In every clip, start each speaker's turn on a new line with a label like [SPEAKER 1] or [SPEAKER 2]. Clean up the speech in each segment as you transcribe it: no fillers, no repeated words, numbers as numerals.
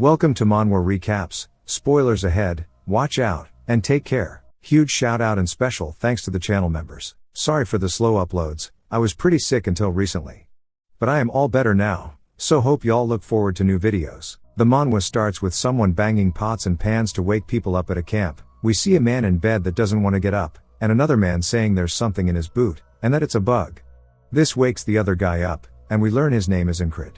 [SPEAKER 1] Welcome to Manhwa Recaps, spoilers ahead, watch out, and take care. Huge shout out and special thanks to the channel members. Sorry for the slow uploads, I was pretty sick until recently. But I am all better now, so hope y'all look forward to new videos. The manhwa starts with someone banging pots and pans to wake people up at a camp. We see a man in bed that doesn't want to get up, and another man saying there's something in his boot, and that it's a bug. This wakes the other guy up, and we learn his name is Incred.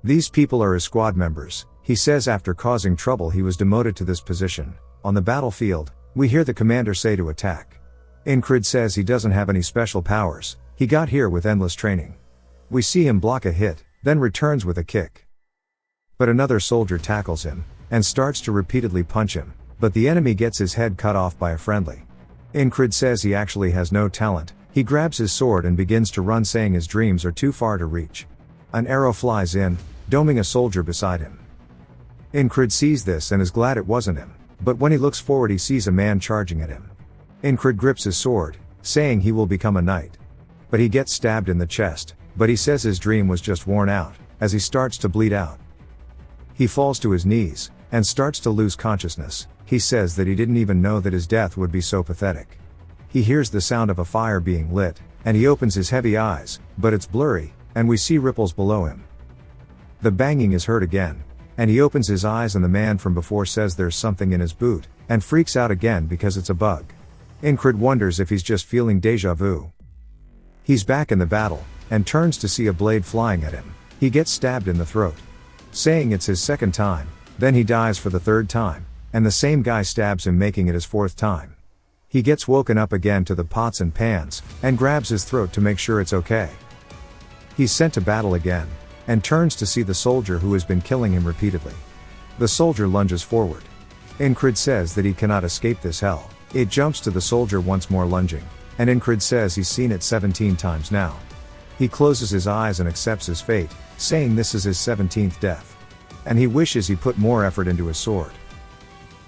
[SPEAKER 1] These people are his squad members. He says after causing trouble he was demoted to this position. On the battlefield, we hear the commander say to attack. Incred says he doesn't have any special powers, he got here with endless training. We see him block a hit, then returns with a kick. But another soldier tackles him, and starts to repeatedly punch him, but the enemy gets his head cut off by a friendly. Incred says he actually has no talent, he grabs his sword and begins to run saying his dreams are too far to reach. An arrow flies in, doming a soldier beside him. Incred sees this and is glad it wasn't him, but when he looks forward he sees a man charging at him. Incred grips his sword, saying he will become a knight. But he gets stabbed in the chest, but he says his dream was just worn out, as he starts to bleed out. He falls to his knees, and starts to lose consciousness. He says that he didn't even know that his death would be so pathetic. He hears the sound of a fire being lit, and he opens his heavy eyes, but it's blurry, and we see ripples below him. The banging is heard again, and he opens his eyes and the man from before says there's something in his boot, and freaks out again because it's a bug. Incred wonders if he's just feeling deja vu. He's back in the battle, and turns to see a blade flying at him. He gets stabbed in the throat. Saying it's his second time, then he dies for the third time, and the same guy stabs him making it his fourth time. He gets woken up again to the pots and pans, and grabs his throat to make sure it's okay. He's sent to battle again, and turns to see the soldier who has been killing him repeatedly. The soldier lunges forward. Incred says that he cannot escape this hell. It jumps to the soldier once more lunging, and Incred says he's seen it 17 times now. He closes his eyes and accepts his fate, saying this is his 17th death. And he wishes he put more effort into his sword.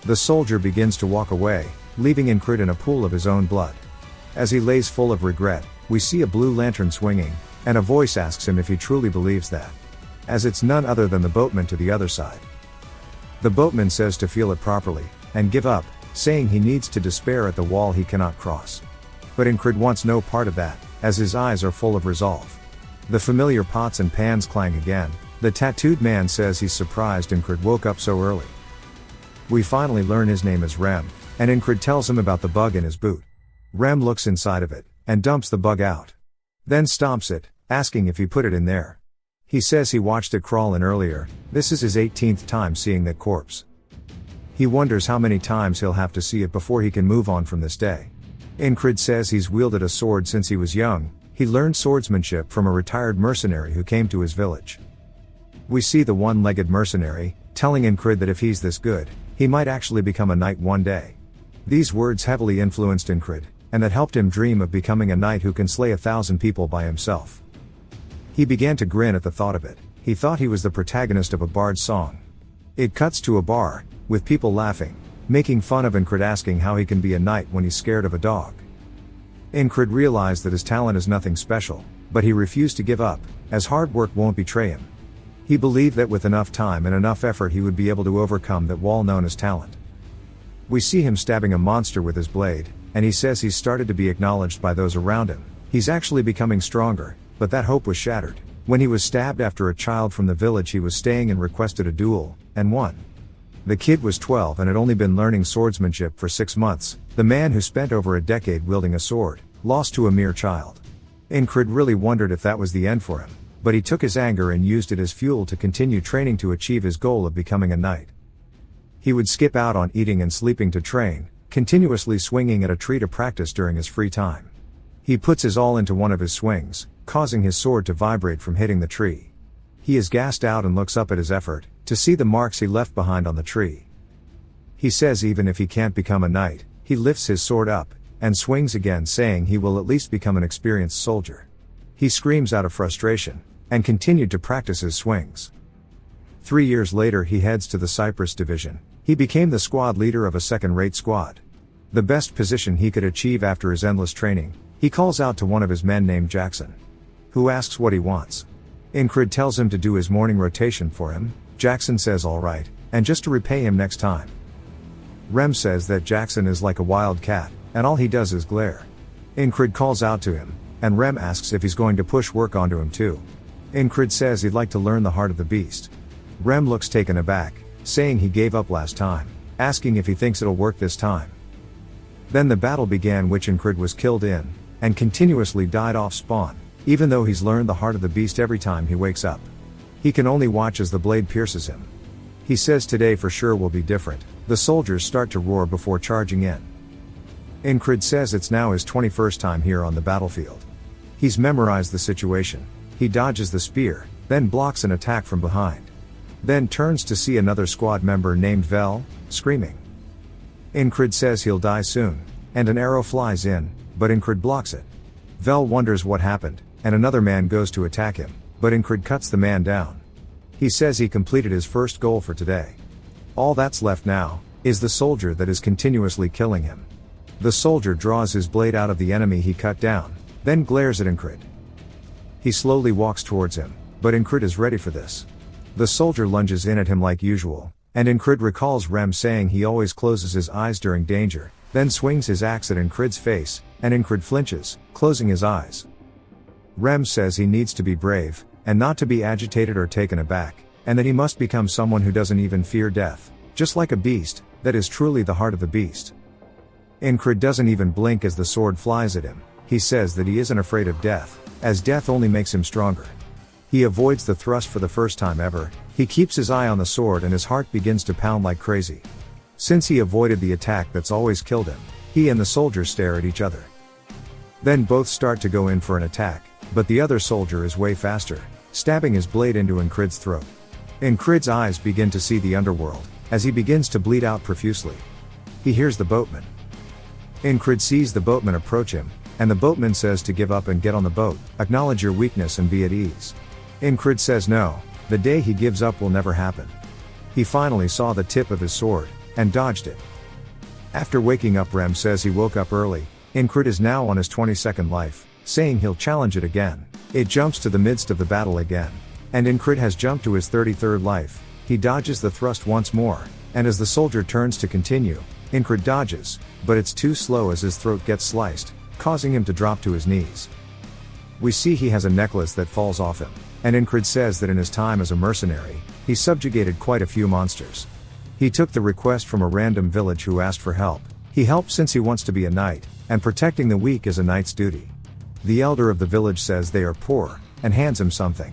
[SPEAKER 1] The soldier begins to walk away, leaving Incred in a pool of his own blood. As he lays full of regret, we see a blue lantern swinging, and a voice asks him if he truly believes that. As it's none other than the boatman to the other side. The boatman says to feel it properly, and give up, saying he needs to despair at the wall he cannot cross. But Incred wants no part of that, as his eyes are full of resolve. The familiar pots and pans clang again. The tattooed man says he's surprised Incred woke up so early. We finally learn his name is Rem, and Incred tells him about the bug in his boot. Rem looks inside of it, and dumps the bug out. Then stomps it, asking if he put it in there. He says he watched it crawl in earlier. This is his 18th time seeing that corpse. He wonders how many times he'll have to see it before he can move on from this day. Incred says he's wielded a sword since he was young. He learned swordsmanship from a retired mercenary who came to his village. We see the one-legged mercenary, telling Incred that if he's this good, he might actually become a knight one day. These words heavily influenced Incred, and that helped him dream of becoming a knight who can slay 1,000 people by himself. He began to grin at the thought of it. He thought he was the protagonist of a bard's song. It cuts to a bar, with people laughing, making fun of Incred asking how he can be a knight when he's scared of a dog. Incred realized that his talent is nothing special, but he refused to give up, as hard work won't betray him. He believed that with enough time and enough effort he would be able to overcome that wall known as talent. We see him stabbing a monster with his blade, and he says he's started to be acknowledged by those around him. He's actually becoming stronger, but that hope was shattered when he was stabbed after a child from the village he was staying in requested a duel, and won. The kid was 12 and had only been learning swordsmanship for 6 months. The man who spent over a decade wielding a sword, lost to a mere child. Incred really wondered if that was the end for him, but he took his anger and used it as fuel to continue training to achieve his goal of becoming a knight. He would skip out on eating and sleeping to train, continuously swinging at a tree to practice during his free time. He puts his all into one of his swings, causing his sword to vibrate from hitting the tree. He is gassed out and looks up at his effort, to see the marks he left behind on the tree. He says even if he can't become a knight, he lifts his sword up, and swings again saying he will at least become an experienced soldier. He screams out of frustration, and continued to practice his swings. 3 years later he heads to the Cyprus division. He became the squad leader of a second-rate squad. The best position he could achieve after his endless training. He calls out to one of his men named Jackson, who asks what he wants. Incred tells him to do his morning rotation for him. Jackson says alright, and just to repay him next time. Rem says that Jackson is like a wild cat, and all he does is glare. Ingrid calls out to him, and Rem asks if he's going to push work onto him too. Ingrid says he'd like to learn the heart of the beast. Rem looks taken aback, saying he gave up last time, asking if he thinks it'll work this time. Then the battle began, which Ingrid was killed in, and continuously died off spawn, even though he's learned the heart of the beast every time he wakes up. He can only watch as the blade pierces him. He says today for sure will be different. The soldiers start to roar before charging in. Ingrid says it's now his 21st time here on the battlefield. He's memorized the situation. He dodges the spear, then blocks an attack from behind. Then turns to see another squad member named Vel, screaming. Ingrid says he'll die soon, and an arrow flies in, but Ingrid blocks it. Vel wonders what happened, and another man goes to attack him, but Ingrid cuts the man down. He says he completed his first goal for today. All that's left now, is the soldier that is continuously killing him. The soldier draws his blade out of the enemy he cut down, then glares at Ingrid. He slowly walks towards him, but Ingrid is ready for this. The soldier lunges in at him like usual, and Ingrid recalls Rem saying he always closes his eyes during danger, then swings his axe at Ingrid's face, and Ingrid flinches, closing his eyes. Rem says he needs to be brave, and not to be agitated or taken aback, and that he must become someone who doesn't even fear death, just like a beast, that is truly the heart of the beast. Ingrid doesn't even blink as the sword flies at him. He says that he isn't afraid of death, as death only makes him stronger. He avoids the thrust for the first time ever. He keeps his eye on the sword and his heart begins to pound like crazy. Since he avoided the attack that's always killed him, he and the soldier stare at each other. Then both start to go in for an attack, but the other soldier is way faster, stabbing his blade into Ingrid's throat. Ingrid's eyes begin to see the underworld, as he begins to bleed out profusely. He hears the boatman. Ingrid sees the boatman approach him, and the boatman says to give up and get on the boat, acknowledge your weakness and be at ease. Ingrid says no, the day he gives up will never happen. He finally saw the tip of his sword, and dodged it. After waking up, Rem says he woke up early. Ingrid is now on his 22nd life, saying he'll challenge it again. It jumps to the midst of the battle again, and Ingrid has jumped to his 33rd life. He dodges the thrust once more, and as the soldier turns to continue, Ingrid dodges, but it's too slow as his throat gets sliced, causing him to drop to his knees. We see he has a necklace that falls off him, and Ingrid says that in his time as a mercenary, he subjugated quite a few monsters. He took the request from a random village who asked for help. He helped since he wants to be a knight, and protecting the weak is a knight's duty. The elder of the village says they are poor, and hands him something.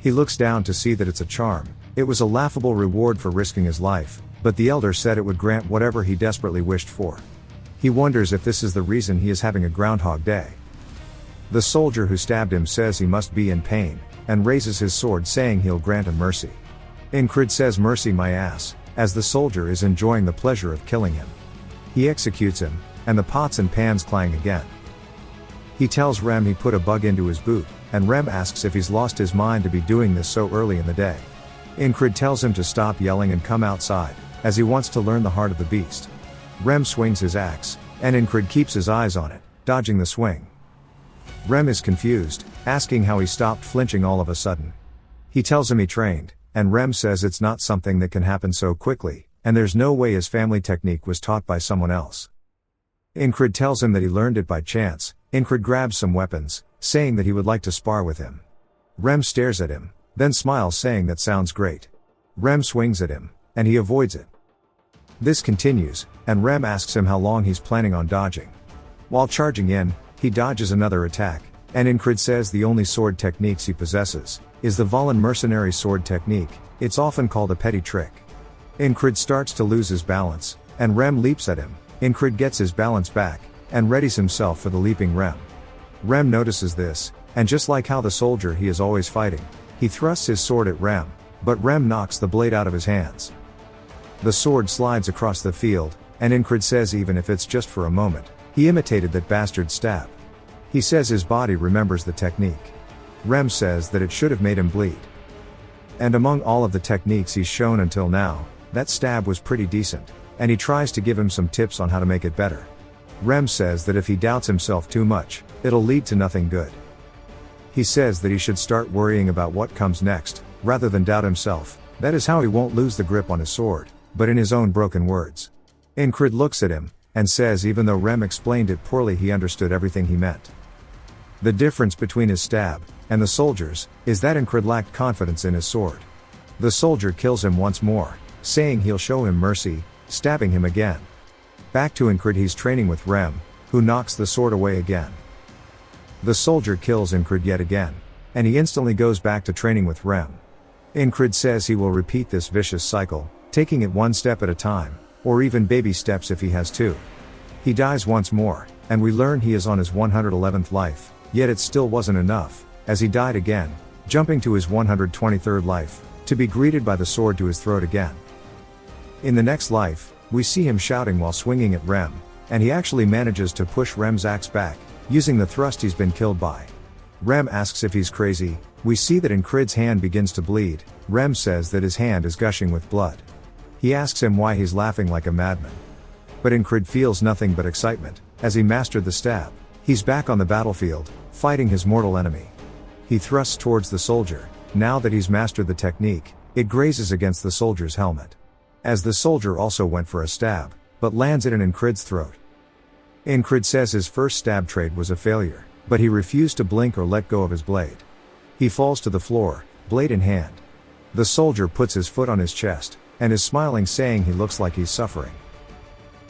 [SPEAKER 1] He looks down to see that it's a charm. It was a laughable reward for risking his life, but the elder said it would grant whatever he desperately wished for. He wonders if this is the reason he is having a Groundhog Day. The soldier who stabbed him says he must be in pain, and raises his sword saying he'll grant him mercy. Ingrid says mercy my ass, as the soldier is enjoying the pleasure of killing him. He executes him, and the pots and pans clang again. He tells Rem he put a bug into his boot, and Rem asks if he's lost his mind to be doing this so early in the day. Ingrid tells him to stop yelling and come outside, as he wants to learn the heart of the beast. Rem swings his axe, and Ingrid keeps his eyes on it, dodging the swing. Rem is confused, asking how he stopped flinching all of a sudden. He tells him he trained, and Rem says it's not something that can happen so quickly, and there's no way his family technique was taught by someone else. Ingrid tells him that he learned it by chance. Ingrid grabs some weapons, saying that he would like to spar with him. Rem stares at him, then smiles saying that sounds great. Rem swings at him, and he avoids it. This continues, and Rem asks him how long he's planning on dodging. While charging in, he dodges another attack, and Ingrid says the only sword techniques he possesses is the Valen mercenary sword technique. It's often called a petty trick. Ingrid starts to lose his balance, and Rem leaps at him. Ingrid gets his balance back, and readies himself for the leaping Rem. Rem notices this, and just like how the soldier he is always fighting, he thrusts his sword at Rem, but Rem knocks the blade out of his hands. The sword slides across the field, and Ingrid says even if it's just for a moment, he imitated that bastard stab. He says his body remembers the technique. Rem says that it should have made him bleed. And among all of the techniques he's shown until now, that stab was pretty decent, and he tries to give him some tips on how to make it better. Rem says that if he doubts himself too much, it'll lead to nothing good. He says that he should start worrying about what comes next, rather than doubt himself, That is how he won't lose the grip on his sword, but in his own broken words. Incrid looks at him, and says even though Rem explained it poorly he understood everything he meant. The difference between his stab, and the soldier's, is that Incrid lacked confidence in his sword. The soldier kills him once more, saying he'll show him mercy, stabbing him again. Back to Incrid, he's training with Rem, who knocks the sword away again. The soldier kills Incrid yet again, and he instantly goes back to training with Rem. Incrid says he will repeat this vicious cycle, taking it one step at a time, or even baby steps if he has to. He dies once more, and we learn he is on his 111th life, yet it still wasn't enough, as he died again, jumping to his 123rd life, to be greeted by the sword to his throat again. In the next life, we see him shouting while swinging at Rem, and he actually manages to push Rem's axe back, using the thrust he's been killed by. Rem asks if he's crazy. We see that Incrid's hand begins to bleed. Rem says that his hand is gushing with blood. He asks him why he's laughing like a madman. But Incrid feels nothing but excitement, as he mastered the stab. He's back on the battlefield, fighting his mortal enemy. He thrusts towards the soldier. Now that he's mastered the technique, it grazes against the soldier's helmet. As the soldier also went for a stab, but lands it in Incrid's throat. Incrid says his first stab trade was a failure, but he refused to blink or let go of his blade. He falls to the floor, blade in hand. The soldier puts his foot on his chest, and is smiling, saying he looks like he's suffering.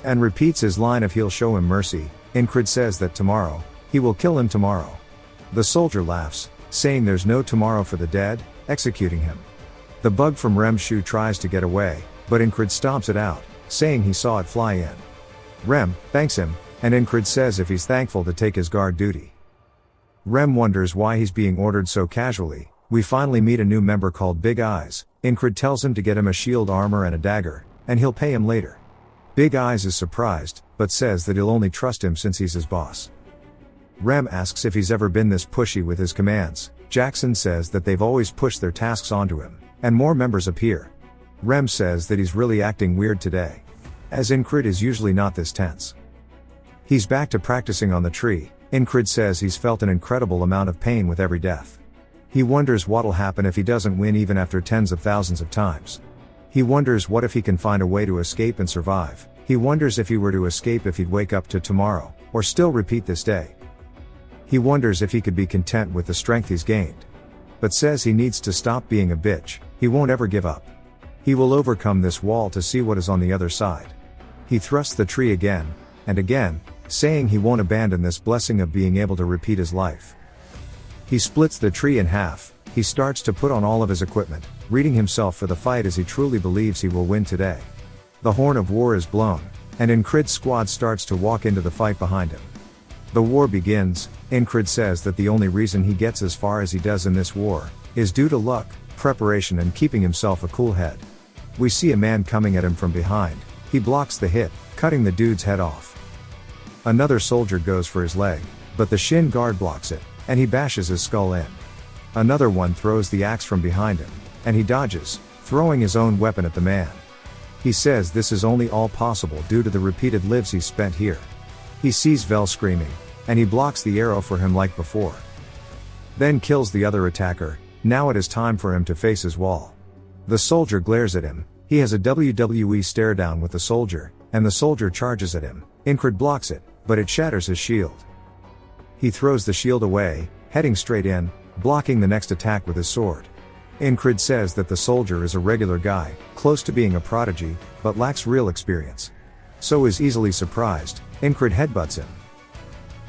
[SPEAKER 1] And repeats his line of he'll show him mercy. Incrid says that tomorrow, he will kill him tomorrow. The soldier laughs, saying there's no tomorrow for the dead, executing him. The bug from Rem's shoe tries to get away, but Incrid stomps it out, saying he saw it fly in. Rem thanks him, and Incrid says if he's thankful to take his guard duty. Rem wonders why he's being ordered so casually. We finally meet a new member called Big Eyes. Incrid tells him to get him a shield armor and a dagger, and he'll pay him later. Big Eyes is surprised, but says that he'll only trust him since he's his boss. Rem asks if he's ever been this pushy with his commands. Jackson says that they've always pushed their tasks onto him, and more members appear. Rem says that he's really acting weird today, as Incrid is usually not this tense. He's back to practicing on the tree. Incrid says he's felt an incredible amount of pain with every death. He wonders what'll happen if he doesn't win even after tens of thousands of times. He wonders what if he can find a way to escape and survive. He wonders if he were to escape if he'd wake up to tomorrow, or still repeat this day. He wonders if he could be content with the strength he's gained. But says he needs to stop being a bitch. He won't ever give up. He will overcome this wall to see what is on the other side. He thrusts the tree again, and again, saying he won't abandon this blessing of being able to repeat his life. He splits the tree in half. He starts to put on all of his equipment, readying himself for the fight as he truly believes he will win today. The horn of war is blown, and Incrid's squad starts to walk into the fight behind him. The war begins. Incrid says that the only reason he gets as far as he does in this war is due to luck, preparation, and keeping himself a cool head. We see a man coming at him from behind. He blocks the hit, cutting the dude's head off. Another soldier goes for his leg, but the shin guard blocks it, and he bashes his skull in. Another one throws the axe from behind him, and he dodges, throwing his own weapon at the man. He says this is only all possible due to the repeated lives he's spent here. He sees Vel screaming, and he blocks the arrow for him like before. Then kills the other attacker. Now it is time for him to face his wall. The soldier glares at him. He has a WWE stare down with the soldier, and the soldier charges at him. Incrid blocks it, but it shatters his shield. He throws the shield away, heading straight in, blocking the next attack with his sword. Incrid says that the soldier is a regular guy, close to being a prodigy, but lacks real experience. So is easily surprised. Incrid headbutts him.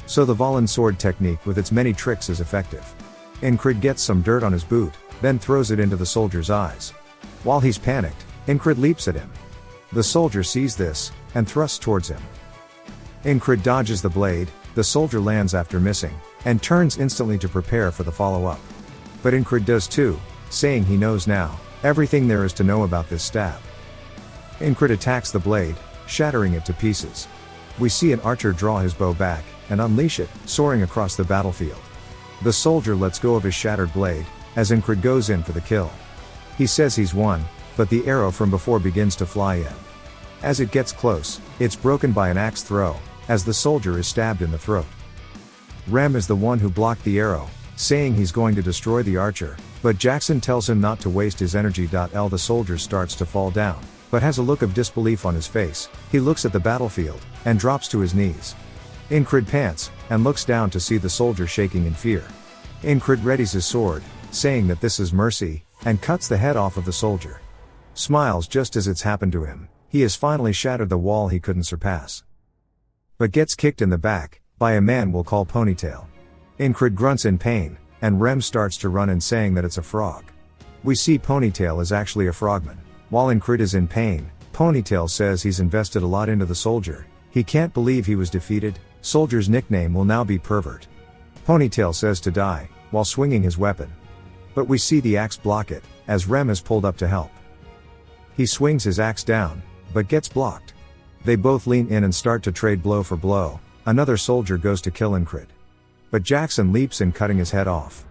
[SPEAKER 1] So the Valen sword technique with its many tricks is effective. Incrid gets some dirt on his boot, then throws it into the soldier's eyes. While he's panicked, Incrid leaps at him. The soldier sees this, and thrusts towards him. Incrid dodges the blade. The soldier lands after missing, and turns instantly to prepare for the follow-up. But Incrid does too, saying he knows now everything there is to know about this stab. Incrid attacks the blade, shattering it to pieces. We see an archer draw his bow back, and unleash it, soaring across the battlefield. The soldier lets go of his shattered blade, as Incrid goes in for the kill. He says he's won, but the arrow from before begins to fly in. As it gets close, it's broken by an axe throw, as the soldier is stabbed in the throat. Rem is the one who blocked the arrow, saying he's going to destroy the archer, but Jackson tells him not to waste his energy. The soldier starts to fall down, but has a look of disbelief on his face. He looks at the battlefield, and drops to his knees. Incrid pants, and looks down to see the soldier shaking in fear. Incrid readies his sword, saying that this is mercy, and cuts the head off of the soldier. Smiles just as it's happened to him. He has finally shattered the wall he couldn't surpass. But gets kicked in the back, by a man we'll call Ponytail. Incrid grunts in pain, and Rem starts to run and saying that it's a frog. We see Ponytail is actually a frogman. While Incrid is in pain, Ponytail says he's invested a lot into the soldier. He can't believe he was defeated. Soldier's nickname will now be Pervert. Ponytail says to die, while swinging his weapon. But we see the axe block it, as Rem is pulled up to help. He swings his axe down, but gets blocked. They both lean in and start to trade blow for blow. Another soldier goes to kill Incrid, but Jackson leaps in, cutting his head off.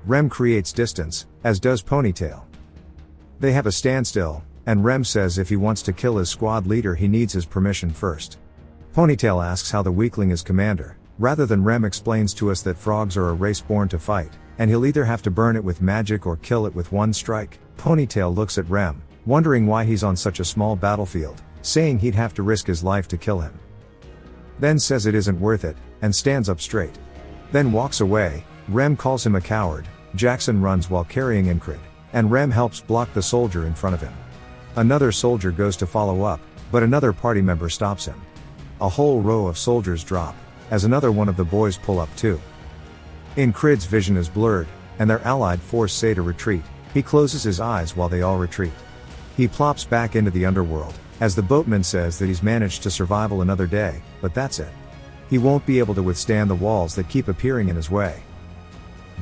[SPEAKER 1] Rem creates distance, as does Ponytail. They have a standstill, and Rem says if he wants to kill his squad leader he needs his permission first. Ponytail asks how the weakling is commander. Rather than Rem explains to us that frogs are a race born to fight, and he'll either have to burn it with magic or kill it with one strike. Ponytail looks at Rem, wondering why he's on such a small battlefield, saying he'd have to risk his life to kill him. Then says it isn't worth it, and stands up straight. Then walks away. Rem calls him a coward. Jackson runs while carrying Incrid, and Rem helps block the soldier in front of him. Another soldier goes to follow up, but another party member stops him. A whole row of soldiers drop, as another one of the boys pull up too. Incrid's vision is blurred, and their allied force say to retreat. He closes his eyes while they all retreat. He plops back into the underworld, as the boatman says that he's managed to survive another day, but that's it. He won't be able to withstand the walls that keep appearing in his way.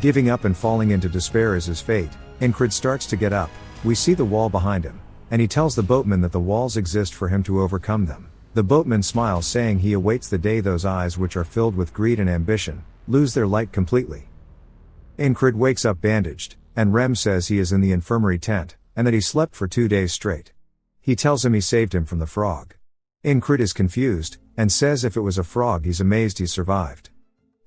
[SPEAKER 1] Giving up and falling into despair is his fate. Incrid starts to get up. We see the wall behind him, and he tells the boatman that the walls exist for him to overcome them. The boatman smiles, saying he awaits the day those eyes, which are filled with greed and ambition, lose their light completely. Incrid wakes up bandaged, and Rem says he is in the infirmary tent, and that he slept for 2 days straight. He tells him he saved him from the frog. Incrid is confused, and says if it was a frog he's amazed he survived.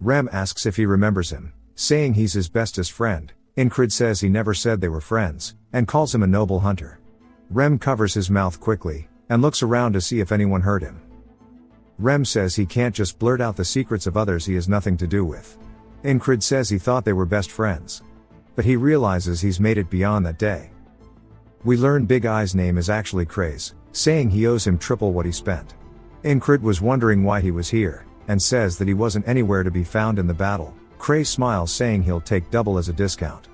[SPEAKER 1] Rem asks if he remembers him, saying he's his bestest friend. Incrid says he never said they were friends, and calls him a noble hunter. Rem covers his mouth quickly, and looks around to see if anyone heard him. Rem says he can't just blurt out the secrets of others he has nothing to do with. Incrid says he thought they were best friends, but he realizes he's made it beyond that day. We learn Big Eye's name is actually Craze, saying he owes him triple what he spent. Incrid was wondering why he was here, and says that he wasn't anywhere to be found in the battle. Craze smiles, saying he'll take double as a discount.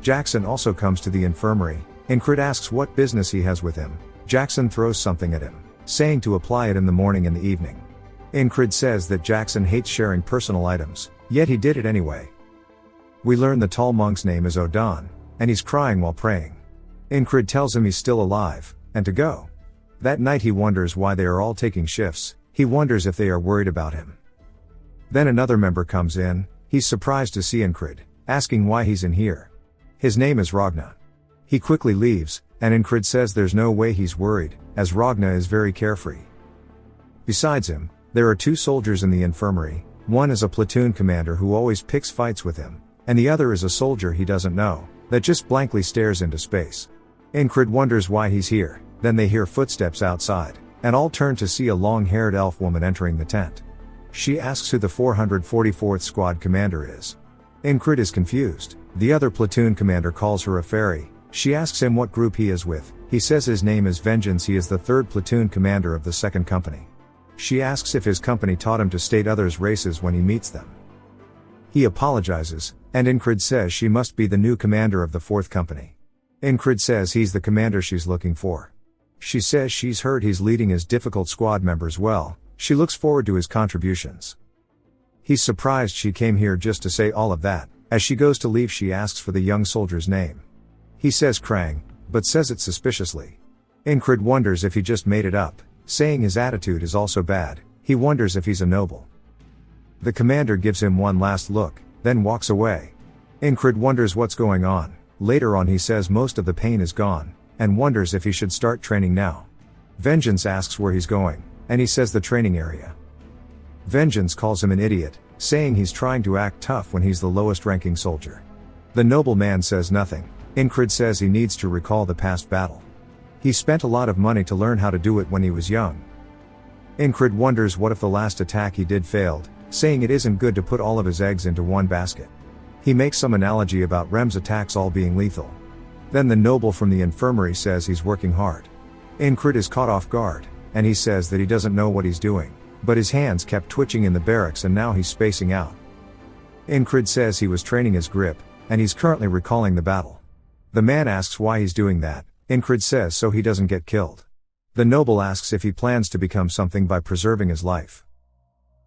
[SPEAKER 1] Jackson also comes to the infirmary. Incrid asks what business he has with him. Jackson throws something at him, saying to apply it in the morning and the evening. Incrid says that Jackson hates sharing personal items, yet he did it anyway. We learn the tall monk's name is Odon, and he's crying while praying. Incrid tells him he's still alive, and to go. That night he wonders why they are all taking shifts. He wonders if they are worried about him. Then another member comes in. He's surprised to see Incrid, asking why he's in here. His name is Ragna. He quickly leaves, and Incrid says there's no way he's worried, as Ragna is very carefree. Besides him, there are 2 soldiers in the infirmary. One is a platoon commander who always picks fights with him, and the other is a soldier he doesn't know, that just blankly stares into space. Incrid wonders why he's here. Then they hear footsteps outside, and all turn to see a long-haired elf woman entering the tent. She asks who the 444th Squad commander is. Incrid is confused. The other platoon commander calls her a fairy. She asks him what group he is with. He says his name is Vengeance. He is the 3rd platoon commander of the 2nd company. She asks if his company taught him to state others' races when he meets them. He apologizes, and Incrid says she must be the new commander of the 4th company. Incrid says he's the commander she's looking for. She says she's heard he's leading his difficult squad members well. She looks forward to his contributions. He's surprised she came here just to say all of that. As she goes to leave, she asks for the young soldier's name. He says Krang, but says it suspiciously. Incrid wonders if he just made it up, saying his attitude is also bad. He wonders if he's a noble. The commander gives him one last look, then walks away. Incrid wonders what's going on. Later on he says most of the pain is gone, and wonders if he should start training now. Vengeance asks where he's going, and he says the training area. Vengeance calls him an idiot, saying he's trying to act tough when he's the lowest ranking soldier. The nobleman says nothing. Incrid says he needs to recall the past battle. He spent a lot of money to learn how to do it when he was young. Incrid wonders what if the last attack he did failed, saying it isn't good to put all of his eggs into one basket. He makes some analogy about Rem's attacks all being lethal. Then the noble from the infirmary says he's working hard. Incrid is caught off guard, and he says that he doesn't know what he's doing, but his hands kept twitching in the barracks and now he's spacing out. Incrid says he was training his grip, and he's currently recalling the battle. The man asks why he's doing that. Incrid says so he doesn't get killed. The noble asks if he plans to become something by preserving his life.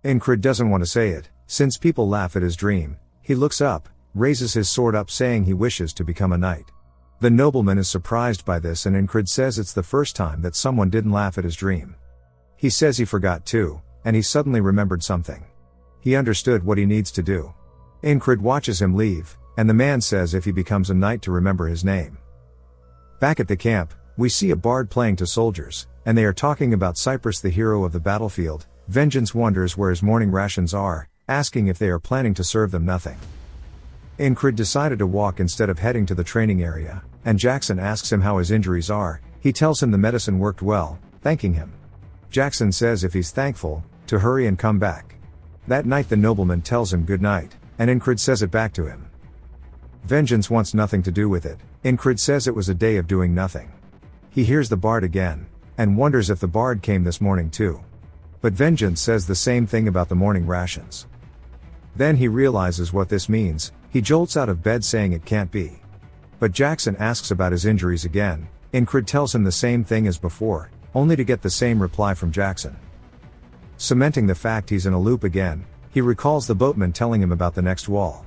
[SPEAKER 1] Incrid doesn't want to say it, since people laugh at his dream. He looks up, raises his sword up saying he wishes to become a knight. The nobleman is surprised by this and Incrid says it's the first time that someone didn't laugh at his dream. He says he forgot too, and he suddenly remembered something. He understood what he needs to do. Incrid watches him leave, and the man says if he becomes a knight to remember his name. Back at the camp, we see a bard playing to soldiers, and they are talking about Cyprus, the hero of the battlefield. Vengeance wonders where his morning rations are, asking if they are planning to serve them nothing. Incrid decided to walk instead of heading to the training area, and Jackson asks him how his injuries are. He tells him the medicine worked well, thanking him. Jackson says if he's thankful, to hurry and come back. That night the nobleman tells him good night, and Incrid says it back to him. Vengeance wants nothing to do with it. Incrid says it was a day of doing nothing. He hears the bard again, and wonders if the bard came this morning too. But Vengeance says the same thing about the morning rations. Then he realizes what this means. He jolts out of bed saying it can't be. But Jackson asks about his injuries again. Incrid tells him the same thing as before, only to get the same reply from Jackson. Cementing the fact he's in a loop again, he recalls the boatman telling him about the next wall.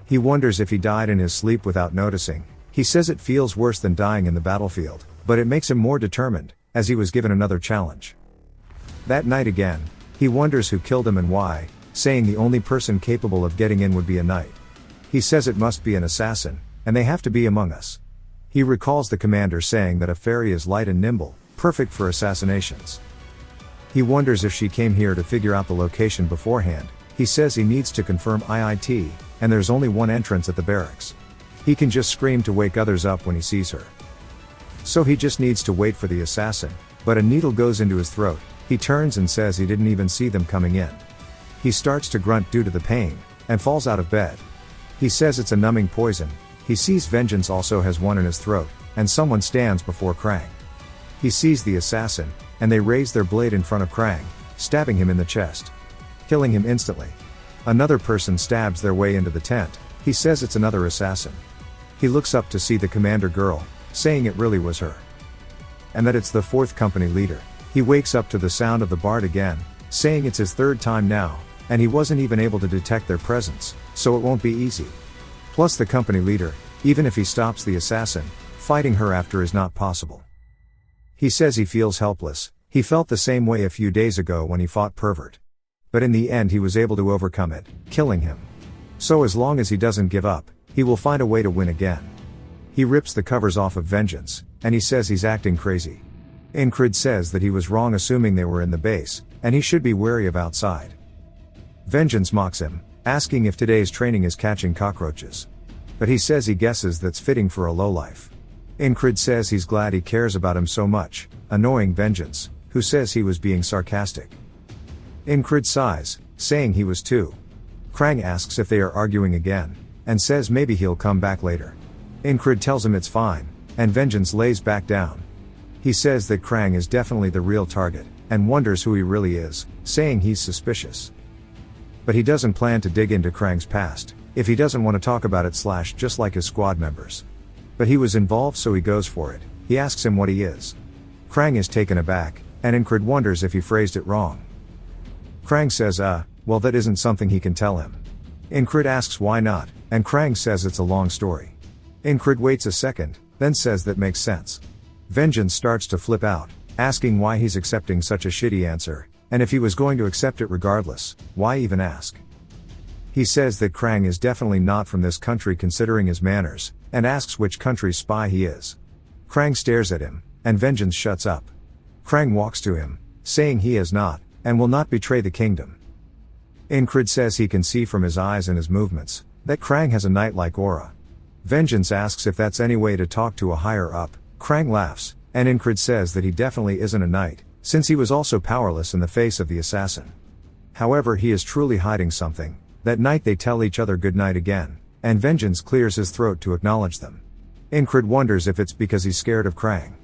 [SPEAKER 1] He wonders if he died in his sleep without noticing. He says it feels worse than dying in the battlefield, but it makes him more determined, as he was given another challenge. That night again, he wonders who killed him and why, saying the only person capable of getting in would be a knight. He says it must be an assassin, and they have to be among us. He recalls the commander saying that a fairy is light and nimble, perfect for assassinations. He wonders if she came here to figure out the location beforehand. He says he needs to confirm IIT, and there's only one entrance at the barracks. He can just scream to wake others up when he sees her. So he just needs to wait for the assassin, but a needle goes into his throat. He turns and says he didn't even see them coming in. He starts to grunt due to the pain, and falls out of bed. He says it's a numbing poison. He sees Vengeance also has one in his throat, and someone stands before Krang. He sees the assassin, and they raise their blade in front of Krang, stabbing him in the chest, killing him instantly. Another person stabs their way into the tent. He says it's another assassin. He looks up to see the commander girl, saying it really was her. And that it's the fourth company leader. He wakes up to the sound of the bard again, saying it's his third time now, and he wasn't even able to detect their presence, so it won't be easy. Plus the company leader, even if he stops the assassin, fighting her after is not possible. He says he feels helpless. He felt the same way a few days ago when he fought Pervert. But in the end he was able to overcome it, killing him. So as long as he doesn't give up, he will find a way to win again. He rips the covers off of Vengeance, and he says he's acting crazy. Incrid says that he was wrong assuming they were in the base, and he should be wary of outside. Vengeance mocks him, asking if today's training is catching cockroaches. But he says he guesses that's fitting for a lowlife. Incrid says he's glad he cares about him so much, annoying Vengeance, who says he was being sarcastic. Incrid sighs, saying he was too. Krang asks if they are arguing again, and says maybe he'll come back later. Incrid tells him it's fine, and Vengeance lays back down. He says that Krang is definitely the real target, and wonders who he really is, saying he's suspicious. But he doesn't plan to dig into Krang's past, if he doesn't want to talk about it / just like his squad members. But he was involved so he goes for it. He asks him what he is. Krang is taken aback, and Incrid wonders if he phrased it wrong. Krang says well that isn't something he can tell him. Incrid asks why not, and Krang says it's a long story. Incrid waits a second, then says that makes sense. Vengeance starts to flip out, asking why he's accepting such a shitty answer, and if he was going to accept it regardless, why even ask? He says that Krang is definitely not from this country considering his manners, and asks which country's spy he is. Krang stares at him, and Vengeance shuts up. Krang walks to him, saying he is not, and will not betray the kingdom. Incrid says he can see from his eyes and his movements that Krang has a knight-like aura. Vengeance asks if that's any way to talk to a higher up. Krang laughs, and Incrid says that he definitely isn't a knight, since he was also powerless in the face of the assassin. However, he is truly hiding something. That night they tell each other goodnight again, and Vengeance clears his throat to acknowledge them. Incrid wonders if it's because he's scared of Krang.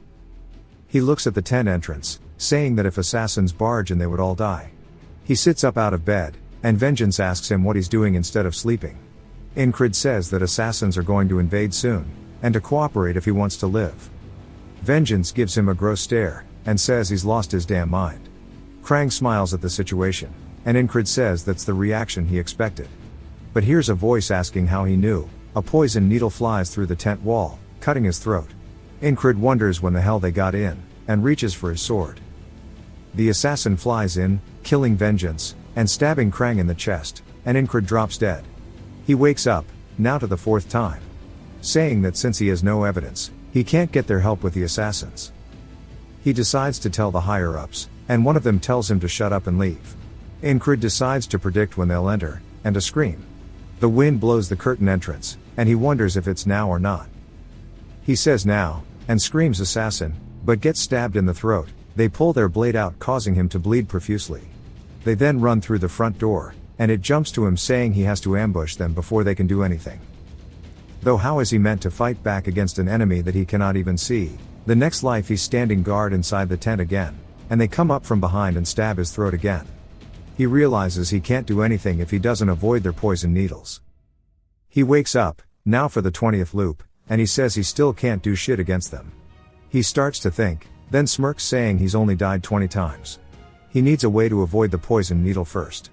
[SPEAKER 1] He looks at the tent entrance, saying that if assassins barge in they would all die. He sits up out of bed, and Vengeance asks him what he's doing instead of sleeping. Incrid says that assassins are going to invade soon, and to cooperate if he wants to live. Vengeance gives him a gross stare, and says he's lost his damn mind. Krang smiles at the situation, and Incrid says that's the reaction he expected. But here's a voice asking how he knew. A poison needle flies through the tent wall, cutting his throat. Incrid wonders when the hell they got in, and reaches for his sword. The assassin flies in, killing Vengeance, and stabbing Krang in the chest, and Incrid drops dead. He wakes up, now to the 4th time, saying that since he has no evidence, he can't get their help with the assassins. He decides to tell the higher-ups, and one of them tells him to shut up and leave. Incrid decides to predict when they'll enter, and to scream. The wind blows the curtain entrance, and he wonders if it's now or not. He says now, and screams assassin, but gets stabbed in the throat. They pull their blade out, causing him to bleed profusely. They then run through the front door, and it jumps to him saying he has to ambush them before they can do anything. Though how is he meant to fight back against an enemy that he cannot even see? The next life he's standing guard inside the tent again, and they come up from behind and stab his throat again. He realizes he can't do anything if he doesn't avoid their poison needles. He wakes up, now for the 20th loop, and he says he still can't do shit against them. He starts to think, then smirks saying he's only died 20 times. He needs a way to avoid the poison needle first.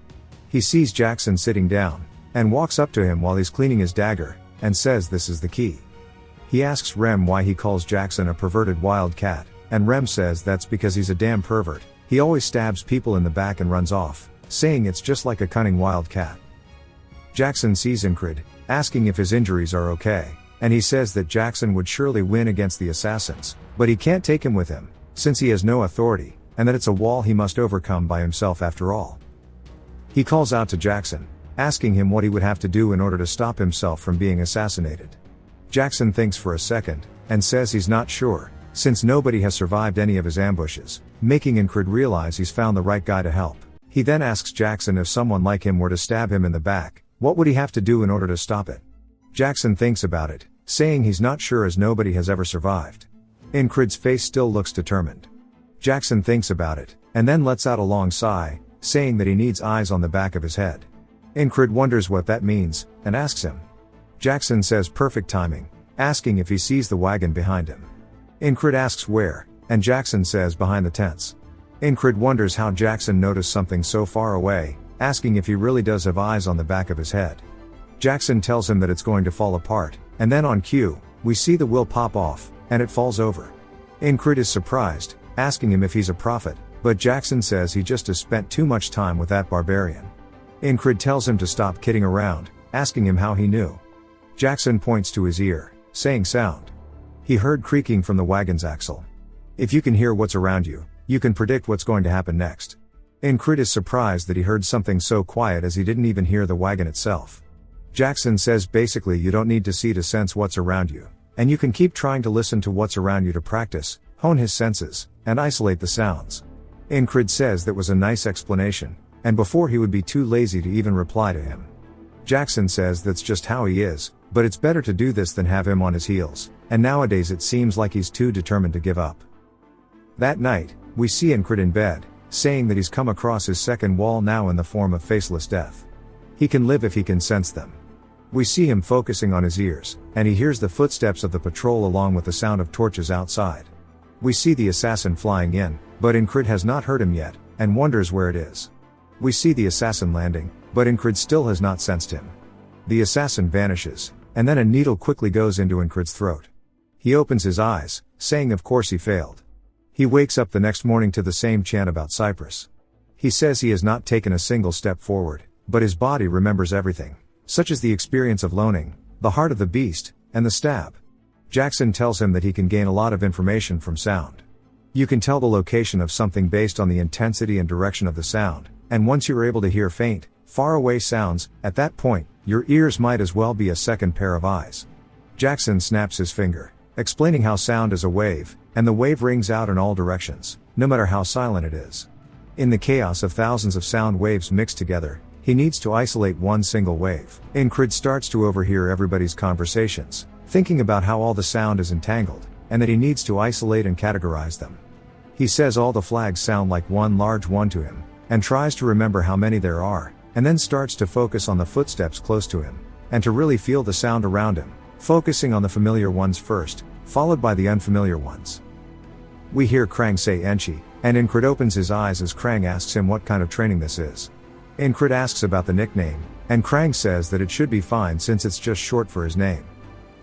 [SPEAKER 1] He sees Jackson sitting down, and walks up to him while he's cleaning his dagger, and says this is the key. He asks Rem why he calls Jackson a perverted wild cat, and Rem says that's because he's a damn pervert. He always stabs people in the back and runs off, saying it's just like a cunning wild cat. Jackson sees Incrid, asking if his injuries are okay, and he says that Jackson would surely win against the assassins, but he can't take him with him, since he has no authority, and that it's a wall he must overcome by himself after all. He calls out to Jackson, asking him what he would have to do in order to stop himself from being assassinated. Jackson thinks for a second, and says he's not sure, since nobody has survived any of his ambushes, making Incrid realize he's found the right guy to help. He then asks Jackson if someone like him were to stab him in the back, what would he have to do in order to stop it? Jackson thinks about it, saying he's not sure as nobody has ever survived. Incrid's face still looks determined. Jackson thinks about it, and then lets out a long sigh, saying that he needs eyes on the back of his head. Incrid wonders what that means, and asks him. Jackson says perfect timing, asking if he sees the wagon behind him. Incrid asks where, and Jackson says behind the tents. Incrid wonders how Jackson noticed something so far away, asking if he really does have eyes on the back of his head. Jackson tells him that it's going to fall apart, and then on cue, we see the wheel pop off, and it falls over. Incrid is surprised, asking him if he's a prophet, but Jackson says he just has spent too much time with that barbarian. Incrid tells him to stop kidding around, asking him how he knew. Jackson points to his ear, saying sound. He heard creaking from the wagon's axle. If you can hear what's around you, you can predict what's going to happen next. Incrid is surprised that he heard something so quiet as he didn't even hear the wagon itself. Jackson says basically you don't need to see to sense what's around you, and you can keep trying to listen to what's around you to practice, hone his senses, and isolate the sounds. Incrid says that was a nice explanation, and before he would be too lazy to even reply to him. Jackson says that's just how he is, but it's better to do this than have him on his heels, and nowadays it seems like he's too determined to give up. That night, we see Incrid in bed, saying that he's come across his second wall now in the form of faceless death. He can live if he can sense them. We see him focusing on his ears, and he hears the footsteps of the patrol along with the sound of torches outside. We see the assassin flying in, but Incrid has not heard him yet, and wonders where it is. We see the assassin landing, but Incrid still has not sensed him. The assassin vanishes, and then a needle quickly goes into Incrid's throat. He opens his eyes, saying of course he failed. He wakes up the next morning to the same chant about Cyprus. He says he has not taken a single step forward, but his body remembers everything, such as the experience of loaning, the heart of the beast, and the stab. Jackson tells him that he can gain a lot of information from sound. You can tell the location of something based on the intensity and direction of the sound, and once you're able to hear faint, faraway sounds. At that point, your ears might as well be a second pair of eyes. Jackson snaps his finger, explaining how sound is a wave, and the wave rings out in all directions, no matter how silent it is. In the chaos of thousands of sound waves mixed together, he needs to isolate one single wave. Ingrid starts to overhear everybody's conversations, thinking about how all the sound is entangled, and that he needs to isolate and categorize them. He says all the flags sound like one large one to him, and tries to remember how many there are, and then starts to focus on the footsteps close to him, and to really feel the sound around him, focusing on the familiar ones first, followed by the unfamiliar ones. We hear Krang say Enchi, and Ingrid opens his eyes as Krang asks him what kind of training this is. Ingrid asks about the nickname, and Krang says that it should be fine since it's just short for his name.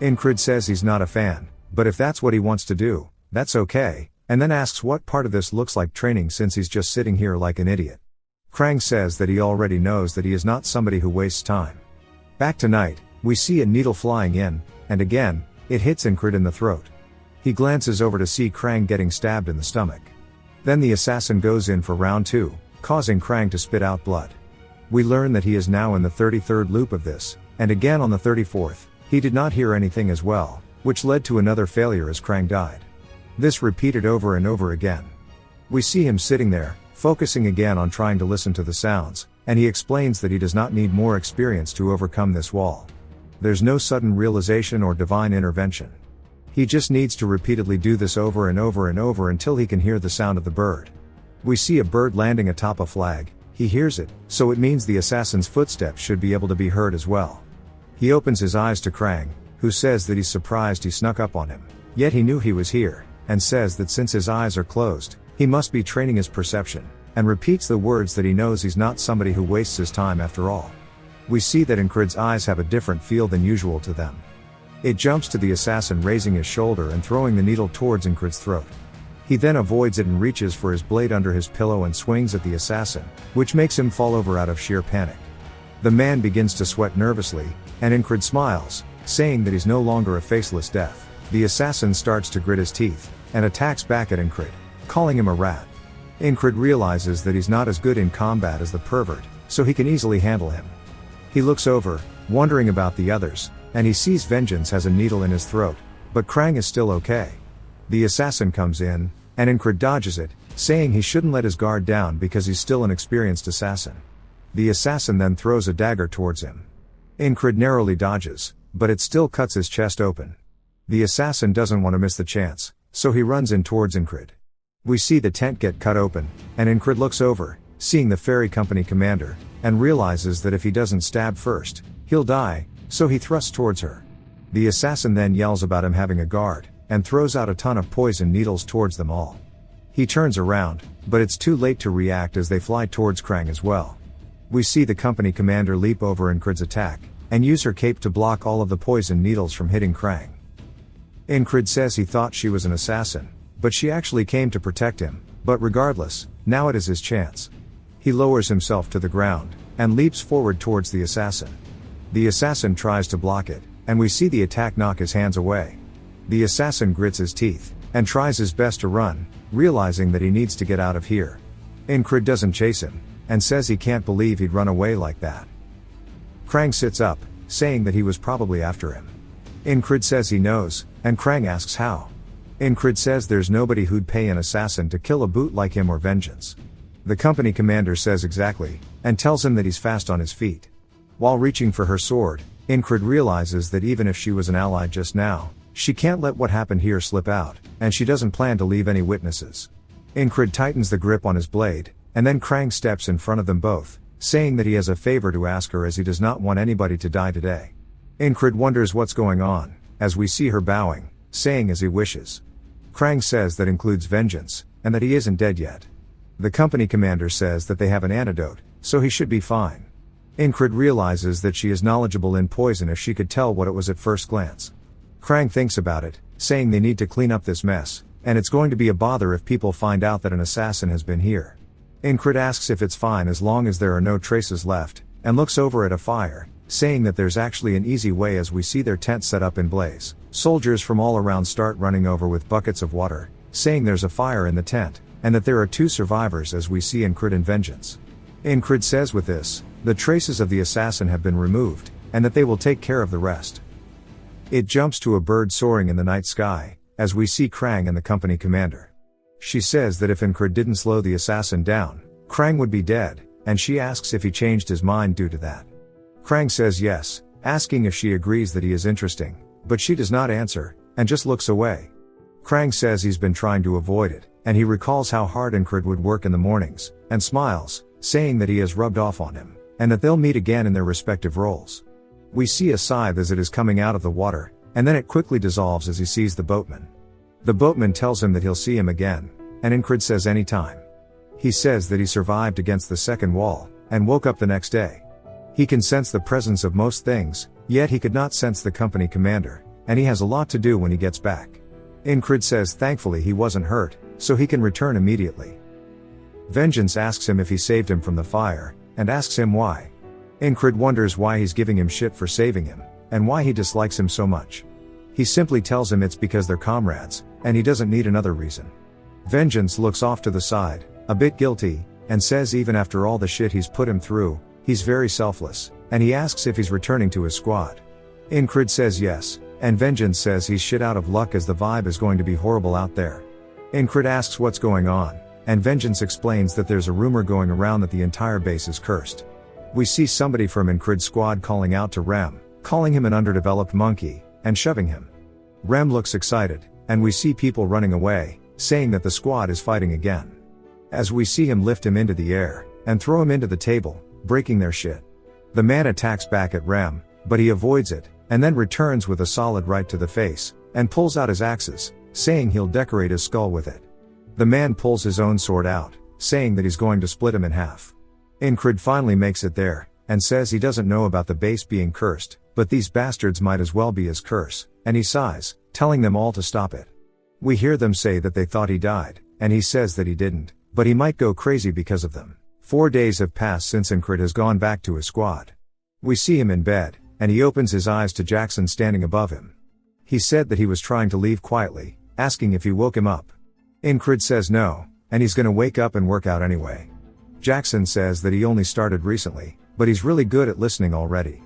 [SPEAKER 1] Ingrid says he's not a fan, but if that's what he wants to do, that's okay, and then asks what part of this looks like training since he's just sitting here like an idiot. Krang says that he already knows that he is not somebody who wastes time. Back tonight, we see a needle flying in, and again, it hits Ingrid in the throat. He glances over to see Krang getting stabbed in the stomach. Then the assassin goes in for round 2, causing Krang to spit out blood. We learn that he is now in the 33rd loop of this, and again on the 34th, he did not hear anything as well, which led to another failure as Krang died. This repeated over and over again. We see him sitting there, focusing again on trying to listen to the sounds, and he explains that he does not need more experience to overcome this wall. There's no sudden realization or divine intervention. He just needs to repeatedly do this over and over and over until he can hear the sound of the bird. We see a bird landing atop a flag. He hears it, so it means the assassin's footsteps should be able to be heard as well. He opens his eyes to Krang, who says that he's surprised he snuck up on him, yet he knew he was here, and says that since his eyes are closed, he must be training his perception, and repeats the words that he knows he's not somebody who wastes his time after all. We see that Ingrid's eyes have a different feel than usual to them. It jumps to the assassin raising his shoulder and throwing the needle towards Ingrid's throat. He then avoids it and reaches for his blade under his pillow and swings at the assassin, which makes him fall over out of sheer panic. The man begins to sweat nervously, and Ingrid smiles, saying that he's no longer a faceless death. The assassin starts to grit his teeth, and attacks back at Ingrid, calling him a rat. Ingrid realizes that he's not as good in combat as the pervert, so he can easily handle him. He looks over, wondering about the others, and he sees Vengeance has a needle in his throat, but Krang is still okay. The assassin comes in, and Ingrid dodges it, saying he shouldn't let his guard down because he's still an experienced assassin. The assassin then throws a dagger towards him. Ingrid narrowly dodges, but it still cuts his chest open. The assassin doesn't want to miss the chance, so he runs in towards Ingrid. We see the tent get cut open, and Ingrid looks over, seeing the ferry company commander, and realizes that if he doesn't stab first, he'll die, so he thrusts towards her. The assassin then yells about him having a guard, and throws out a ton of poison needles towards them all. He turns around, but it's too late to react as they fly towards Krang as well. We see the company commander leap over Ingrid's attack, and use her cape to block all of the poison needles from hitting Krang. Ingrid says he thought she was an assassin, but she actually came to protect him, but regardless, now it is his chance. He lowers himself to the ground, and leaps forward towards the assassin. The assassin tries to block it, and we see the attack knock his hands away. The assassin grits his teeth, and tries his best to run, realizing that he needs to get out of here. Ingrid doesn't chase him, and says he can't believe he'd run away like that. Krang sits up, saying that he was probably after him. Ingrid says he knows, and Krang asks how. Ingrid says there's nobody who'd pay an assassin to kill a boot like him or Vengeance. The company commander says exactly, and tells him that he's fast on his feet. While reaching for her sword, Ingrid realizes that even if she was an ally just now, she can't let what happened here slip out, and she doesn't plan to leave any witnesses. Ingrid tightens the grip on his blade, and then Krang steps in front of them both, saying that he has a favor to ask her as he does not want anybody to die today. Ingrid wonders what's going on, as we see her bowing, saying as he wishes. Krang says that includes Vengeance, and that he isn't dead yet. The company commander says that they have an antidote, so he should be fine. Ingrid realizes that she is knowledgeable in poison if she could tell what it was at first glance. Krang thinks about it, saying they need to clean up this mess, and it's going to be a bother if people find out that an assassin has been here. Ingrid asks if it's fine as long as there are no traces left, and looks over at a fire, saying that there's actually an easy way as we see their tent set up in blaze. Soldiers from all around start running over with buckets of water, saying there's a fire in the tent, and that there are 2 survivors as we see Ingrid and Vengeance. Ingrid says with this, The traces of the assassin have been removed, and that they will take care of the rest. It jumps to a bird soaring in the night sky, as we see Krang and the company commander. She says that if Incred didn't slow the assassin down, Krang would be dead, and she asks if he changed his mind due to that. Krang says yes, asking if she agrees that he is interesting, but she does not answer, and just looks away. Krang says he's been trying to avoid it, and he recalls how hard Incred would work in the mornings, and smiles, saying that he has rubbed off on him, and that they'll meet again in their respective roles. We see a scythe as it is coming out of the water, and then it quickly dissolves as he sees the boatman. The boatman tells him that he'll see him again, and Incred says anytime. He says that he survived against the second wall, and woke up the next day. He can sense the presence of most things, yet he could not sense the company commander, and he has a lot to do when he gets back. Incred says thankfully he wasn't hurt, so he can return immediately. Vengeance asks him if he saved him from the fire, and asks him why. Incred wonders why he's giving him shit for saving him, and why he dislikes him so much. He simply tells him it's because they're comrades, and he doesn't need another reason. Vengeance looks off to the side, a bit guilty, and says even after all the shit he's put him through, he's very selfless, and he asks if he's returning to his squad. Incred says yes, and Vengeance says he's shit out of luck as the vibe is going to be horrible out there. Incred asks what's going on, and Vengeance explains that there's a rumor going around that the entire base is cursed. We see somebody from Incred's squad calling out to Rem, calling him an underdeveloped monkey, and shoving him. Rem looks excited, and we see people running away, saying that the squad is fighting again. As we see him lift him into the air, and throw him into the table, breaking their shit. The man attacks back at Rem, but he avoids it, and then returns with a solid right to the face, and pulls out his axes, saying he'll decorate his skull with it. The man pulls his own sword out, saying that he's going to split him in half. Incred finally makes it there, and says he doesn't know about the base being cursed, but these bastards might as well be his curse, and he sighs, telling them all to stop it. We hear them say that they thought he died, and he says that he didn't, but he might go crazy because of them. 4 days have passed since Incred has gone back to his squad. We see him in bed, and he opens his eyes to Jackson standing above him. He said that he was trying to leave quietly, asking if he woke him up. Incred says no, and he's gonna wake up and work out anyway. Jackson says that he only started recently, but he's really good at listening already.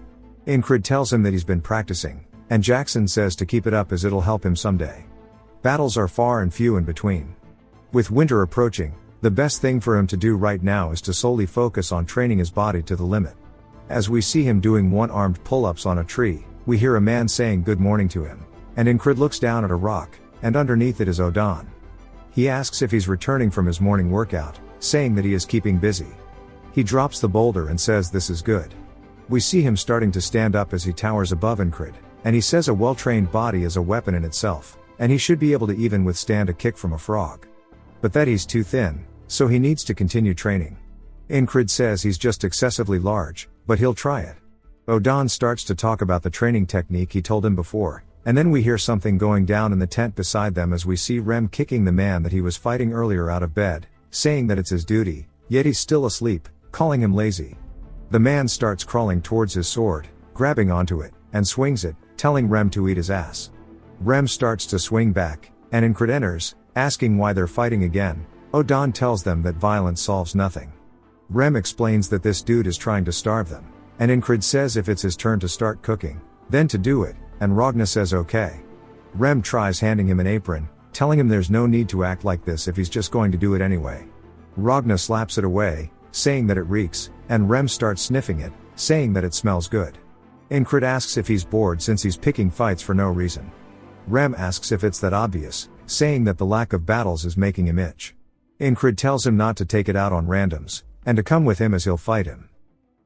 [SPEAKER 1] Incred tells him that he's been practicing, and Jackson says to keep it up as it'll help him someday. Battles are far and few in between. With winter approaching, the best thing for him to do right now is to solely focus on training his body to the limit. As we see him doing one-armed pull-ups on a tree, we hear a man saying good morning to him, and Incred looks down at a rock, and underneath it is Odan. He asks if he's returning from his morning workout, saying that he is keeping busy. He drops the boulder and says this is good. We see him starting to stand up as he towers above Incred, and he says a well-trained body is a weapon in itself, and he should be able to even withstand a kick from a frog. But that he's too thin, so he needs to continue training. Incred says he's just excessively large, but he'll try it. Odan starts to talk about the training technique he told him before, and then we hear something going down in the tent beside them as we see Rem kicking the man that he was fighting earlier out of bed, saying that it's his duty, yet he's still asleep, calling him lazy. The man starts crawling towards his sword, grabbing onto it, and swings it, telling Rem to eat his ass. Rem starts to swing back, and Incred enters, asking why they're fighting again. Odan tells them that violence solves nothing. Rem explains that this dude is trying to starve them, and Incred says if it's his turn to start cooking, then to do it, and Ragna says okay. Rem tries handing him an apron, telling him there's no need to act like this if he's just going to do it anyway. Ragna slaps it away, saying that it reeks, and Rem starts sniffing it, saying that it smells good. Incred asks if he's bored since he's picking fights for no reason. Rem asks if it's that obvious, saying that the lack of battles is making him itch. Incred tells him not to take it out on randoms, and to come with him as he'll fight him.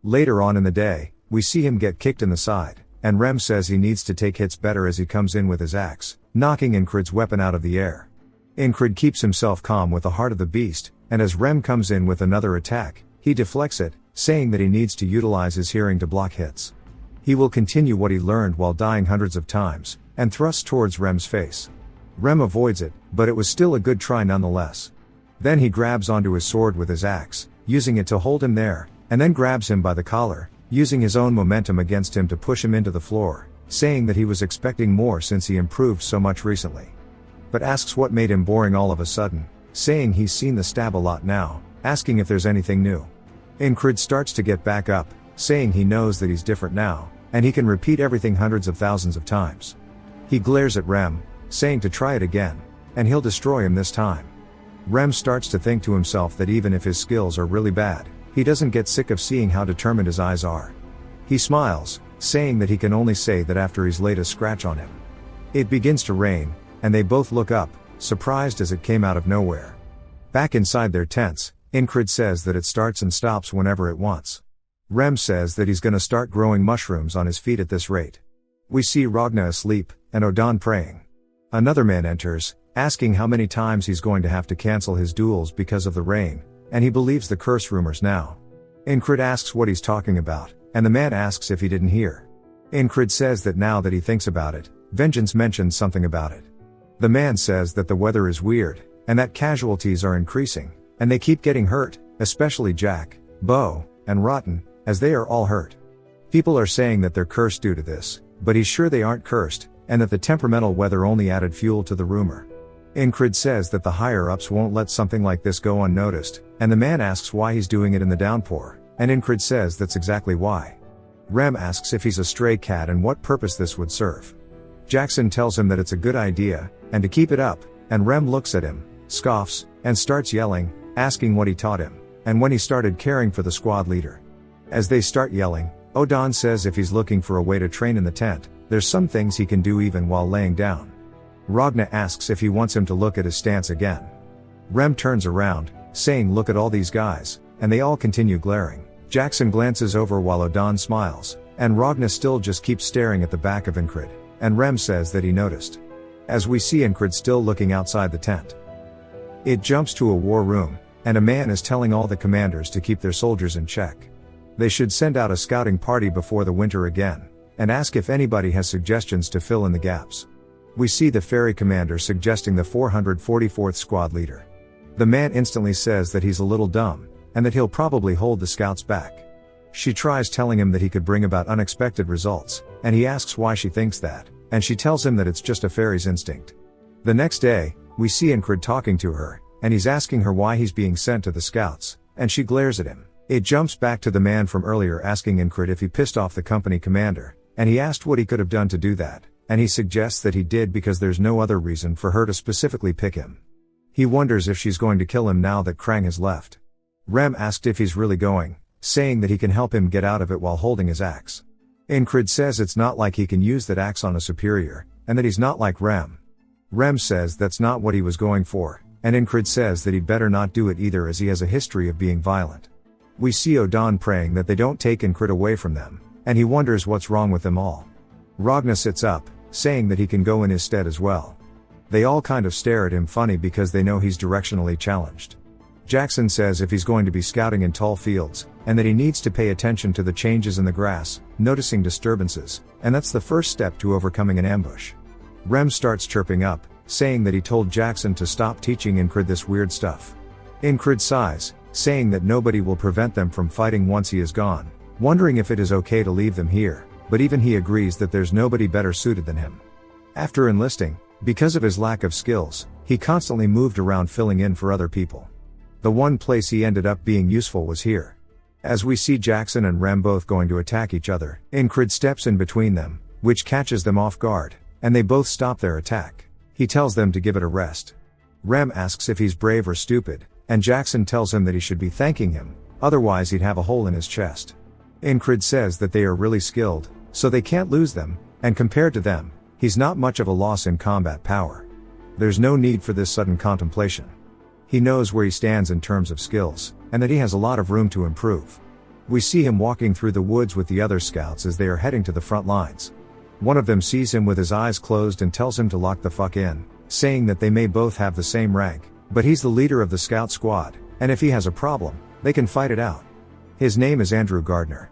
[SPEAKER 1] Later on in the day, we see him get kicked in the side, and Rem says he needs to take hits better as he comes in with his axe, knocking Incred's weapon out of the air. Incred keeps himself calm with the heart of the beast, and as Rem comes in with another attack, he deflects it, saying that he needs to utilize his hearing to block hits. He will continue what he learned while dying hundreds of times, and thrusts towards Rem's face. Rem avoids it, but it was still a good try nonetheless. Then he grabs onto his sword with his axe, using it to hold him there, and then grabs him by the collar, using his own momentum against him to push him into the floor, saying that he was expecting more since he improved so much recently. But asks what made him boring all of a sudden, saying he's seen the stab a lot now, asking if there's anything new. Incred starts to get back up, saying he knows that he's different now, and he can repeat everything hundreds of thousands of times. He glares at Rem, saying to try it again, and he'll destroy him this time. Rem starts to think to himself that even if his skills are really bad, he doesn't get sick of seeing how determined his eyes are. He smiles, saying that he can only say that after he's laid a scratch on him. It begins to rain, and they both look up, surprised as it came out of nowhere. Back inside their tents, Ingrid says that it starts and stops whenever it wants. Rem says that he's gonna start growing mushrooms on his feet at this rate. We see Ragna asleep, and Odan praying. Another man enters, asking how many times he's going to have to cancel his duels because of the rain, and he believes the curse rumors now. Ingrid asks what he's talking about, and the man asks if he didn't hear. Ingrid says that now that he thinks about it, Vengeance mentions something about it. The man says that the weather is weird, and that casualties are increasing, and they keep getting hurt, especially Jack, Bo, and Rotten, as they are all hurt. People are saying that they're cursed due to this, but he's sure they aren't cursed, and that the temperamental weather only added fuel to the rumor. Ingrid says that the higher-ups won't let something like this go unnoticed, and the man asks why he's doing it in the downpour, and Ingrid says that's exactly why. Rem asks if he's a stray cat and what purpose this would serve. Jackson tells him that it's a good idea, and to keep it up, and Rem looks at him, scoffs, and starts yelling, asking what he taught him, and when he started caring for the squad leader. As they start yelling, Odan says if he's looking for a way to train in the tent, there's some things he can do even while laying down. Ragna asks if he wants him to look at his stance again. Rem turns around, saying look at all these guys, and they all continue glaring. Jackson glances over while Odan smiles, and Ragna still just keeps staring at the back of Ingrid, and Rem says that he noticed. As we see Ingrid still looking outside the tent. It jumps to a war room, and a man is telling all the commanders to keep their soldiers in check. They should send out a scouting party before the winter again, and ask if anybody has suggestions to fill in the gaps. We see the ferry commander suggesting the 444th squad leader. The man instantly says that he's a little dumb, and that he'll probably hold the scouts back. She tries telling him that he could bring about unexpected results, and he asks why she thinks that, and she tells him that it's just a fairy's instinct. The next day, we see Ingrid talking to her, and he's asking her why he's being sent to the scouts, and she glares at him. It jumps back to the man from earlier asking Ingrid if he pissed off the company commander, and he asked what he could have done to do that, and he suggests that he did because there's no other reason for her to specifically pick him. He wonders if she's going to kill him now that Krang has left. Rem asked if he's really going, saying that he can help him get out of it while holding his axe. Ingrid says it's not like he can use that axe on a superior, and that he's not like Rem. Rem says that's not what he was going for, and Ingrid says that he'd better not do it either as he has a history of being violent. We see Odan praying that they don't take Ingrid away from them, and he wonders what's wrong with them all. Ragna sits up, saying that he can go in his stead as well. They all kind of stare at him funny because they know he's directionally challenged. Jackson says if he's going to be scouting in tall fields, and that he needs to pay attention to the changes in the grass, noticing disturbances, and that's the first step to overcoming an ambush. Rem starts chirping up, saying that he told Jackson to stop teaching Ingrid this weird stuff. Ingrid sighs, saying that nobody will prevent them from fighting once he is gone, wondering if it is okay to leave them here, but even he agrees that there's nobody better suited than him. After enlisting, because of his lack of skills, he constantly moved around filling in for other people. The one place he ended up being useful was here. As we see Jackson and Rem both going to attack each other, Ingrid steps in between them, which catches them off guard, and they both stop their attack. He tells them to give it a rest. Rem asks if he's brave or stupid, and Jackson tells him that he should be thanking him, otherwise he'd have a hole in his chest. Ingrid says that they are really skilled, so they can't lose them, and compared to them, he's not much of a loss in combat power. There's no need for this sudden contemplation. He knows where he stands in terms of skills, and that he has a lot of room to improve. We see him walking through the woods with the other scouts as they are heading to the front lines. One of them sees him with his eyes closed and tells him to lock the fuck in, saying that they may both have the same rank, but he's the leader of the scout squad, and if he has a problem, they can fight it out. His name is Andrew Gardner.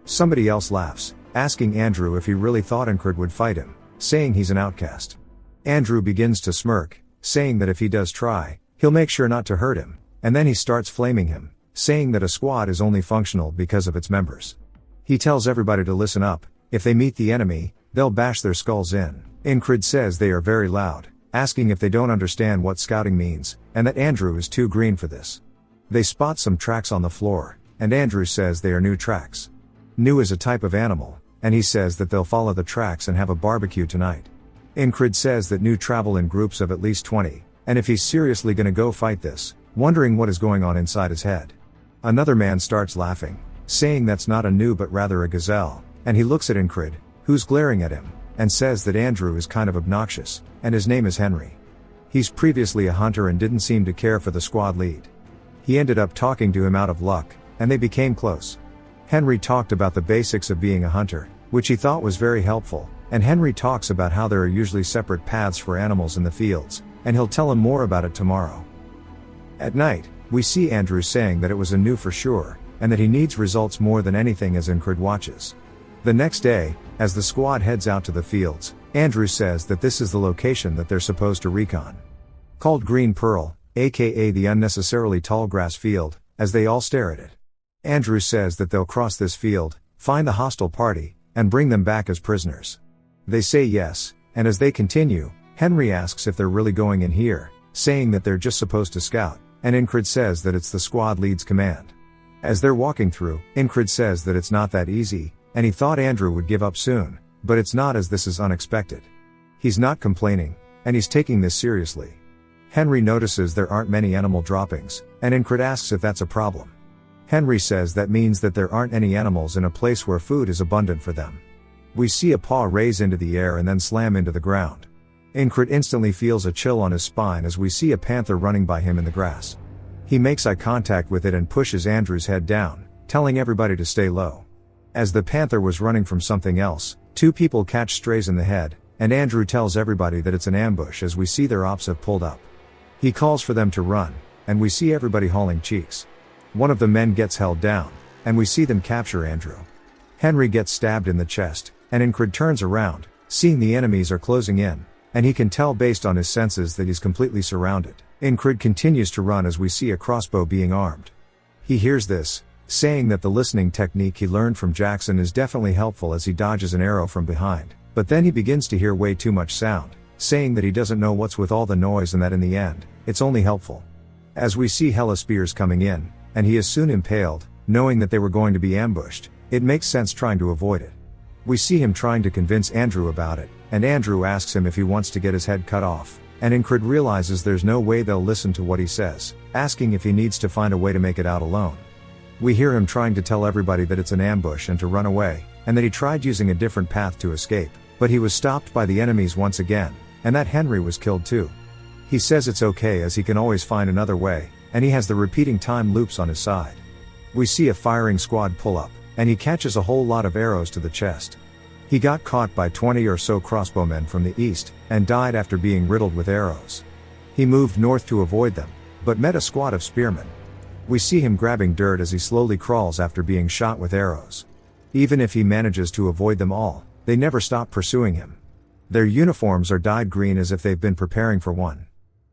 [SPEAKER 1] Somebody else laughs, asking Andrew if he really thought Ingrid would fight him, saying he's an outcast. Andrew begins to smirk, saying that if he does try, he'll make sure not to hurt him, and then he starts flaming him, saying that a squad is only functional because of its members. He tells everybody to listen up, if they meet the enemy, they'll bash their skulls in. Ingrid says they are very loud, asking if they don't understand what scouting means, and that Andrew is too green for this. They spot some tracks on the floor, and Andrew says they are new tracks. New is a type of animal, and he says that they'll follow the tracks and have a barbecue tonight. Incrid says that New travel in groups of at least 20, and if he's seriously gonna go fight this, wondering what is going on inside his head. Another man starts laughing, saying that's not a New but rather a gazelle, and he looks at Incrid, who's glaring at him, and says that Andrew is kind of obnoxious, and his name is Henry. He's previously a hunter and didn't seem to care for the squad lead. He ended up talking to him out of luck, and they became close. Henry talked about the basics of being a hunter, which he thought was very helpful, and Henry talks about how there are usually separate paths for animals in the fields, and he'll tell him more about it tomorrow. At night, we see Andrew saying that it was a New for sure, and that he needs results more than anything as Incrid watches. The next day, as the squad heads out to the fields, Andrew says that this is the location that they're supposed to recon. Called Green Pearl, aka the unnecessarily tall grass field, as they all stare at it. Andrew says that they'll cross this field, find the hostile party, and bring them back as prisoners. They say yes, and as they continue, Henry asks if they're really going in here, saying that they're just supposed to scout, and Incrid says that it's the squad lead's command. As they're walking through, Incrid says that it's not that easy, and he thought Andrew would give up soon, but it's not, as this is unexpected. He's not complaining, and he's taking this seriously. Henry notices there aren't many animal droppings, and Incrid asks if that's a problem. Henry says that means that there aren't any animals in a place where food is abundant for them. We see a paw raise into the air and then slam into the ground. Incrid instantly feels a chill on his spine as we see a panther running by him in the grass. He makes eye contact with it and pushes Andrew's head down, telling everybody to stay low. As the panther was running from something else, two people catch strays in the head, and Andrew tells everybody that it's an ambush as we see their ops have pulled up. He calls for them to run, and we see everybody hauling cheeks. One of the men gets held down, and we see them capture Andrew. Henry gets stabbed in the chest, and Incrid turns around, seeing the enemies are closing in, and he can tell based on his senses that he's completely surrounded. Incrid continues to run as we see a crossbow being armed. He hears this, saying that the listening technique he learned from Jackson is definitely helpful as he dodges an arrow from behind, but then he begins to hear way too much sound, saying that he doesn't know what's with all the noise and that in the end, it's only helpful. As we see hella spears coming in, and he is soon impaled, knowing that they were going to be ambushed, it makes sense trying to avoid it. We see him trying to convince Andrew about it, and Andrew asks him if he wants to get his head cut off, and Incrid realizes there's no way they'll listen to what he says, asking if he needs to find a way to make it out alone. We hear him trying to tell everybody that it's an ambush and to run away, and that he tried using a different path to escape, but he was stopped by the enemies once again, and that Henry was killed too. He says it's okay as he can always find another way, and he has the repeating time loops on his side. We see a firing squad pull up, and he catches a whole lot of arrows to the chest. He got caught by 20 or so crossbowmen from the east, and died after being riddled with arrows. He moved north to avoid them, but met a squad of spearmen. We see him grabbing dirt as he slowly crawls after being shot with arrows. Even if he manages to avoid them all, they never stop pursuing him. Their uniforms are dyed green as if they've been preparing for one.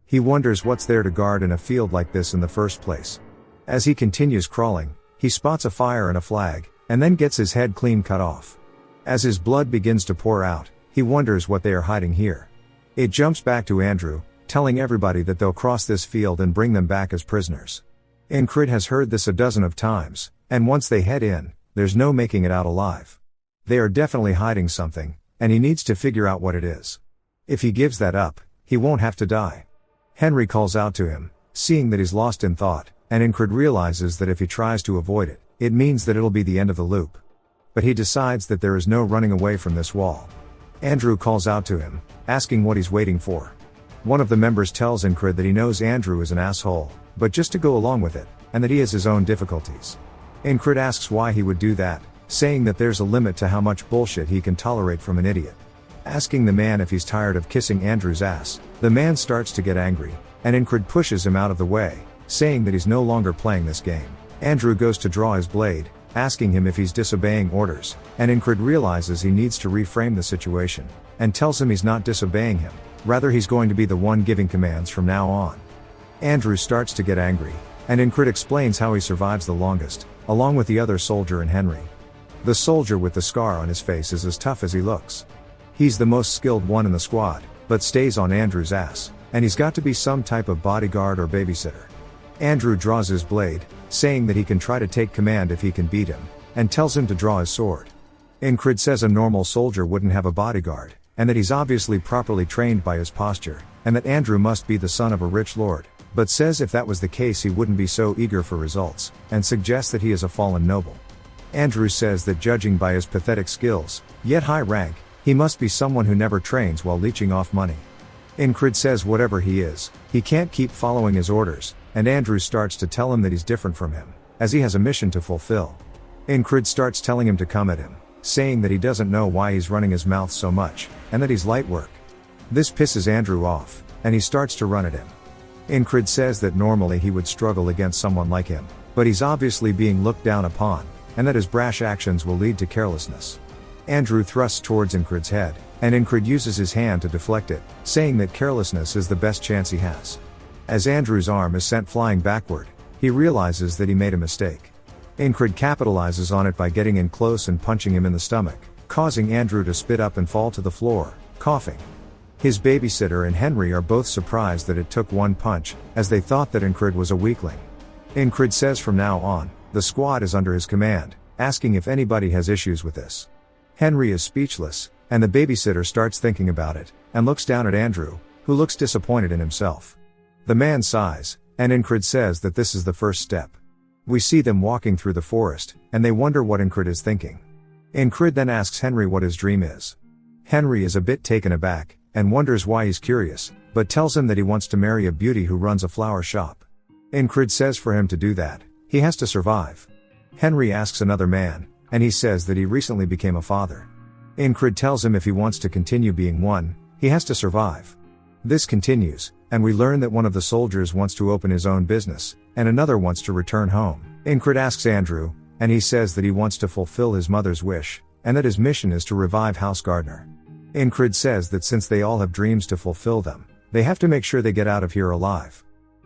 [SPEAKER 1] He wonders what's there to guard in a field like this in the first place. As he continues crawling, he spots a fire and a flag, and then gets his head clean cut off. As his blood begins to pour out, he wonders what they are hiding here. It jumps back to Andrew, telling everybody that they'll cross this field and bring them back as prisoners. Incrid has heard this a dozen of times, and once they head in, there's no making it out alive. They are definitely hiding something, and he needs to figure out what it is. If he gives that up, he won't have to die. Henry calls out to him, seeing that he's lost in thought, and Incrid realizes that if he tries to avoid it, it means that it'll be the end of the loop. But he decides that there is no running away from this wall. Andrew calls out to him, asking what he's waiting for. One of the members tells Incrid that he knows Andrew is an asshole, but just to go along with it, and that he has his own difficulties. Incrid asks why he would do that, saying that there's a limit to how much bullshit he can tolerate from an idiot. Asking the man if he's tired of kissing Andrew's ass, the man starts to get angry, and Incrid pushes him out of the way, saying that he's no longer playing this game. Andrew goes to draw his blade, asking him if he's disobeying orders, and Incrid realizes he needs to reframe the situation, and tells him he's not disobeying him, rather he's going to be the one giving commands from now on. Andrew starts to get angry, and Incrid explains how he survives the longest, along with the other soldier and Henry. The soldier with the scar on his face is as tough as he looks. He's the most skilled one in the squad, but stays on Andrew's ass, and he's got to be some type of bodyguard or babysitter. Andrew draws his blade, saying that he can try to take command if he can beat him, and tells him to draw his sword. Incrid says a normal soldier wouldn't have a bodyguard, and that he's obviously properly trained by his posture, and that Andrew must be the son of a rich lord, but says if that was the case he wouldn't be so eager for results, and suggests that he is a fallen noble. Andrew says that judging by his pathetic skills, yet high rank, he must be someone who never trains while leeching off money. Incrid says whatever he is, he can't keep following his orders, and Andrew starts to tell him that he's different from him, as he has a mission to fulfill. Incrid starts telling him to come at him, saying that he doesn't know why he's running his mouth so much, and that he's light work. This pisses Andrew off, and he starts to run at him. Incrid says that normally he would struggle against someone like him, but he's obviously being looked down upon, and that his brash actions will lead to carelessness. Andrew thrusts towards Incrid's head, and Incrid uses his hand to deflect it, saying that carelessness is the best chance he has. As Andrew's arm is sent flying backward, he realizes that he made a mistake. Incrid capitalizes on it by getting in close and punching him in the stomach, causing Andrew to spit up and fall to the floor, coughing. His babysitter and Henry are both surprised that it took one punch, as they thought that Incrid was a weakling. Incrid says from now on, the squad is under his command, asking if anybody has issues with this. Henry is speechless, and the babysitter starts thinking about it, and looks down at Andrew, who looks disappointed in himself. The man sighs, and Incrid says that this is the first step. We see them walking through the forest, and they wonder what Incrid is thinking. Incrid then asks Henry what his dream is. Henry is a bit taken aback, and wonders why he's curious, but tells him that he wants to marry a beauty who runs a flower shop. Incrid says for him to do that, he has to survive. Henry asks another man, and he says that he recently became a father. Incrid tells him if he wants to continue being one, he has to survive. This continues, and we learn that one of the soldiers wants to open his own business, and another wants to return home. Incrid asks Andrew, and he says that he wants to fulfill his mother's wish, and that his mission is to revive House Gardner. Incrid says that since they all have dreams to fulfill them, they have to make sure they get out of here alive.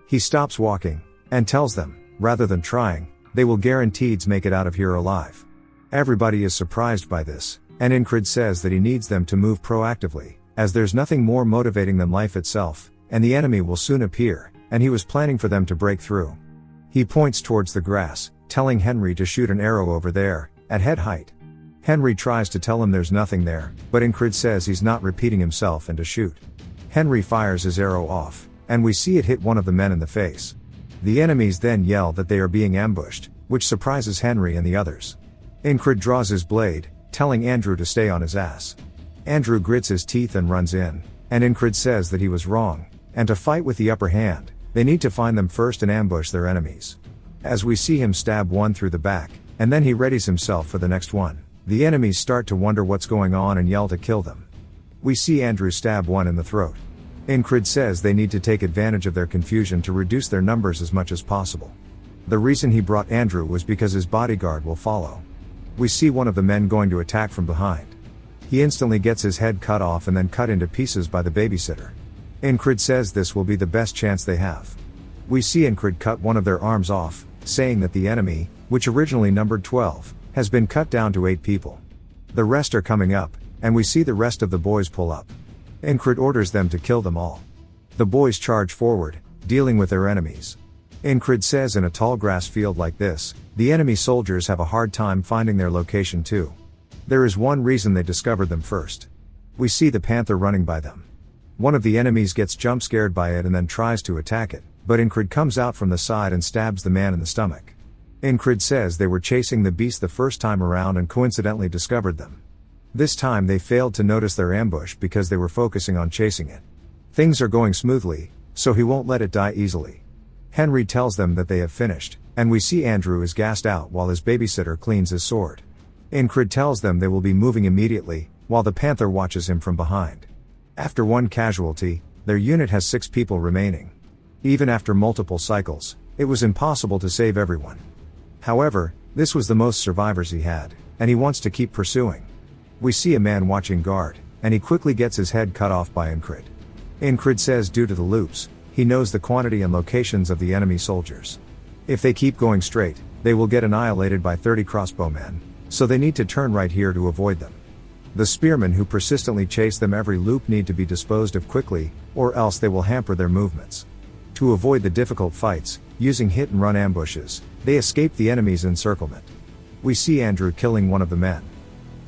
[SPEAKER 1] He stops walking, and tells them, rather than trying, they will guaranteed make it out of here alive. Everybody is surprised by this, and Incrid says that he needs them to move proactively, as there's nothing more motivating than life itself, and the enemy will soon appear, and he was planning for them to break through. He points towards the grass, telling Henry to shoot an arrow over there, at head height. Henry tries to tell him there's nothing there, but Incrid says he's not repeating himself and to shoot. Henry fires his arrow off, and we see it hit one of the men in the face. The enemies then yell that they are being ambushed, which surprises Henry and the others. Incrid draws his blade, telling Andrew to stay on his ass. Andrew grits his teeth and runs in, and Incrid says that he was wrong, and to fight with the upper hand, they need to find them first and ambush their enemies. As we see him stab one through the back, and then he readies himself for the next one, the enemies start to wonder what's going on and yell to kill them. We see Andrew stab one in the throat. Incrid says they need to take advantage of their confusion to reduce their numbers as much as possible. The reason he brought Andrew was because his bodyguard will follow. We see one of the men going to attack from behind. He instantly gets his head cut off and then cut into pieces by the babysitter. Incrid says this will be the best chance they have. We see Incrid cut one of their arms off, saying that the enemy, which originally numbered 12, has been cut down to 8 people. The rest are coming up, and we see the rest of the boys pull up. Incrid orders them to kill them all. The boys charge forward, dealing with their enemies. Incrid says in a tall grass field like this, the enemy soldiers have a hard time finding their location too. There is one reason they discovered them first. We see the panther running by them. One of the enemies gets jump scared by it and then tries to attack it, but Incrid comes out from the side and stabs the man in the stomach. Incrid says they were chasing the beast the first time around and coincidentally discovered them. This time they failed to notice their ambush because they were focusing on chasing it. Things are going smoothly, so he won't let it die easily. Henry tells them that they have finished, and we see Andrew is gassed out while his babysitter cleans his sword. Incrid tells them they will be moving immediately, while the panther watches him from behind. After one casualty, their unit has 6 people remaining. Even after multiple cycles, it was impossible to save everyone. However, this was the most survivors he had, and he wants to keep pursuing. We see a man watching guard, and he quickly gets his head cut off by Incrid. Incrid says due to the loops, he knows the quantity and locations of the enemy soldiers. If they keep going straight, they will get annihilated by 30 crossbowmen, so they need to turn right here to avoid them. The spearmen who persistently chase them every loop need to be disposed of quickly, or else they will hamper their movements. To avoid the difficult fights, using hit and run ambushes, they escape the enemy's encirclement. We see Andrew killing one of the men.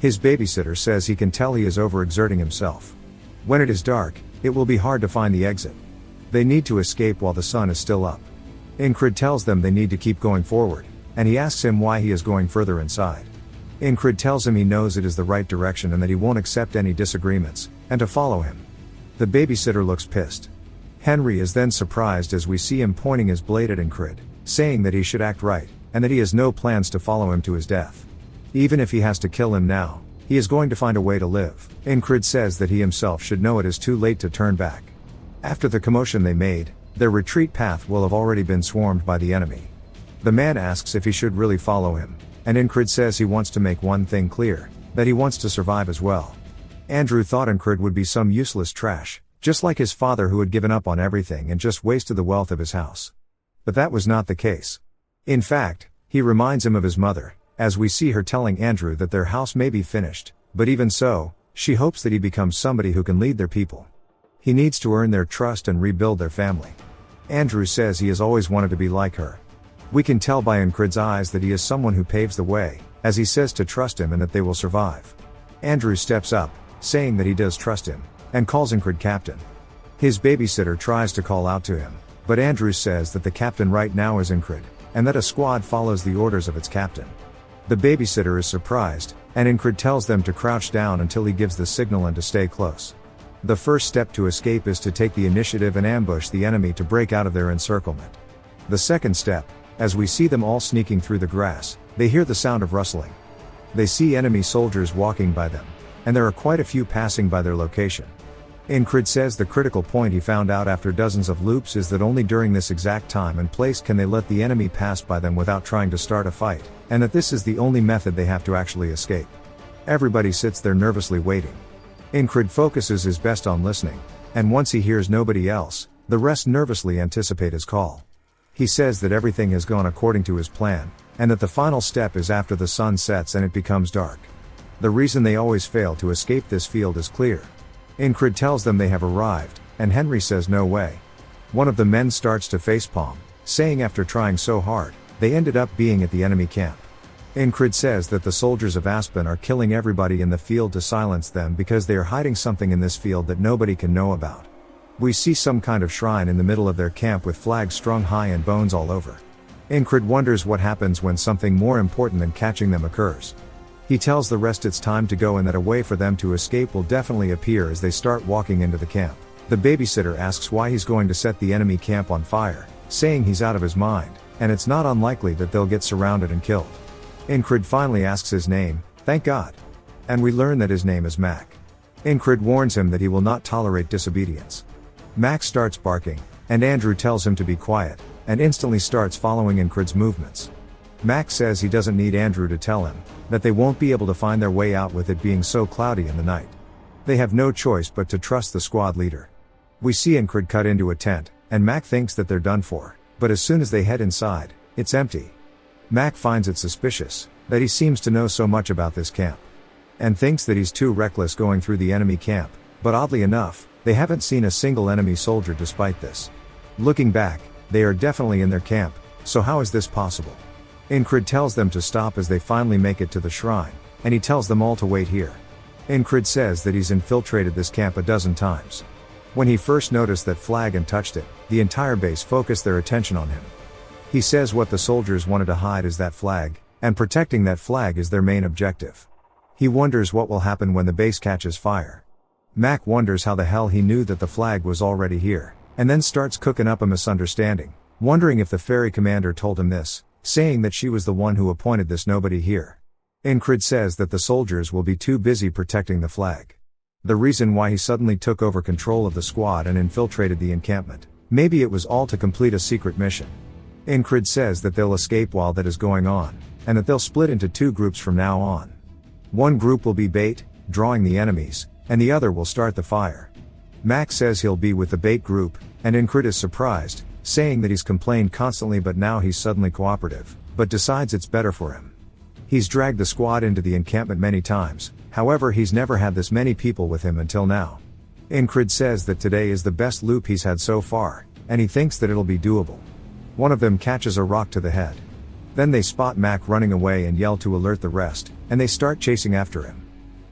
[SPEAKER 1] His babysitter says he can tell he is overexerting himself. When it is dark, it will be hard to find the exit. They need to escape while the sun is still up. Ingrid tells them they need to keep going forward, and he asks him why he is going further inside. Ingrid tells him he knows it is the right direction and that he won't accept any disagreements, and to follow him. The babysitter looks pissed. Henry is then surprised as we see him pointing his blade at Ingrid, saying that he should act right, and that he has no plans to follow him to his death. Even if he has to kill him now, he is going to find a way to live. Ingrid says that he himself should know it is too late to turn back. After the commotion they made, their retreat path will have already been swarmed by the enemy. The man asks if he should really follow him, and Ingrid says he wants to make one thing clear, that he wants to survive as well. Andrew thought Ingrid would be some useless trash, just like his father who had given up on everything and just wasted the wealth of his house. But that was not the case. In fact, he reminds him of his mother, as we see her telling Andrew that their house may be finished, but even so, she hopes that he becomes somebody who can lead their people. He needs to earn their trust and rebuild their family. Andrew says he has always wanted to be like her. We can tell by Ingrid's eyes that he is someone who paves the way, as he says to trust him and that they will survive. Andrew steps up, saying that he does trust him, and calls Ingrid captain. His babysitter tries to call out to him, but Andrew says that the captain right now is Ingrid, and that a squad follows the orders of its captain. The babysitter is surprised, and Ingrid tells them to crouch down until he gives the signal and to stay close. The first step to escape is to take the initiative and ambush the enemy to break out of their encirclement. The second step, as we see them all sneaking through the grass, they hear the sound of rustling. They see enemy soldiers walking by them, and there are quite a few passing by their location. Ingrid says the critical point he found out after dozens of loops is that only during this exact time and place can they let the enemy pass by them without trying to start a fight, and that this is the only method they have to actually escape. Everybody sits there nervously waiting. Ingrid focuses his best on listening, and once he hears nobody else, the rest nervously anticipate his call. He says that everything has gone according to his plan, and that the final step is after the sun sets and it becomes dark. The reason they always fail to escape this field is clear. Ingrid tells them they have arrived, and Henry says no way. One of the men starts to facepalm, saying after trying so hard, they ended up being at the enemy camp. Ingrid says that the soldiers of Aspen are killing everybody in the field to silence them because they are hiding something in this field that nobody can know about. We see some kind of shrine in the middle of their camp with flags strung high and bones all over. Ingrid wonders what happens when something more important than catching them occurs. He tells the rest it's time to go and that a way for them to escape will definitely appear as they start walking into the camp. The babysitter asks why he's going to set the enemy camp on fire, saying he's out of his mind, and it's not unlikely that they'll get surrounded and killed. Ingrid finally asks his name, thank God. And we learn that his name is Mac. Ingrid warns him that he will not tolerate disobedience. Mac starts barking, and Andrew tells him to be quiet, and instantly starts following Ingrid's movements. Mac says he doesn't need Andrew to tell him, that they won't be able to find their way out with it being so cloudy in the night. They have no choice but to trust the squad leader. We see Ingrid cut into a tent, and Mac thinks that they're done for, but as soon as they head inside, it's empty. Mac finds it suspicious, that he seems to know so much about this camp. And thinks that he's too reckless going through the enemy camp, but oddly enough, they haven't seen a single enemy soldier despite this. Looking back, they are definitely in their camp, so how is this possible? Ingrid tells them to stop as they finally make it to the shrine, and he tells them all to wait here. Ingrid says that he's infiltrated this camp a dozen times. When he first noticed that flag and touched it, the entire base focused their attention on him. He says what the soldiers wanted to hide is that flag, and protecting that flag is their main objective. He wonders what will happen when the base catches fire. Mac wonders how the hell he knew that the flag was already here, and then starts cooking up a misunderstanding, wondering if the ferry commander told him this, saying that she was the one who appointed this nobody here. Ingrid says that the soldiers will be too busy protecting the flag. The reason why he suddenly took over control of the squad and infiltrated the encampment, maybe it was all to complete a secret mission. Ingrid says that they'll escape while that is going on, and that they'll split into two groups from now on. One group will be bait, drawing the enemies, and the other will start the fire. Max says he'll be with the bait group, and Ingrid is surprised, saying that he's complained constantly but now he's suddenly cooperative, but decides it's better for him. He's dragged the squad into the encampment many times, however he's never had this many people with him until now. Ingrid says that today is the best loop he's had so far, and he thinks that it'll be doable. One of them catches a rock to the head. Then they spot Mac running away and yell to alert the rest, and they start chasing after him.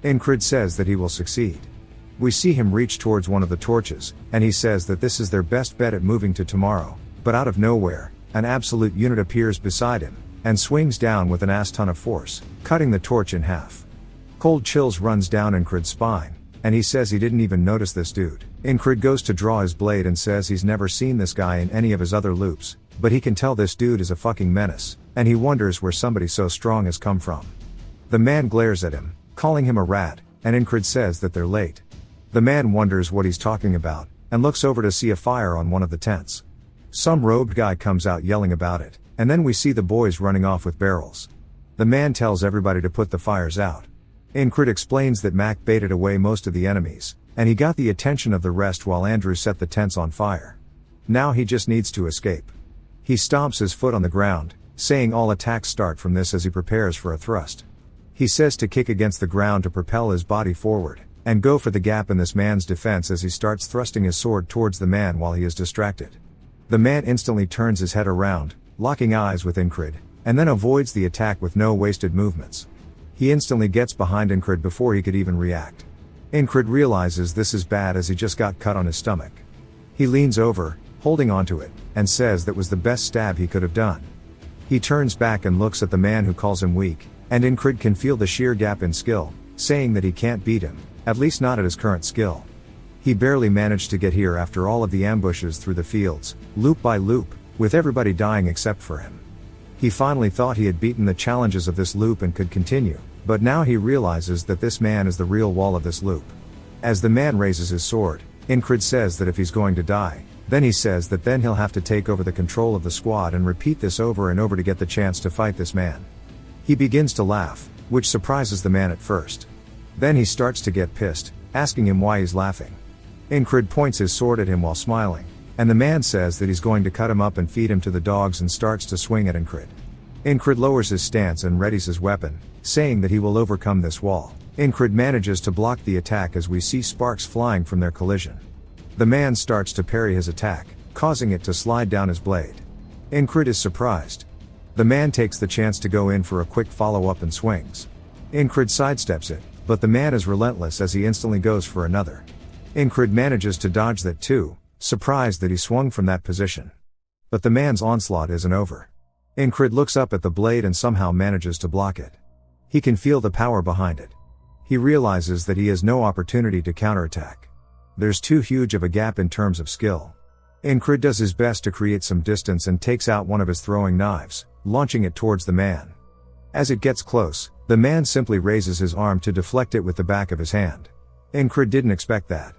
[SPEAKER 1] Incrid says that he will succeed. We see him reach towards one of the torches, and he says that this is their best bet at moving to tomorrow, but out of nowhere, an absolute unit appears beside him, and swings down with an ass ton of force, cutting the torch in half. Cold chills runs down Incrid's spine, and he says he didn't even notice this dude. Incrid goes to draw his blade and says he's never seen this guy in any of his other loops, but he can tell this dude is a fucking menace, and he wonders where somebody so strong has come from. The man glares at him, calling him a rat, and Incrid says that they're late. The man wonders what he's talking about, and looks over to see a fire on one of the tents. Some robed guy comes out yelling about it, and then we see the boys running off with barrels. The man tells everybody to put the fires out. Incrid explains that Mac baited away most of the enemies, and he got the attention of the rest while Andrew set the tents on fire. Now he just needs to escape. He stomps his foot on the ground, saying all attacks start from this as he prepares for a thrust. He says to kick against the ground to propel his body forward, and go for the gap in this man's defense as he starts thrusting his sword towards the man while he is distracted. The man instantly turns his head around, locking eyes with Incrid, and then avoids the attack with no wasted movements. He instantly gets behind Incrid before he could even react. Incrid realizes this is bad as he just got cut on his stomach. He leans over, holding onto it, and says that was the best stab he could have done. He turns back and looks at the man who calls him weak, and Incrid can feel the sheer gap in skill, saying that he can't beat him, at least not at his current skill. He barely managed to get here after all of the ambushes through the fields, loop by loop, with everybody dying except for him. He finally thought he had beaten the challenges of this loop and could continue, but now he realizes that this man is the real wall of this loop. As the man raises his sword, Incrid says that if he's going to die, then he says that then he'll have to take over the control of the squad and repeat this over and over to get the chance to fight this man. He begins to laugh, which surprises the man at first. Then he starts to get pissed, asking him why he's laughing. Incrid points his sword at him while smiling, and the man says that he's going to cut him up and feed him to the dogs and starts to swing at Incrid. Incrid lowers his stance and readies his weapon, saying that he will overcome this wall. Incrid manages to block the attack as we see sparks flying from their collision. The man starts to parry his attack, causing it to slide down his blade. Incrid is surprised. The man takes the chance to go in for a quick follow-up and swings. Incrid sidesteps it, but the man is relentless as he instantly goes for another. Incrid manages to dodge that too, surprised that he swung from that position. But the man's onslaught isn't over. Incrid looks up at the blade and somehow manages to block it. He can feel the power behind it. He realizes that he has no opportunity to counterattack. There's too huge of a gap in terms of skill. Incrid does his best to create some distance and takes out one of his throwing knives, launching it towards the man. As it gets close, the man simply raises his arm to deflect it with the back of his hand. Incrid didn't expect that.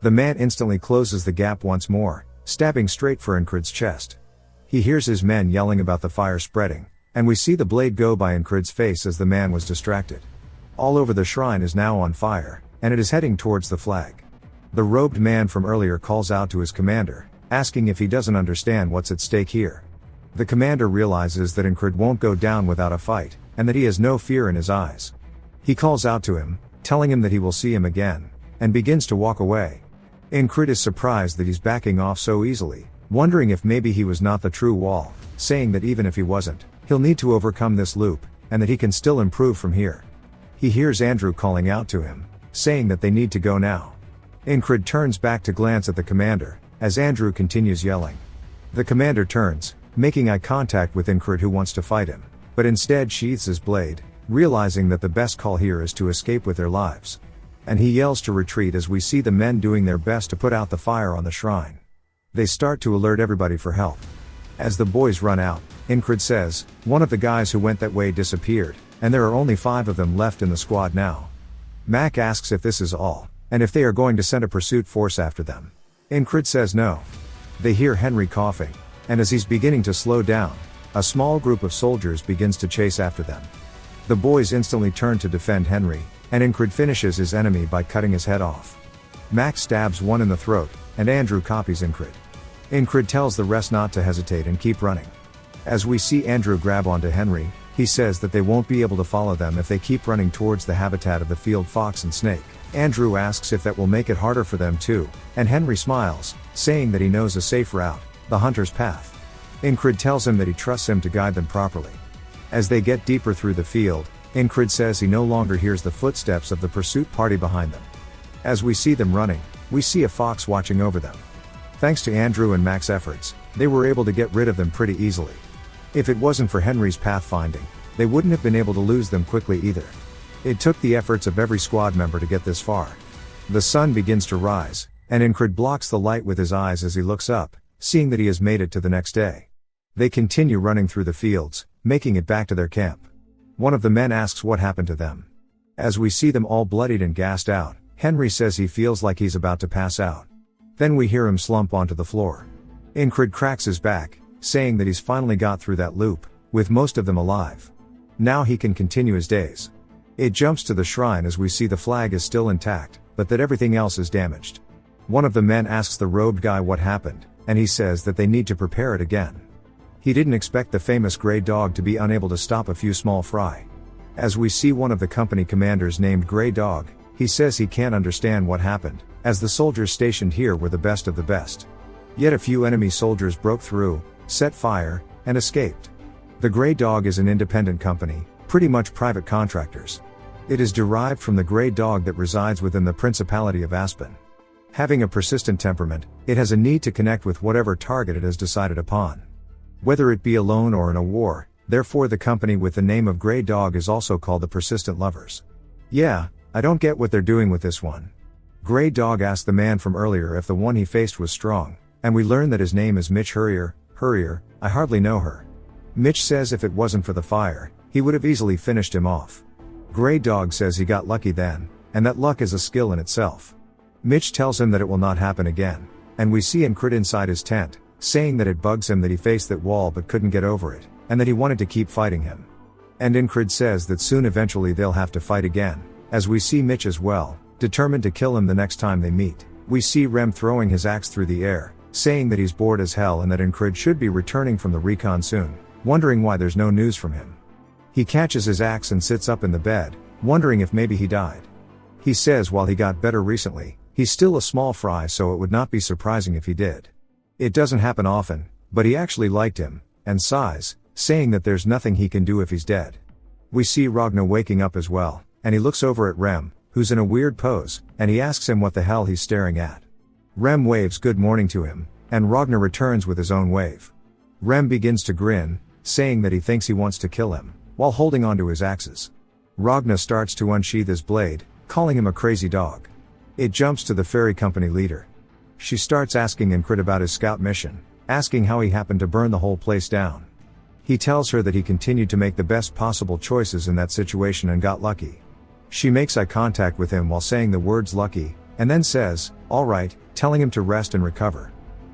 [SPEAKER 1] The man instantly closes the gap once more, stabbing straight for Incrid's chest. He hears his men yelling about the fire spreading, and we see the blade go by Incrid's face as the man was distracted. All over the shrine is now on fire, and it is heading towards the flag. The robed man from earlier calls out to his commander, asking if he doesn't understand what's at stake here. The commander realizes that Incrid won't go down without a fight, and that he has no fear in his eyes. He calls out to him, telling him that he will see him again, and begins to walk away. Incrid is surprised that he's backing off so easily, wondering if maybe he was not the true wall, saying that even if he wasn't, he'll need to overcome this loop, and that he can still improve from here. He hears Andrew calling out to him, saying that they need to go now. Incrid turns back to glance at the commander, as Andrew continues yelling. The commander turns, making eye contact with Incrid who wants to fight him, but instead sheathes his blade, realizing that the best call here is to escape with their lives. And he yells to retreat as we see the men doing their best to put out the fire on the shrine. They start to alert everybody for help. As the boys run out, Incrid says, one of the guys who went that way disappeared, and there are only 5 of them left in the squad now. Mac asks if this is all, and if they are going to send a pursuit force after them. Incrid says no. They hear Henry coughing, and as he's beginning to slow down, a small group of soldiers begins to chase after them. The boys instantly turn to defend Henry, and Incrid finishes his enemy by cutting his head off. Mac stabs one in the throat, and Andrew copies Incrid. Incrid tells the rest not to hesitate and keep running. As we see Andrew grab onto Henry, he says that they won't be able to follow them if they keep running towards the habitat of the field fox and snake. Andrew asks if that will make it harder for them too, and Henry smiles, saying that he knows a safe route, the hunter's path. Incrid tells him that he trusts him to guide them properly. As they get deeper through the field, Ingrid says he no longer hears the footsteps of the pursuit party behind them. As we see them running, we see a fox watching over them. Thanks to Andrew and Mac's efforts, they were able to get rid of them pretty easily. If it wasn't for Henry's pathfinding, they wouldn't have been able to lose them quickly either. It took the efforts of every squad member to get this far. The sun begins to rise, and Ingrid blocks the light with his eyes as he looks up, seeing that he has made it to the next day. They continue running through the fields, making it back to their camp. One of the men asks what happened to them. As we see them all bloodied and gassed out, Henry says he feels like he's about to pass out. Then we hear him slump onto the floor. Ingrid cracks his back, saying that he's finally got through that loop, with most of them alive. Now he can continue his days. It jumps to the shrine as we see the flag is still intact, but that everything else is damaged. One of the men asks the robed guy what happened, and he says that they need to prepare it again. He didn't expect the famous Grey Dog to be unable to stop a few small fry. As we see one of the company commanders named Grey Dog, he says he can't understand what happened, as the soldiers stationed here were the best of the best. Yet a few enemy soldiers broke through, set fire, and escaped. The Grey Dog is an independent company, pretty much private contractors. It is derived from the Grey Dog that resides within the Principality of Aspen. Having a persistent temperament, it has a need to connect with whatever target it has decided upon. Whether it be alone or in a war, therefore the company with the name of Grey Dog is also called the Persistent Lovers. Yeah, I don't get what they're doing with this one. Grey Dog asked the man from earlier if the one he faced was strong, and we learn that his name is Mitch Hurrier. I hardly know her. Mitch says if it wasn't for the fire, he would have easily finished him off. Grey Dog says he got lucky then, and that luck is a skill in itself. Mitch tells him that it will not happen again, and we see Ingrid inside his tent, saying that it bugs him that he faced that wall but couldn't get over it, and that he wanted to keep fighting him. And Ingrid says that soon eventually they'll have to fight again, as we see Mitch as well, determined to kill him the next time they meet. We see Rem throwing his axe through the air, saying that he's bored as hell and that Ingrid should be returning from the recon soon, wondering why there's no news from him. He catches his axe and sits up in the bed, wondering if maybe he died. He says while he got better recently, he's still a small fry, so it would not be surprising if he did. It doesn't happen often, but he actually liked him, and sighs, saying that there's nothing he can do if he's dead. We see Ragnar waking up as well, and he looks over at Rem, who's in a weird pose, and he asks him what the hell he's staring at. Rem waves good morning to him, and Ragnar returns with his own wave. Rem begins to grin, saying that he thinks he wants to kill him, while holding onto his axes. Ragnar starts to unsheath his blade, calling him a crazy dog. It jumps to the ferry company leader. She starts asking Ingrid about his scout mission, asking how he happened to burn the whole place down. He tells her that he continued to make the best possible choices in that situation and got lucky. She makes eye contact with him while saying the words lucky, and then says, alright, telling him to rest and recover.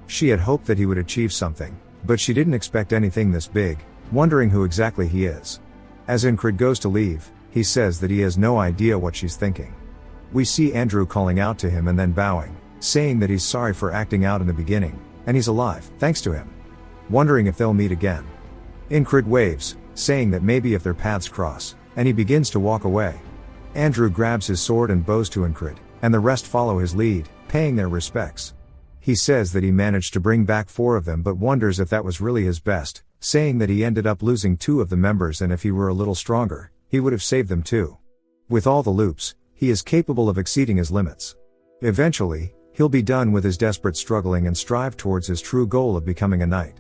[SPEAKER 1] She had hoped that he would achieve something, but she didn't expect anything this big, wondering who exactly he is. As Ingrid goes to leave, he says that he has no idea what she's thinking. We see Andrew calling out to him and then bowing, saying that he's sorry for acting out in the beginning, and he's alive, thanks to him. Wondering if they'll meet again. Ingrid waves, saying that maybe if their paths cross, and he begins to walk away. Andrew grabs his sword and bows to Ingrid, and the rest follow his lead, paying their respects. He says that he managed to bring back 4 of them but wonders if that was really his best, saying that he ended up losing 2 of the members and if he were a little stronger, he would have saved them too. With all the loops, he is capable of exceeding his limits. Eventually, he'll be done with his desperate struggling and strive towards his true goal of becoming a knight.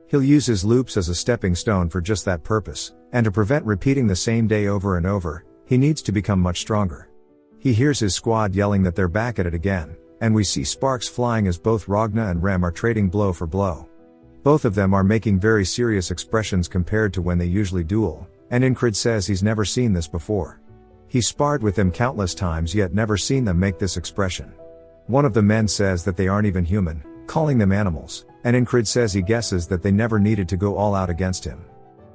[SPEAKER 1] He'll use his loops as a stepping stone for just that purpose, and to prevent repeating the same day over and over, he needs to become much stronger. He hears his squad yelling that they're back at it again, and we see sparks flying as both Ragnar and Rem are trading blow for blow. Both of them are making very serious expressions compared to when they usually duel, and Ingrid says he's never seen this before. He sparred with them countless times yet never seen them make this expression. One of the men says that they aren't even human, calling them animals, and Ingrid says he guesses that they never needed to go all out against him.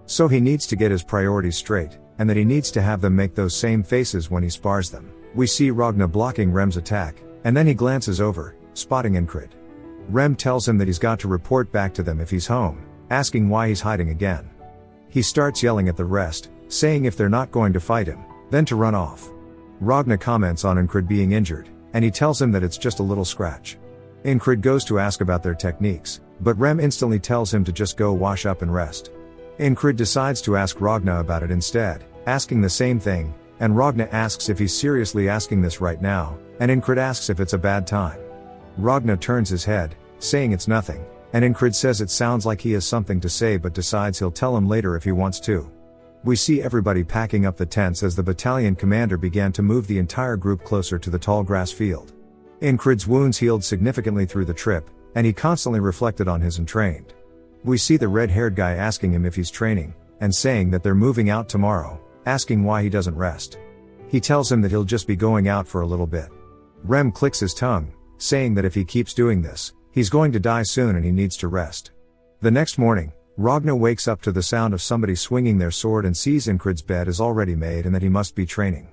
[SPEAKER 1] So he needs to get his priorities straight, and that he needs to have them make those same faces when he spars them. We see Ragnar blocking Rem's attack, and then he glances over, spotting Ingrid. Rem tells him that he's got to report back to them if he's home, asking why he's hiding again. He starts yelling at the rest, saying if they're not going to fight him, then to run off. Ragnar comments on Ingrid being injured, and he tells him that it's just a little scratch. Ingrid goes to ask about their techniques, but Rem instantly tells him to just go wash up and rest. Incrid decides to ask Ragna about it instead, asking the same thing, and Ragna asks if he's seriously asking this right now, and Incrid asks if it's a bad time. Ragna turns his head, saying it's nothing, and Incrid says it sounds like he has something to say but decides he'll tell him later if he wants to. We see everybody packing up the tents as the battalion commander began to move the entire group closer to the tall grass field. Incrid's wounds healed significantly through the trip, and he constantly reflected on his entrained. We see the red-haired guy asking him if he's training, and saying that they're moving out tomorrow, asking why he doesn't rest. He tells him that he'll just be going out for a little bit. Rem clicks his tongue, saying that if he keeps doing this, he's going to die soon and he needs to rest. The next morning, Ragna wakes up to the sound of somebody swinging their sword and sees Incrid's bed is already made and that he must be training.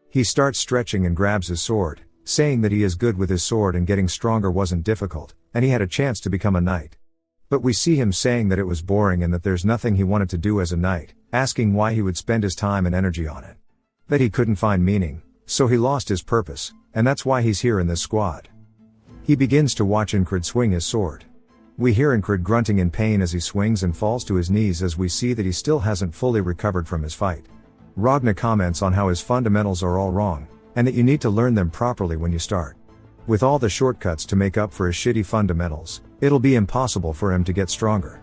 [SPEAKER 1] He starts stretching and grabs his sword, saying that he is good with his sword and getting stronger wasn't difficult, and he had a chance to become a knight. But we see him saying that it was boring and that there's nothing he wanted to do as a knight, asking why he would spend his time and energy on it. That he couldn't find meaning, so he lost his purpose, and that's why he's here in this squad. He begins to watch Incrid swing his sword. We hear Incrid grunting in pain as he swings and falls to his knees as we see that he still hasn't fully recovered from his fight. Ragna comments on how his fundamentals are all wrong, and that you need to learn them properly when you start. With all the shortcuts to make up for his shitty fundamentals, it'll be impossible for him to get stronger.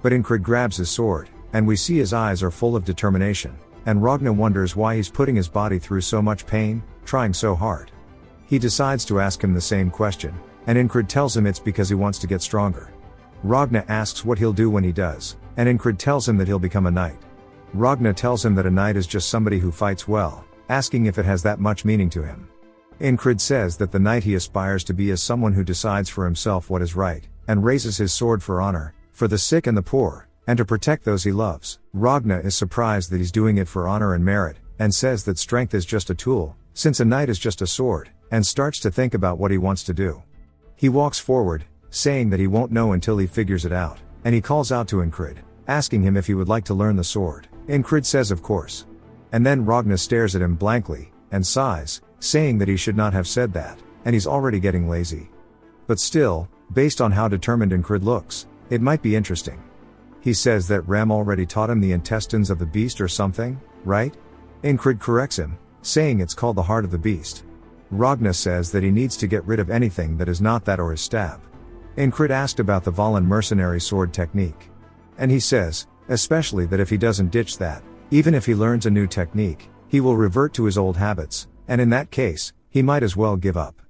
[SPEAKER 1] But Incrid grabs his sword, and we see his eyes are full of determination, and Ragna wonders why he's putting his body through so much pain, trying so hard. He decides to ask him the same question, and Incrid tells him it's because he wants to get stronger. Ragna asks what he'll do when he does, and Incrid tells him that he'll become a knight. Ragna tells him that a knight is just somebody who fights well, asking if it has that much meaning to him. Incrid says that the knight he aspires to be is someone who decides for himself what is right, and raises his sword for honor, for the sick and the poor, and to protect those he loves. Ragna is surprised that he's doing it for honor and merit, and says that strength is just a tool, since a knight is just a sword, and starts to think about what he wants to do. He walks forward, saying that he won't know until he figures it out, and he calls out to Incrid, asking him if he would like to learn the sword. Incrid says of course. And then Ragna stares at him blankly, and sighs, saying that he should not have said that, and he's already getting lazy. But still, based on how determined Incrid looks, it might be interesting. He says that Rem already taught him the intestines of the beast or something, right? Incrid corrects him, saying it's called the heart of the beast. Ragna says that he needs to get rid of anything that is not that or his stab. Incrid asked about the Valen mercenary sword technique. And he says, especially that if he doesn't ditch that, even if he learns a new technique, he will revert to his old habits, and in that case, he might as well give up.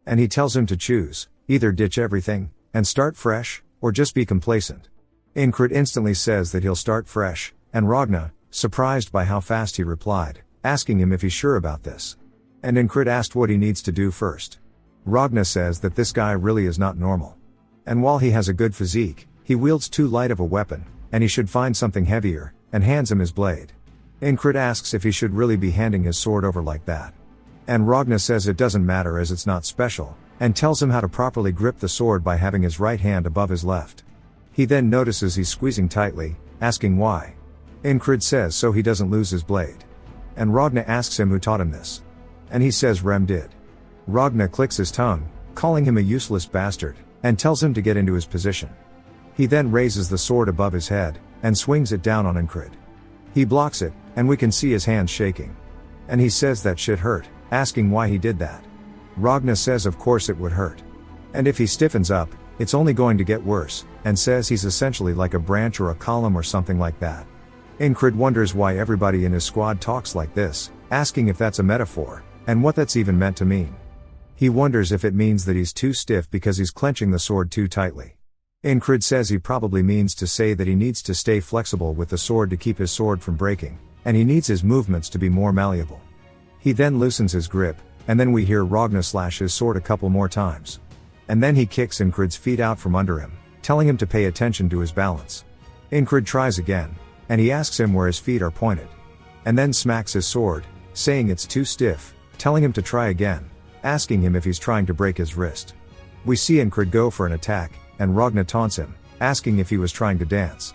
[SPEAKER 1] And he tells him to choose, either ditch everything, and start fresh, or just be complacent. Incrid instantly says that he'll start fresh, and Ragna, surprised by how fast he replied, asking him if he's sure about this. And Incrid asked what he needs to do first. Ragna says that this guy really is not normal. And while he has a good physique, he wields too light of a weapon, and he should find something heavier, and hands him his blade. Incrid asks if he should really be handing his sword over like that. And Ragna says it doesn't matter as it's not special, and tells him how to properly grip the sword by having his right hand above his left. He then notices he's squeezing tightly, asking why. Incrid says so he doesn't lose his blade. And Ragna asks him who taught him this. And he says Rem did. Ragna clicks his tongue, calling him a useless bastard, and tells him to get into his position. He then raises the sword above his head, and swings it down on Incrid. He blocks it, and we can see his hands shaking. And he says that shit hurt, asking why he did that. Ragna says of course it would hurt. And if he stiffens up, it's only going to get worse, and says he's essentially like a branch or a column or something like that. Incrid wonders why everybody in his squad talks like this, asking if that's a metaphor, and what that's even meant to mean. He wonders if it means that he's too stiff because he's clenching the sword too tightly. Incrid says he probably means to say that he needs to stay flexible with the sword to keep his sword from breaking, and he needs his movements to be more malleable. He then loosens his grip, and then we hear Ragna slash his sword a couple more times. And then he kicks Incrid's feet out from under him, telling him to pay attention to his balance. Incrid tries again, and he asks him where his feet are pointed. And then smacks his sword, saying it's too stiff, telling him to try again, asking him if he's trying to break his wrist. We see Incrid go for an attack, and Ragna taunts him, asking if he was trying to dance.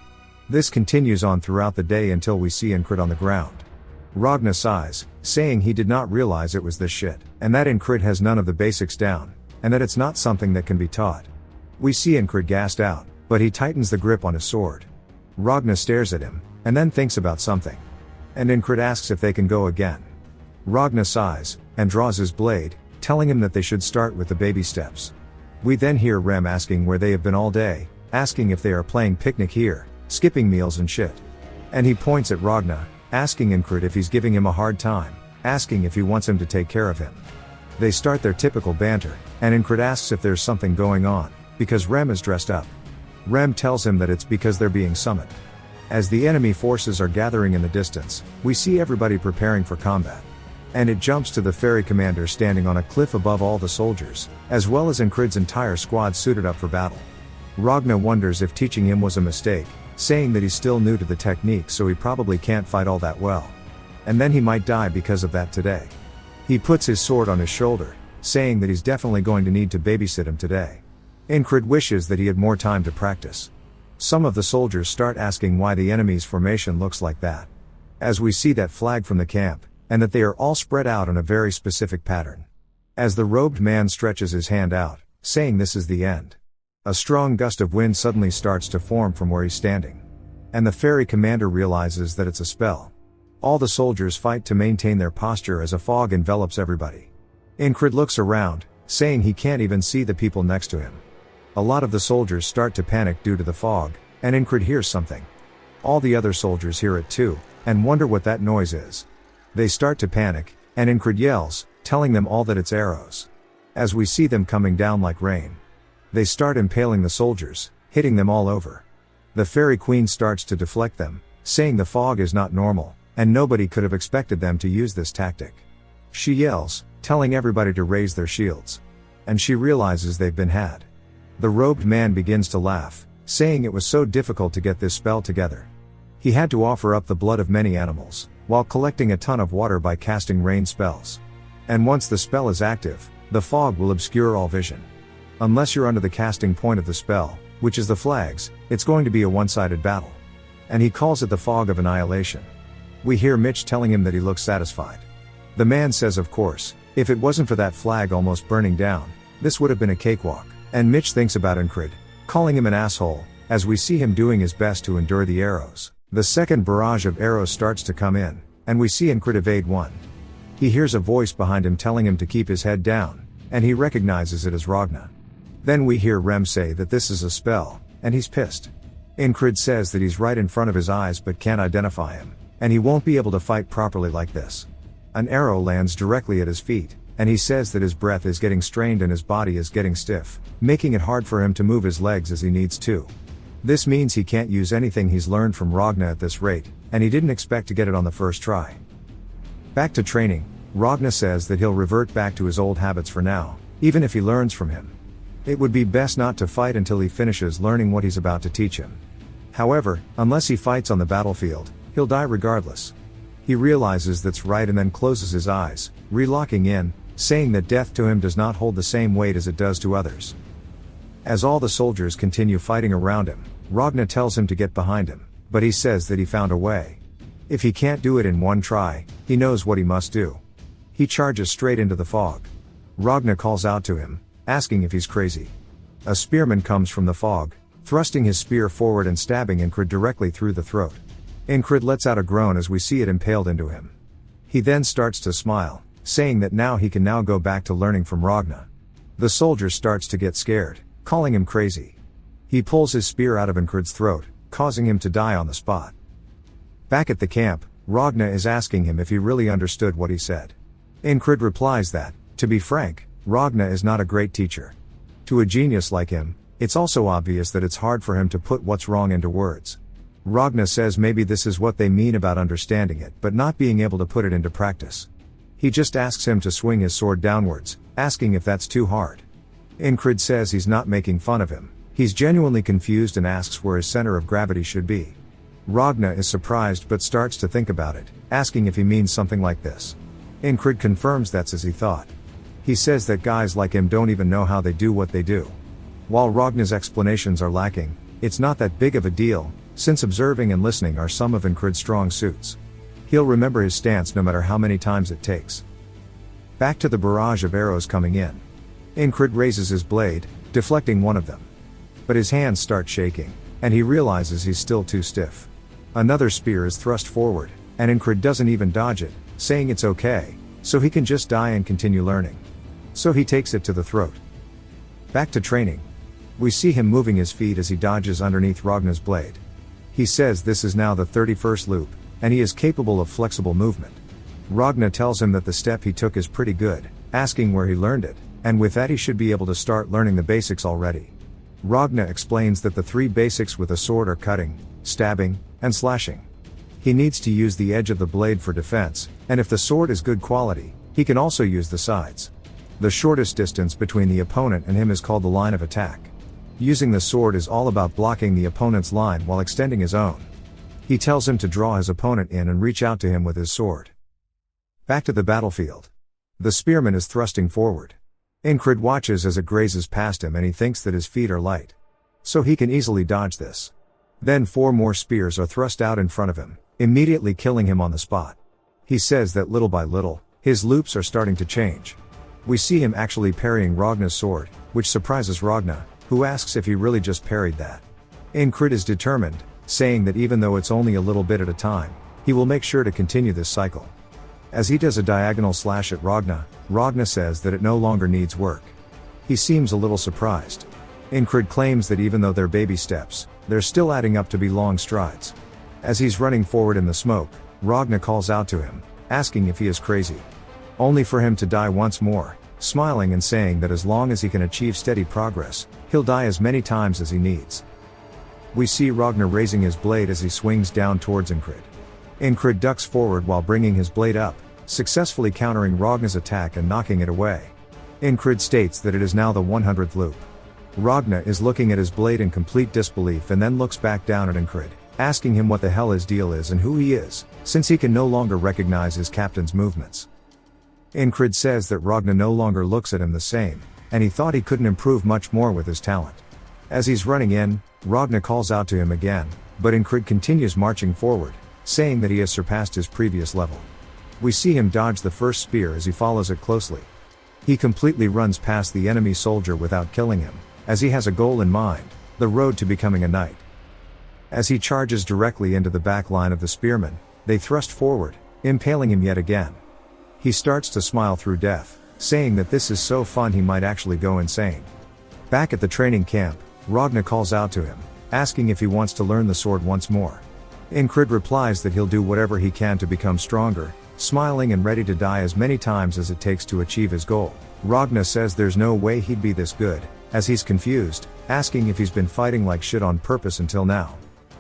[SPEAKER 1] This continues on throughout the day until we see Incrid on the ground. Ragna sighs, saying he did not realize it was this shit, and that Incrid has none of the basics down, and that it's not something that can be taught. We see Incrid gassed out, but he tightens the grip on his sword. Ragna stares at him, and then thinks about something. And Incred asks if they can go again. Ragna sighs, and draws his blade, telling him that they should start with the baby steps. We then hear Rem asking where they have been all day, asking if they are playing picnic here, skipping meals and shit. And he points at Ragna, asking Incred if he's giving him a hard time, asking if he wants him to take care of him. They start their typical banter, and Incred asks if there's something going on, because Rem is dressed up. Rem tells him that it's because they're being summoned. As the enemy forces are gathering in the distance, we see everybody preparing for combat. And it jumps to the ferry commander standing on a cliff above all the soldiers, as well as Incred's entire squad suited up for battle. Ragna wonders if teaching him was a mistake, saying that he's still new to the technique so he probably can't fight all that well. And then he might die because of that today. He puts his sword on his shoulder, saying that he's definitely going to need to babysit him today. Incred wishes that he had more time to practice. Some of the soldiers start asking why the enemy's formation looks like that. As we see that flag from the camp, and that they are all spread out in a very specific pattern. As the robed man stretches his hand out, saying this is the end. A strong gust of wind suddenly starts to form from where he's standing. And the ferry commander realizes that it's a spell. All the soldiers fight to maintain their posture as a fog envelops everybody. Incred looks around, saying he can't even see the people next to him. A lot of the soldiers start to panic due to the fog, and Incred hears something. All the other soldiers hear it too, and wonder what that noise is. They start to panic, and Incred yells, telling them all that it's arrows. As we see them coming down like rain. They start impaling the soldiers, hitting them all over. The fairy queen starts to deflect them, saying the fog is not normal, and nobody could have expected them to use this tactic. She yells, telling everybody to raise their shields. And she realizes they've been had. The robed man begins to laugh, saying it was so difficult to get this spell together. He had to offer up the blood of many animals, while collecting a ton of water by casting rain spells. And once the spell is active, the fog will obscure all vision. Unless you're under the casting point of the spell, which is the flags, it's going to be a one-sided battle. And he calls it the fog of annihilation. We hear Mitch telling him that he looks satisfied. The man says of course, if it wasn't for that flag almost burning down, this would have been a cakewalk. And Mitch thinks about Incred, calling him an asshole, as we see him doing his best to endure the arrows. The second barrage of arrows starts to come in, and we see Incred evade one. He hears a voice behind him telling him to keep his head down, and he recognizes it as Ragna. Then we hear Rem say that this is a spell, and he's pissed. Incred says that he's right in front of his eyes but can't identify him, and he won't be able to fight properly like this. An arrow lands directly at his feet, and he says that his breath is getting strained and his body is getting stiff, making it hard for him to move his legs as he needs to. This means he can't use anything he's learned from Ragna at this rate, and he didn't expect to get it on the first try. Back to training, Ragna says that he'll revert back to his old habits for now, even if he learns from him. It would be best not to fight until he finishes learning what he's about to teach him. However, unless he fights on the battlefield, he'll die regardless. He realizes that's right and then closes his eyes, relocking in, saying that death to him does not hold the same weight as it does to others. As all the soldiers continue fighting around him, Ragna tells him to get behind him, but he says that he found a way. If he can't do it in one try, he knows what he must do. He charges straight into the fog. Ragna calls out to him, asking if he's crazy. A spearman comes from the fog, thrusting his spear forward and stabbing Incred directly through the throat. Incred lets out a groan as we see it impaled into him. He then starts to smile, saying that now he can go back to learning from Ragna. The soldier starts to get scared, calling him crazy. He pulls his spear out of Incred's throat, causing him to die on the spot. Back at the camp, Ragna is asking him if he really understood what he said. Incred replies that, to be frank, Ragna is not a great teacher. To a genius like him, it's also obvious that it's hard for him to put what's wrong into words. Ragna says maybe this is what they mean about understanding it but not being able to put it into practice. He just asks him to swing his sword downwards, asking if that's too hard. Incred says he's not making fun of him, he's genuinely confused and asks where his center of gravity should be. Ragna is surprised but starts to think about it, asking if he means something like this. Incred confirms that's as he thought. He says that guys like him don't even know how they do what they do. While Ragna's explanations are lacking, it's not that big of a deal, since observing and listening are some of Incred's strong suits. He'll remember his stance no matter how many times it takes. Back to the barrage of arrows coming in. Incred raises his blade, deflecting one of them. But his hands start shaking, and he realizes he's still too stiff. Another spear is thrust forward, and Incred doesn't even dodge it, saying it's okay, so he can just die and continue learning. So he takes it to the throat. Back to training. We see him moving his feet as he dodges underneath Ragna's blade. He says this is now the 31st loop, and he is capable of flexible movement. Ragna tells him that the step he took is pretty good, asking where he learned it, and with that he should be able to start learning the basics already. Ragna explains that the 3 basics with a sword are cutting, stabbing, and slashing. He needs to use the edge of the blade for defense, and if the sword is good quality, he can also use the sides. The shortest distance between the opponent and him is called the line of attack. Using the sword is all about blocking the opponent's line while extending his own. He tells him to draw his opponent in and reach out to him with his sword. Back to the battlefield. The spearman is thrusting forward. Incred watches as it grazes past him and he thinks that his feet are light, so he can easily dodge this. Then 4 more spears are thrust out in front of him, immediately killing him on the spot. He says that little by little, his loops are starting to change. We see him actually parrying Ragna's sword, which surprises Ragna, who asks if he really just parried that. Incred is determined, saying that even though it's only a little bit at a time, he will make sure to continue this cycle. As he does a diagonal slash at Ragna, Ragna says that it no longer needs work. He seems a little surprised. Incred claims that even though they're baby steps, they're still adding up to be long strides. As he's running forward in the smoke, Ragna calls out to him, asking if he is crazy. Only for him to die once more, smiling and saying that as long as he can achieve steady progress, he'll die as many times as he needs. We see Ragna raising his blade as he swings down towards Incred. Incred ducks forward while bringing his blade up, successfully countering Ragna's attack and knocking it away. Incred states that it is now the 100th loop. Ragna is looking at his blade in complete disbelief and then looks back down at Incred, asking him what the hell his deal is and who he is, since he can no longer recognize his captain's movements. Incred says that Ragna no longer looks at him the same, and he thought he couldn't improve much more with his talent. As he's running in, Ragna calls out to him again, but Incred continues marching forward, saying that he has surpassed his previous level. We see him dodge the first spear as he follows it closely. He completely runs past the enemy soldier without killing him, as he has a goal in mind, the road to becoming a knight. As he charges directly into the back line of the spearmen, they thrust forward, impaling him yet again. He starts to smile through death, saying that this is so fun he might actually go insane. Back at the training camp, Ragna calls out to him, asking if he wants to learn the sword once more. Incred replies that he'll do whatever he can to become stronger, smiling and ready to die as many times as it takes to achieve his goal. Ragna says there's no way he'd be this good, as he's confused, asking if he's been fighting like shit on purpose until now.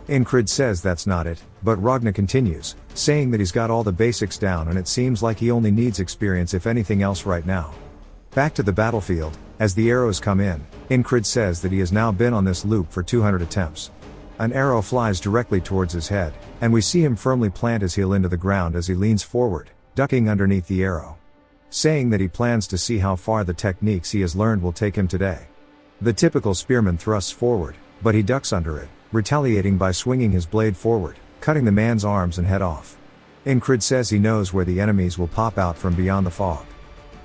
[SPEAKER 1] Incred says that's not it, but Ragna continues, saying that he's got all the basics down and it seems like he only needs experience if anything else right now. Back to the battlefield, as the arrows come in, Incred says that he has now been on this loop for 200 attempts. An arrow flies directly towards his head, and we see him firmly plant his heel into the ground as he leans forward, ducking underneath the arrow. Saying that he plans to see how far the techniques he has learned will take him today. The typical spearman thrusts forward, but he ducks under it, retaliating by swinging his blade forward, cutting the man's arms and head off. Incred says he knows where the enemies will pop out from beyond the fog.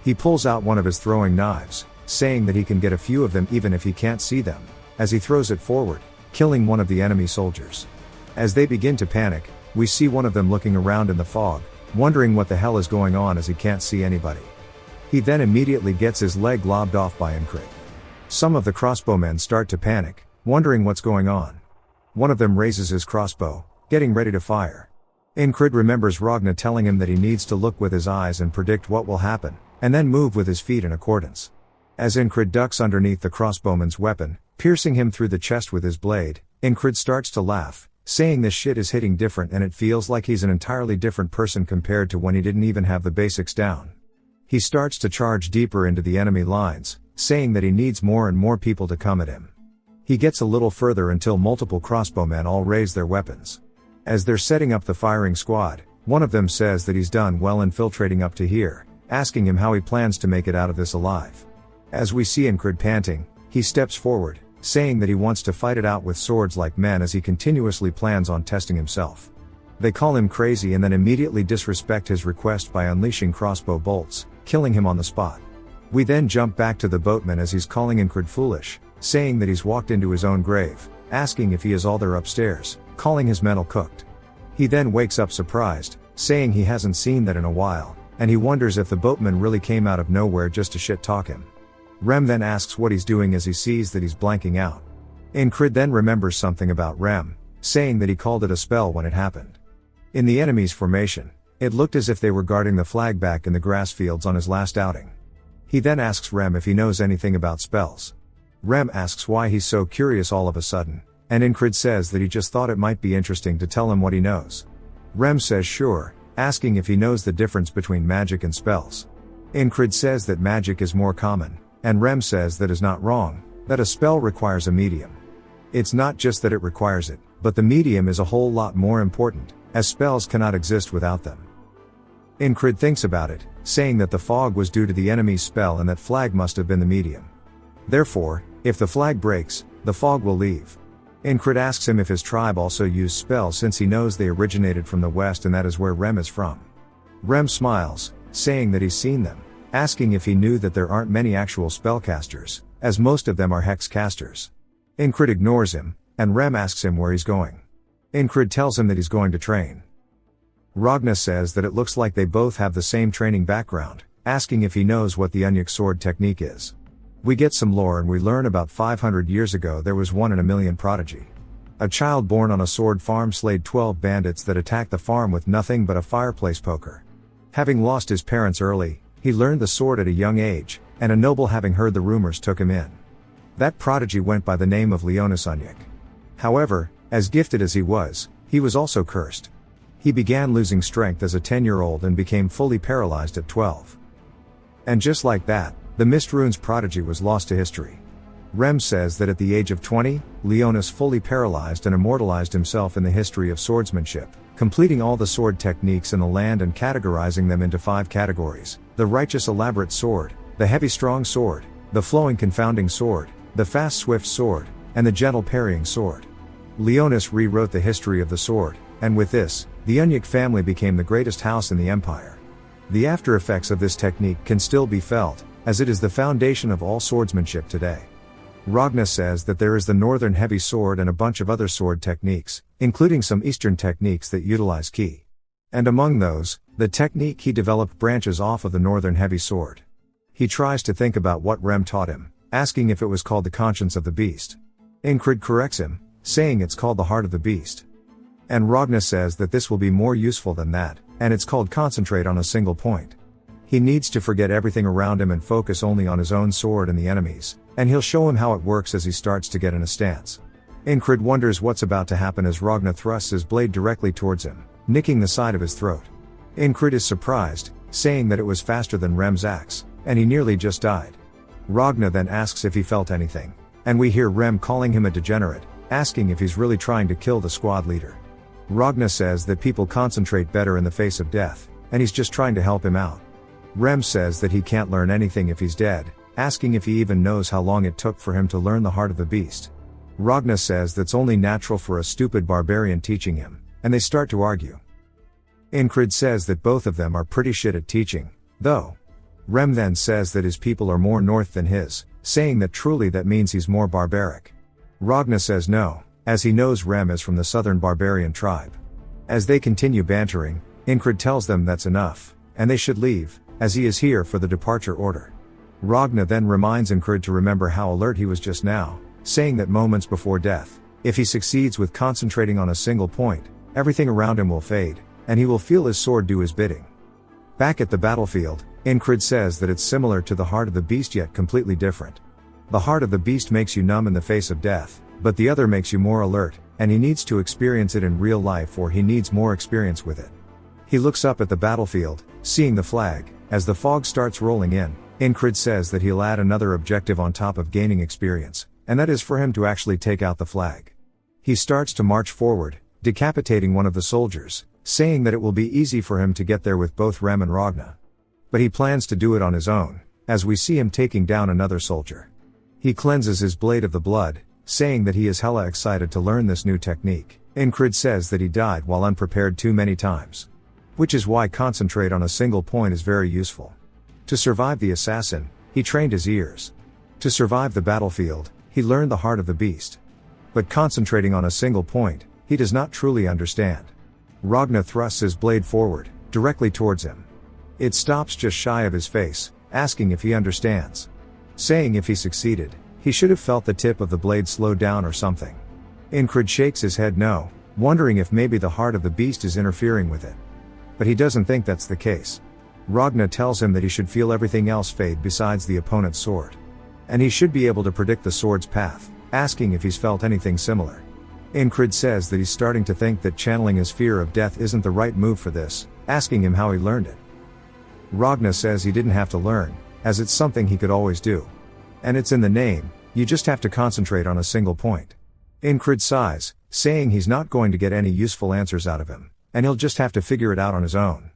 [SPEAKER 1] He pulls out one of his throwing knives, saying that he can get a few of them even if he can't see them, as he throws it forward, killing one of the enemy soldiers. As they begin to panic, we see one of them looking around in the fog, wondering what the hell is going on as he can't see anybody. He then immediately gets his leg lobbed off by Incred. Some of the crossbowmen start to panic, wondering what's going on. One of them raises his crossbow, getting ready to fire. Incred remembers Ragna telling him that he needs to look with his eyes and predict what will happen, and then move with his feet in accordance. As Incred ducks underneath the crossbowman's weapon, piercing him through the chest with his blade, Incred starts to laugh, saying this shit is hitting different and it feels like he's an entirely different person compared to when he didn't even have the basics down. He starts to charge deeper into the enemy lines, saying that he needs more and more people to come at him. He gets a little further until multiple crossbowmen all raise their weapons. As they're setting up the firing squad, one of them says that he's done well infiltrating up to here, asking him how he plans to make it out of this alive. As we see Incred panting, he steps forward, saying that he wants to fight it out with swords like men as he continuously plans on testing himself. They call him crazy and then immediately disrespect his request by unleashing crossbow bolts, killing him on the spot. We then jump back to the boatman as he's calling Incred foolish, saying that he's walked into his own grave, asking if he is all there upstairs, calling his mental cooked. He then wakes up surprised, saying he hasn't seen that in a while, and he wonders if the boatman really came out of nowhere just to shit-talk him. Rem then asks what he's doing as he sees that he's blanking out. Incrid then remembers something about Rem, saying that he called it a spell when it happened. In the enemy's formation, it looked as if they were guarding the flag back in the grass fields on his last outing. He then asks Rem if he knows anything about spells. Rem asks why he's so curious all of a sudden, and Incrid says that he just thought it might be interesting to tell him what he knows. Rem says sure, asking if he knows the difference between magic and spells. Incrid says that magic is more common, and Rem says that is not wrong, that a spell requires a medium. It's not just that it requires it, but the medium is a whole lot more important, as spells cannot exist without them. Incrid thinks about it, saying that the fog was due to the enemy's spell and that flag must have been the medium. Therefore, if the flag breaks, the fog will leave. Incrid asks him if his tribe also used spells since he knows they originated from the west and that is where Rem is from. Rem smiles, saying that he's seen them, asking if he knew that there aren't many actual spellcasters, as most of them are hex casters. Incrid ignores him, and Rem asks him where he's going. Incrid tells him that he's going to train. Ragna says that it looks like they both have the same training background, asking if he knows what the Unyuk sword technique is. We get some lore and we learn about 500 years ago there was 1 in a million prodigy. A child born on a sword farm slayed 12 bandits that attacked the farm with nothing but a fireplace poker. Having lost his parents early, he learned the sword at a young age, and a noble having heard the rumors took him in. That prodigy went by the name of Leonis Unyuk. However, as gifted as he was also cursed. He began losing strength as a 10-year-old and became fully paralyzed at 12. And just like that, the Mist Runes prodigy was lost to history. Rem says that at the age of 20, Leonis fully paralyzed and immortalized himself in the history of swordsmanship, completing all the sword techniques in the land and categorizing them into 5 categories: the righteous elaborate sword, the heavy strong sword, the flowing confounding sword, the fast swift sword, and the gentle parrying sword. Leonis rewrote the history of the sword, and with this, the Unyuk family became the greatest house in the empire. The after effects of this technique can still be felt, as it is the foundation of all swordsmanship today. Ragna says that there is the northern heavy sword and a bunch of other sword techniques, including some eastern techniques that utilize ki. And among those, the technique he developed branches off of the northern heavy sword. He tries to think about what Rem taught him, asking if it was called the conscience of the beast. Incrid corrects him, saying it's called the heart of the beast. And Ragna says that this will be more useful than that, and it's called concentrate on a single point. He needs to forget everything around him and focus only on his own sword and the enemies, and he'll show him how it works as he starts to get in a stance. Incrid wonders what's about to happen as Ragna thrusts his blade directly towards him, nicking the side of his throat. Incrid is surprised, saying that it was faster than Rem's axe, and he nearly just died. Ragna then asks if he felt anything, and we hear Rem calling him a degenerate, asking if he's really trying to kill the squad leader. Ragna says that people concentrate better in the face of death, and he's just trying to help him out. Rem says that he can't learn anything if he's dead, asking if he even knows how long it took for him to learn the heart of the beast. Ragna says that's only natural for a stupid barbarian teaching him, and they start to argue. Incrid says that both of them are pretty shit at teaching, though. Rem then says that his people are more north than his, saying that truly that means he's more barbaric. Ragna says no, as he knows Rem is from the southern barbarian tribe. As they continue bantering, Incrid tells them that's enough, and they should leave, as he is here for the departure order. Ragna then reminds Incrid to remember how alert he was just now, saying that moments before death, if he succeeds with concentrating on a single point, everything around him will fade, and he will feel his sword do his bidding. Back at the battlefield, Incrid says that it's similar to the heart of the beast yet completely different. The heart of the beast makes you numb in the face of death, but the other makes you more alert, and he needs to experience it in real life or he needs more experience with it. He looks up at the battlefield, seeing the flag. As the fog starts rolling in, Incrid says that he'll add another objective on top of gaining experience, and that is for him to actually take out the flag. He starts to march forward, decapitating one of the soldiers, saying that it will be easy for him to get there with both Rem and Ragna. But he plans to do it on his own, as we see him taking down another soldier. He cleanses his blade of the blood, saying that he is hella excited to learn this new technique. Incrid says that he died while unprepared too many times. Which is why concentrate on a single point is very useful. To survive the assassin, he trained his ears. To survive the battlefield, he learned the heart of the beast. But concentrating on a single point, he does not truly understand. Ragna thrusts his blade forward, directly towards him. It stops just shy of his face, asking if he understands. Saying if he succeeded, he should have felt the tip of the blade slow down or something. Incred shakes his head no, wondering if maybe the heart of the beast is interfering with it. But he doesn't think that's the case. Ragna tells him that he should feel everything else fade besides the opponent's sword. And he should be able to predict the sword's path, asking if he's felt anything similar. Incred says that he's starting to think that channeling his fear of death isn't the right move for this, asking him how he learned it. Ragna says he didn't have to learn, as it's something he could always do. And it's in the name, you just have to concentrate on a single point. Incred sighs, saying he's not going to get any useful answers out of him, and he'll just have to figure it out on his own.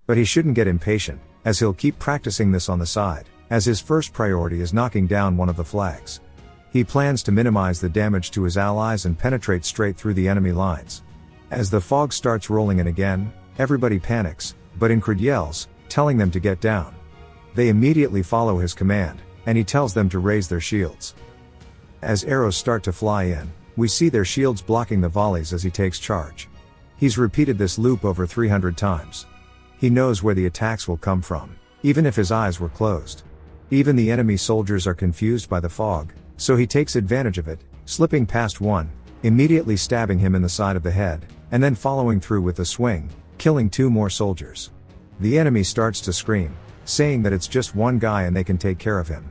[SPEAKER 1] But he shouldn't get impatient, as he'll keep practicing this on the side, as his first priority is knocking down one of the flags. He plans to minimize the damage to his allies and penetrate straight through the enemy lines. As the fog starts rolling in again, everybody panics, but Incred yells, telling them to get down. They immediately follow his command, and he tells them to raise their shields. As arrows start to fly in, we see their shields blocking the volleys as he takes charge. He's repeated this loop over 300 times. He knows where the attacks will come from, even if his eyes were closed. Even the enemy soldiers are confused by the fog, so he takes advantage of it, slipping past one, immediately stabbing him in the side of the head, and then following through with a swing, killing 2 more soldiers. The enemy starts to scream, saying that it's just one guy and they can take care of him.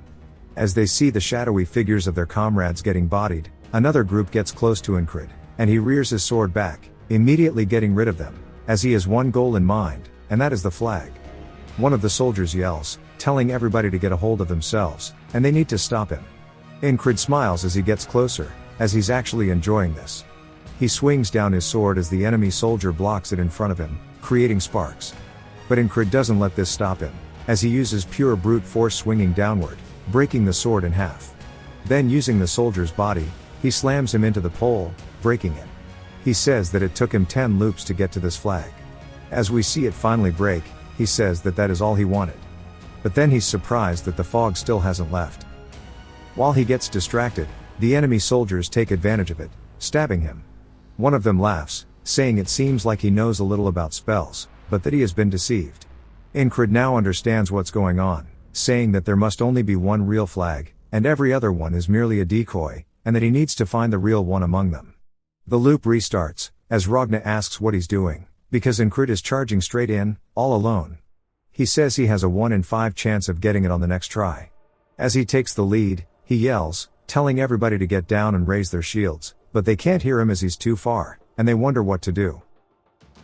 [SPEAKER 1] As they see the shadowy figures of their comrades getting bodied, another group gets close to Incred, and he rears his sword back, immediately getting rid of them, as he has one goal in mind, and that is the flag. One of the soldiers yells, telling everybody to get a hold of themselves, and they need to stop him. Incred smiles as he gets closer, as he's actually enjoying this. He swings down his sword as the enemy soldier blocks it in front of him, creating sparks. But Incred doesn't let this stop him, as he uses pure brute force swinging downward, breaking the sword in half. Then using the soldier's body, he slams him into the pole, breaking it. He says that it took him 10 loops to get to this flag. As we see it finally break, he says that that is all he wanted. But then he's surprised that the fog still hasn't left. While he gets distracted, the enemy soldiers take advantage of it, stabbing him. One of them laughs, saying it seems like he knows a little about spells, but that he has been deceived. Incred now understands what's going on, saying that there must only be one real flag, and every other one is merely a decoy, and that he needs to find the real one among them. The loop restarts, as Ragna asks what he's doing, because Incred is charging straight in, all alone. He says he has a 1 in 5 chance of getting it on the next try. As he takes the lead, he yells, telling everybody to get down and raise their shields, but they can't hear him as he's too far, and they wonder what to do.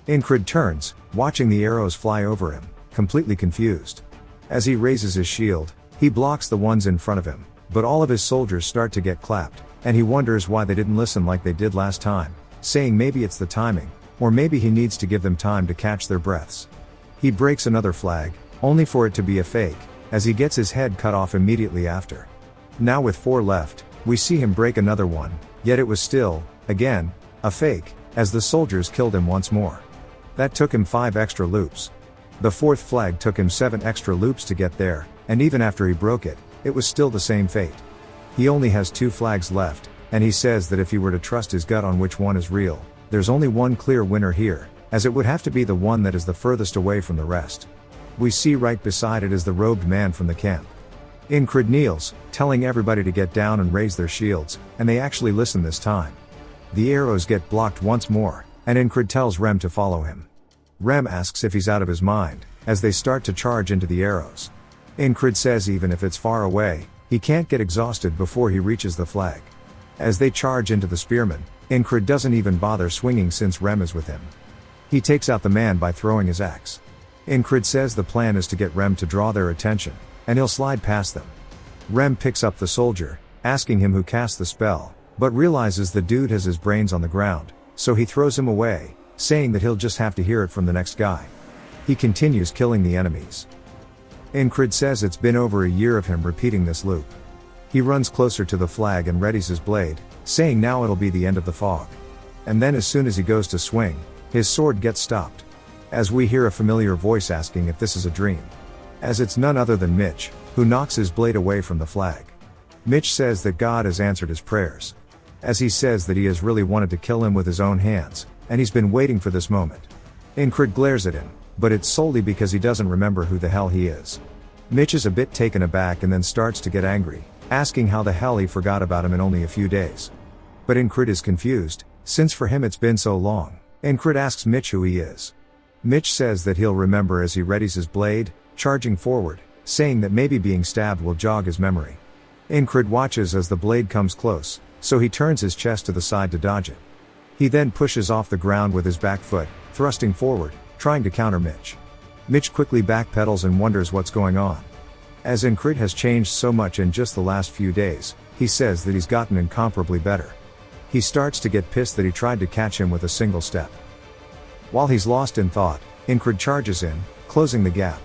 [SPEAKER 1] Incred turns, watching the arrows fly over him, completely confused. As he raises his shield, he blocks the ones in front of him, but all of his soldiers start to get clapped, and he wonders why they didn't listen like they did last time, saying maybe it's the timing, or maybe he needs to give them time to catch their breaths. He breaks another flag, only for it to be a fake, as he gets his head cut off immediately after. Now with 4 left, we see him break another one, yet it was still, again, a fake, as the soldiers killed him once more. That took him 5 extra loops. The 4th flag took him 7 extra loops to get there, and even after he broke it, it was still the same fate. He only has 2 flags left, and he says that if he were to trust his gut on which one is real, there's only one clear winner here, as it would have to be the one that is the furthest away from the rest. We see right beside it is the robed man from the camp. Incred kneels, telling everybody to get down and raise their shields, and they actually listen this time. The arrows get blocked once more, and Incred tells Rem to follow him. Rem asks if he's out of his mind, as they start to charge into the arrows. Incred says even if it's far away, he can't get exhausted before he reaches the flag. As they charge into the spearmen, Incred doesn't even bother swinging since Rem is with him. He takes out the man by throwing his axe. Incred says the plan is to get Rem to draw their attention, and he'll slide past them. Rem picks up the soldier, asking him who cast the spell, but realizes the dude has his brains on the ground, so he throws him away, saying that he'll just have to hear it from the next guy. He continues killing the enemies. Incred says it's been over a year of him repeating this loop. He runs closer to the flag and readies his blade, saying now it'll be the end of the fog. And then as soon as he goes to swing, his sword gets stopped. As we hear a familiar voice asking if this is a dream. As it's none other than Mitch, who knocks his blade away from the flag. Mitch says that God has answered his prayers. as he says that he has really wanted to kill him with his own hands, and he's been waiting for this moment. Ingrid glares at him, but it's solely because he doesn't remember who the hell he is. Mitch is a bit taken aback and then starts to get angry, asking how the hell he forgot about him in only a few days. But Ingrid is confused, since for him it's been so long. Ingrid asks Mitch who he is. Mitch says that he'll remember as he readies his blade, charging forward, saying that maybe being stabbed will jog his memory. Ingrid watches as the blade comes close, so he turns his chest to the side to dodge it. He then pushes off the ground with his back foot, thrusting forward, trying to counter Mitch. Mitch quickly backpedals and wonders what's going on. As Ingrid has changed so much in just the last few days, he says that he's gotten incomparably better. He starts to get pissed that he tried to catch him with a single step. While he's lost in thought, Ingrid charges in, closing the gap.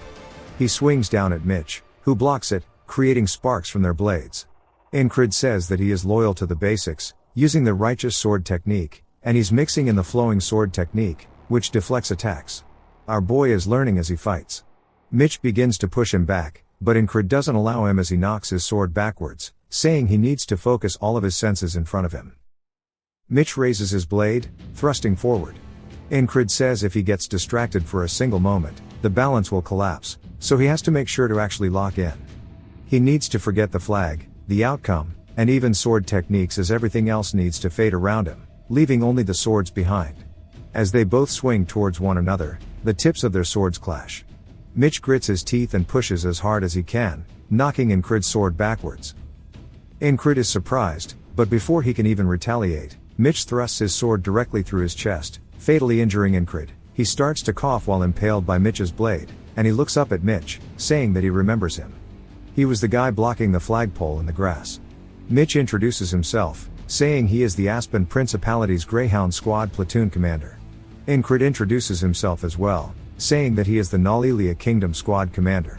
[SPEAKER 1] He swings down at Mitch, who blocks it, creating sparks from their blades. Ingrid says that he is loyal to the basics, using the righteous sword technique, and he's mixing in the flowing sword technique, which deflects attacks. Our boy is learning as he fights. Mitch begins to push him back, but Ingrid doesn't allow him as he knocks his sword backwards, saying he needs to focus all of his senses in front of him. Mitch raises his blade, thrusting forward. Ingrid says if he gets distracted for a single moment, the balance will collapse, so he has to make sure to actually lock in. He needs to forget the flag, the outcome, and even sword techniques as everything else needs to fade around him, leaving only the swords behind. As they both swing towards one another, the tips of their swords clash. Mitch grits his teeth and pushes as hard as he can, knocking Ingrid's sword backwards. Ingrid is surprised, but before he can even retaliate, Mitch thrusts his sword directly through his chest, fatally injuring Ingrid. He starts to cough while impaled by Mitch's blade, and he looks up at Mitch, saying that he remembers him. He was the guy blocking the flagpole in the grass. Mitch introduces himself, saying he is the Aspen Principality's Greyhound Squad platoon commander. Ingrid introduces himself as well, saying that he is the Nalilia Kingdom Squad commander.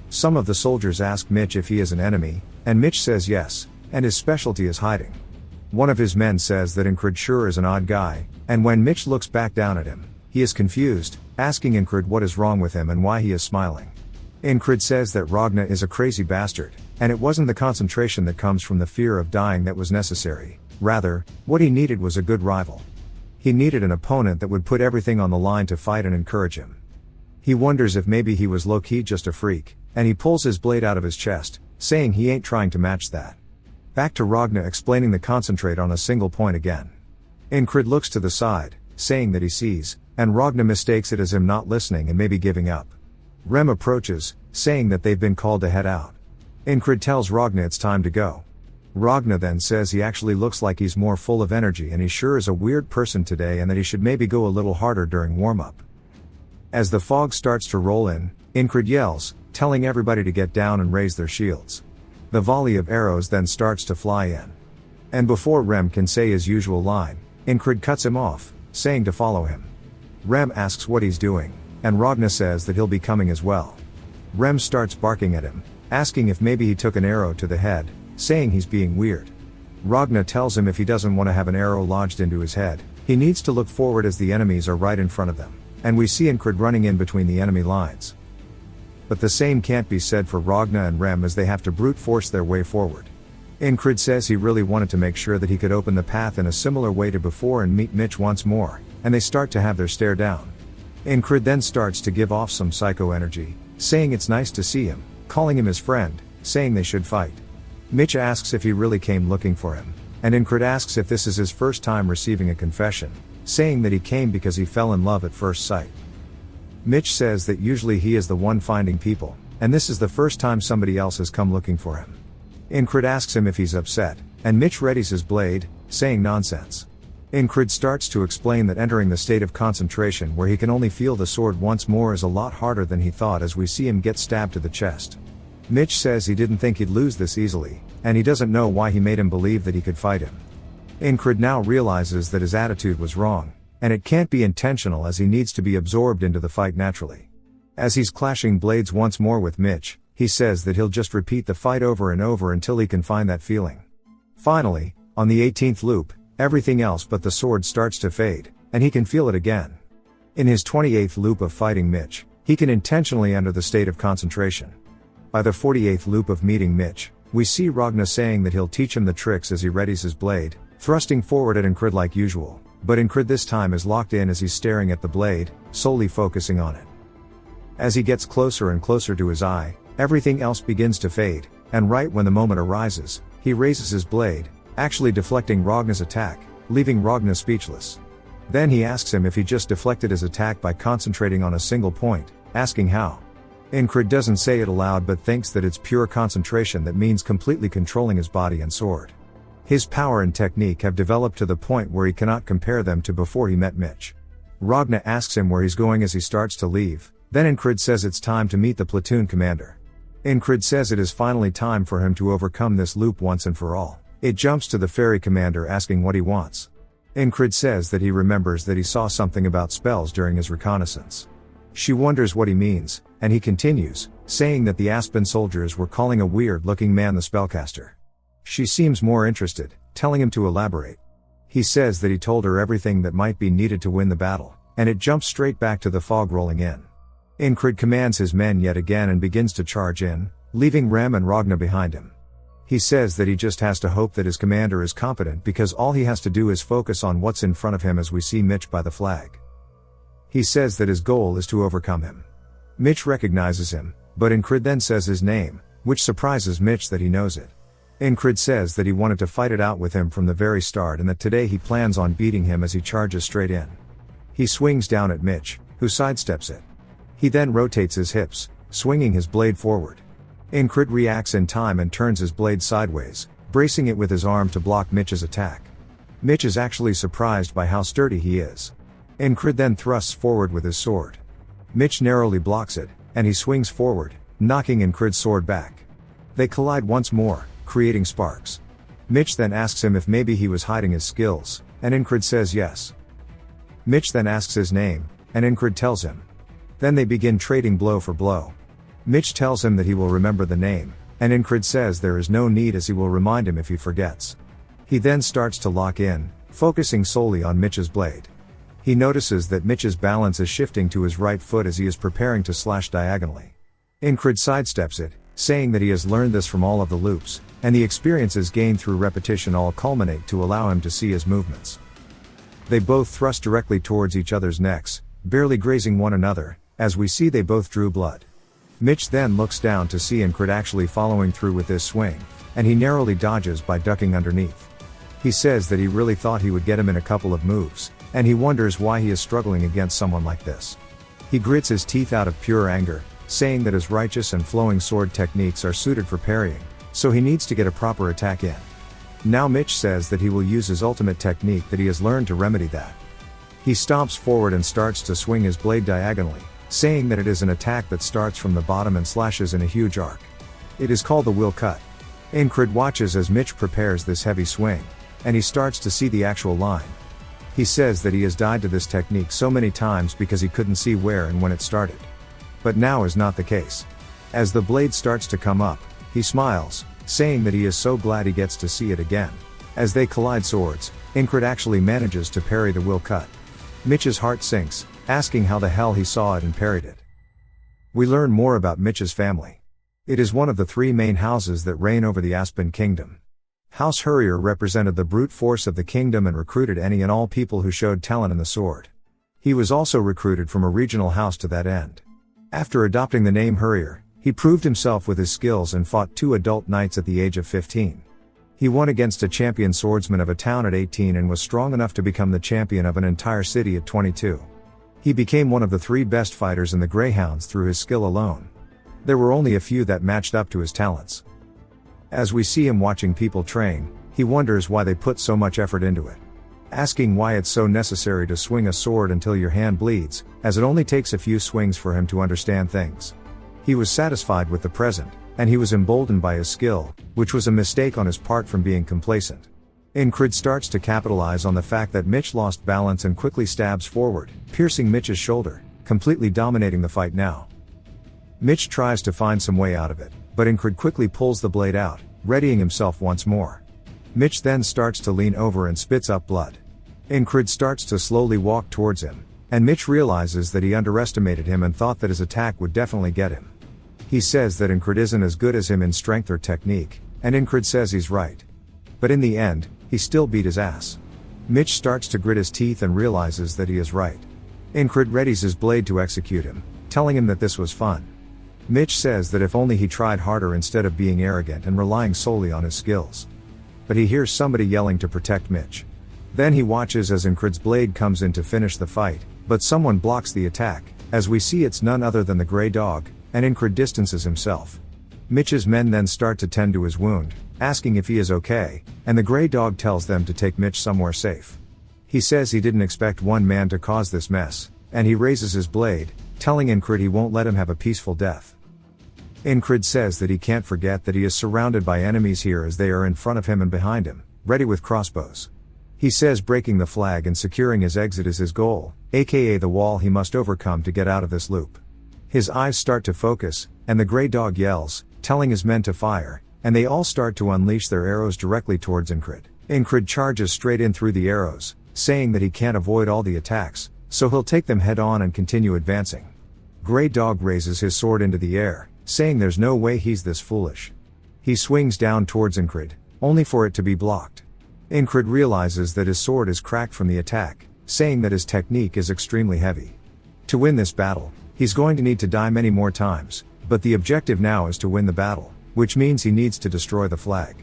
[SPEAKER 1] Some of the soldiers ask Mitch if he is an enemy, and Mitch says yes, and his specialty is hiding. One of his men says that Ingrid sure is an odd guy, and when Mitch looks back down at him, he is confused, asking Ingrid what is wrong with him and why he is smiling. Ingrid says that Ragna is a crazy bastard, and it wasn't the concentration that comes from the fear of dying that was necessary. Rather, what he needed was a good rival. He needed an opponent that would put everything on the line to fight and encourage him. He wonders if maybe he was low-key just a freak, and he pulls his blade out of his chest, saying he ain't trying to match that. Back to Ragna explaining the concentrate on a single point again. Ingrid looks to the side, saying that he sees, and Ragna mistakes it as him not listening and maybe giving up. Rem approaches, saying that they've been called to head out. Ingrid tells Ragna it's time to go. Ragna then says he actually looks like he's more full of energy and he sure is a weird person today and that he should maybe go a little harder during warm-up. As the fog starts to roll in, Ingrid yells, telling everybody to get down and raise their shields. The volley of arrows then starts to fly in. And before Rem can say his usual line, Ingrid cuts him off, saying to follow him. Rem asks what he's doing, and Ragna says that he'll be coming as well. Rem starts barking at him, asking if maybe he took an arrow to the head, saying he's being weird. Ragna tells him if he doesn't want to have an arrow lodged into his head, he needs to look forward as the enemies are right in front of them, and we see Ingrid running in between the enemy lines. But the same can't be said for Ragna and Rem as they have to brute force their way forward. Ingrid says he really wanted to make sure that he could open the path in a similar way to before and meet Mitch once more, and they start to have their stare down. Ingrid then starts to give off some psycho energy, saying it's nice to see him, calling him his friend, saying they should fight. Mitch asks if he really came looking for him, and Ingrid asks if this is his first time receiving a confession, saying that he came because he fell in love at first sight. Mitch says that usually he is the one finding people, and this is the first time somebody else has come looking for him. Ingrid asks him if he's upset, and Mitch readies his blade, saying nonsense. Ingrid starts to explain that entering the state of concentration where he can only feel the sword once more is a lot harder than he thought as we see him get stabbed to the chest. Mitch says he didn't think he'd lose this easily, and he doesn't know why he made him believe that he could fight him. Ingrid now realizes that his attitude was wrong, and it can't be intentional as he needs to be absorbed into the fight naturally. As he's clashing blades once more with Mitch, he says that he'll just repeat the fight over and over until he can find that feeling. Finally, on the 18th loop, everything else but the sword starts to fade, and he can feel it again. In his 28th loop of fighting Mitch, he can intentionally enter the state of concentration. By the 48th loop of meeting Mitch, We see Ragna saying that he'll teach him the tricks as he readies his blade, thrusting forward at Incrid like usual, but Incrid this time is locked in as he's staring at the blade, solely focusing on it. As he gets closer and closer to his eye, everything else begins to fade, and right when the moment arises, he raises his blade, actually deflecting Ragna's attack, leaving Ragna speechless. Then he asks him if he just deflected his attack by concentrating on a single point, asking how. Incrid doesn't say it aloud but thinks that it's pure concentration that means completely controlling his body and sword. His power and technique have developed to the point where he cannot compare them to before he met Mitch. Ragna asks him where he's going as he starts to leave, then Incrid says it's time to meet the platoon commander. Incrid says it is finally time for him to overcome this loop once and for all. It jumps to the ferry commander asking what he wants. Incrid says that he remembers that he saw something about spells during his reconnaissance. She wonders what he means, and he continues, saying that the Aspen soldiers were calling a weird-looking man the spellcaster. She seems more interested, telling him to elaborate. He says that he told her everything that might be needed to win the battle, and it jumps straight back to the fog rolling in. Incrid commands his men yet again and begins to charge in, leaving Rem and Ragna behind him. He says that he just has to hope that his commander is competent because all he has to do is focus on what's in front of him as we see Mitch by the flag. He says that his goal is to overcome him. Mitch recognizes him, but Incrid then says his name, which surprises Mitch that he knows it. Incrid says that he wanted to fight it out with him from the very start and that today he plans on beating him as he charges straight in. He swings down at Mitch, who sidesteps it. He then rotates his hips, swinging his blade forward. Incrid reacts in time and turns his blade sideways, bracing it with his arm to block Mitch's attack. Mitch is actually surprised by how sturdy he is. Incrid then thrusts forward with his sword. Mitch narrowly blocks it, and he swings forward, knocking Incrid's sword back. They collide once more, creating sparks. Mitch then asks him if maybe he was hiding his skills, and Incrid says yes. Mitch then asks his name, and Incrid tells him. Then they begin trading blow for blow. Mitch tells him that he will remember the name, and Incrid says there is no need as he will remind him if he forgets. He then starts to lock in, focusing solely on Mitch's blade. He notices that Mitch's balance is shifting to his right foot as he is preparing to slash diagonally. Incrid sidesteps it, saying that he has learned this from all of the loops, and the experiences gained through repetition all culminate to allow him to see his movements. They both thrust directly towards each other's necks, barely grazing one another, as we see they both drew blood. Mitch then looks down to see Incrid actually following through with this swing, and he narrowly dodges by ducking underneath. He says that he really thought he would get him in a couple of moves, and he wonders why he is struggling against someone like this. He grits his teeth out of pure anger, saying that his righteous and flowing sword techniques are suited for parrying, so he needs to get a proper attack in. Now Mitch says that he will use his ultimate technique that he has learned to remedy that. He stomps forward and starts to swing his blade diagonally, saying that it is an attack that starts from the bottom and slashes in a huge arc. It is called the will cut. Incrid watches as Mitch prepares this heavy swing, and he starts to see the actual line. He says that he has died to this technique so many times because he couldn't see where and when it started. But now is not the case. As the blade starts to come up, he smiles, saying that he is so glad he gets to see it again. As they collide swords, Incrid actually manages to parry the will cut. Mitch's heart sinks, asking how the hell he saw it and parried it. We learn more about Mitch's family. It is one of the three main houses that reign over the Aspen Kingdom. House Hurrier represented the brute force of the kingdom and recruited any and all people who showed talent in the sword. He was also recruited from a regional house to that end. After adopting the name Hurrier, he proved himself with his skills and fought 2 adult knights at the age of 15. He won against a champion swordsman of a town at 18 and was strong enough to become the champion of an entire city at 22. He became one of the 3 best fighters in the Greyhounds through his skill alone. There were only a few that matched up to his talents. As we see him watching people train, he wonders why they put so much effort into it. Asking why it's so necessary to swing a sword until your hand bleeds, as it only takes a few swings for him to understand things. He was satisfied with the present, and he was emboldened by his skill, which was a mistake on his part from being complacent. Incrid starts to capitalize on the fact that Mitch lost balance and quickly stabs forward, piercing Mitch's shoulder, completely dominating the fight now. Mitch tries to find some way out of it, but Incrid quickly pulls the blade out, readying himself once more. Mitch then starts to lean over and spits up blood. Incrid starts to slowly walk towards him, and Mitch realizes that he underestimated him and thought that his attack would definitely get him. He says that Incrid isn't as good as him in strength or technique, and Incred says he's right. But in the end, he still beat his ass. Mitch starts to grit his teeth and realizes that he is right. Incred readies his blade to execute him, telling him that this was fun. Mitch says that if only he tried harder instead of being arrogant and relying solely on his skills. But he hears somebody yelling to protect Mitch. Then he watches as Incred's blade comes in to finish the fight, but someone blocks the attack, as we see it's none other than the Grey Dog, and Incred distances himself. Mitch's men then start to tend to his wound, asking if he is okay, and the Grey Dog tells them to take Mitch somewhere safe. He says he didn't expect one man to cause this mess, and he raises his blade, telling Incred he won't let him have a peaceful death. Incred says that he can't forget that he is surrounded by enemies here as they are in front of him and behind him, ready with crossbows. He says breaking the flag and securing his exit is his goal, aka the wall he must overcome to get out of this loop. His eyes start to focus, and the Grey Dog yells, telling his men to fire, and they all start to unleash their arrows directly towards Incred. Incred charges straight in through the arrows, saying that he can't avoid all the attacks, so he'll take them head on and continue advancing. Grey Dog raises his sword into the air, saying there's no way he's this foolish. He swings down towards Incred, only for it to be blocked. Incred realizes that his sword is cracked from the attack, saying that his technique is extremely heavy. To win this battle, he's going to need to die many more times, but the objective now is to win the battle, which means he needs to destroy the flag.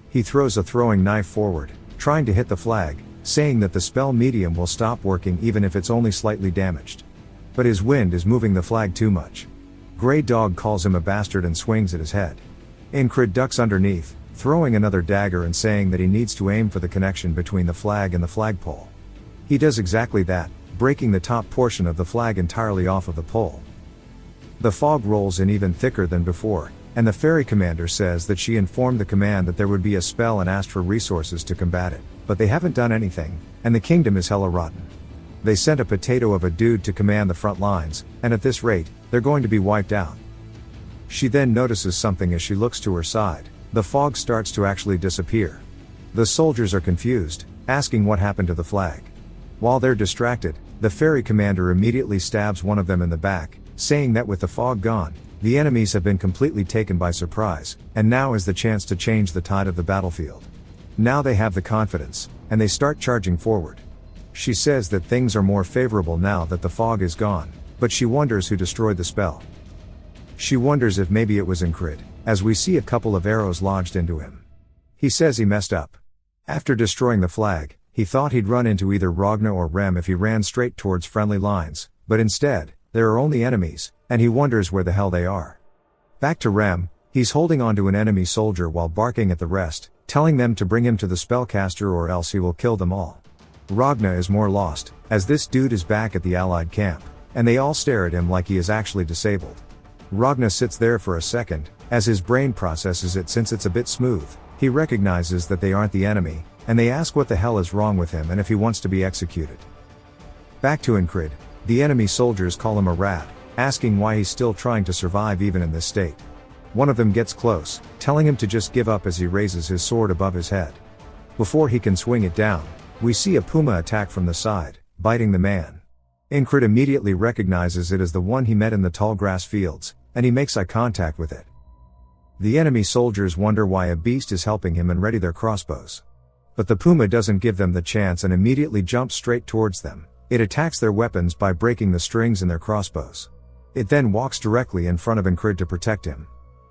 [SPEAKER 1] He throws a throwing knife forward, trying to hit the flag, saying that the spell medium will stop working even if it's only slightly damaged. But his wind is moving the flag too much. Grey Dog calls him a bastard and swings at his head. Incred ducks underneath, throwing another dagger and saying that he needs to aim for the connection between the flag and the flagpole. He does exactly that, breaking the top portion of the flag entirely off of the pole. The fog rolls in even thicker than before, and the ferry commander says that she informed the command that there would be a spell and asked for resources to combat it, but they haven't done anything, and the kingdom is hella rotten. They sent a potato of a dude to command the front lines, and at this rate, they're going to be wiped out. She then notices something as she looks to her side. The fog starts to actually disappear. The soldiers are confused, asking what happened to the flag. While they're distracted, the ferry commander immediately stabs one of them in the back, saying that with the fog gone, the enemies have been completely taken by surprise, and now is the chance to change the tide of the battlefield. Now they have the confidence, and they start charging forward. She says that things are more favorable now that the fog is gone, but she wonders who destroyed the spell. She wonders if maybe it was Incred, as we see a couple of arrows lodged into him. He says he messed up. After destroying the flag, he thought he'd run into either Ragna or Rem if he ran straight towards friendly lines, but instead, there are only enemies, and he wonders where the hell they are. Back to Rem, he's holding onto an enemy soldier while barking at the rest, telling them to bring him to the spellcaster or else he will kill them all. Ragna is more lost, as this dude is back at the allied camp, and they all stare at him like he is actually disabled. Ragna sits there for a second, as his brain processes it since it's a bit smooth. He recognizes that they aren't the enemy, and they ask what the hell is wrong with him and if he wants to be executed. Back to Incred, the enemy soldiers call him a rat, asking why he's still trying to survive even in this state. One of them gets close, telling him to just give up as he raises his sword above his head. Before he can swing it down, we see a puma attack from the side, biting the man. Incred immediately recognizes it as the one he met in the tall grass fields, and he makes eye contact with it. The enemy soldiers wonder why a beast is helping him and ready their crossbows. But the puma doesn't give them the chance and immediately jumps straight towards them. It attacks their weapons by breaking the strings in their crossbows. It then walks directly in front of Incred to protect him.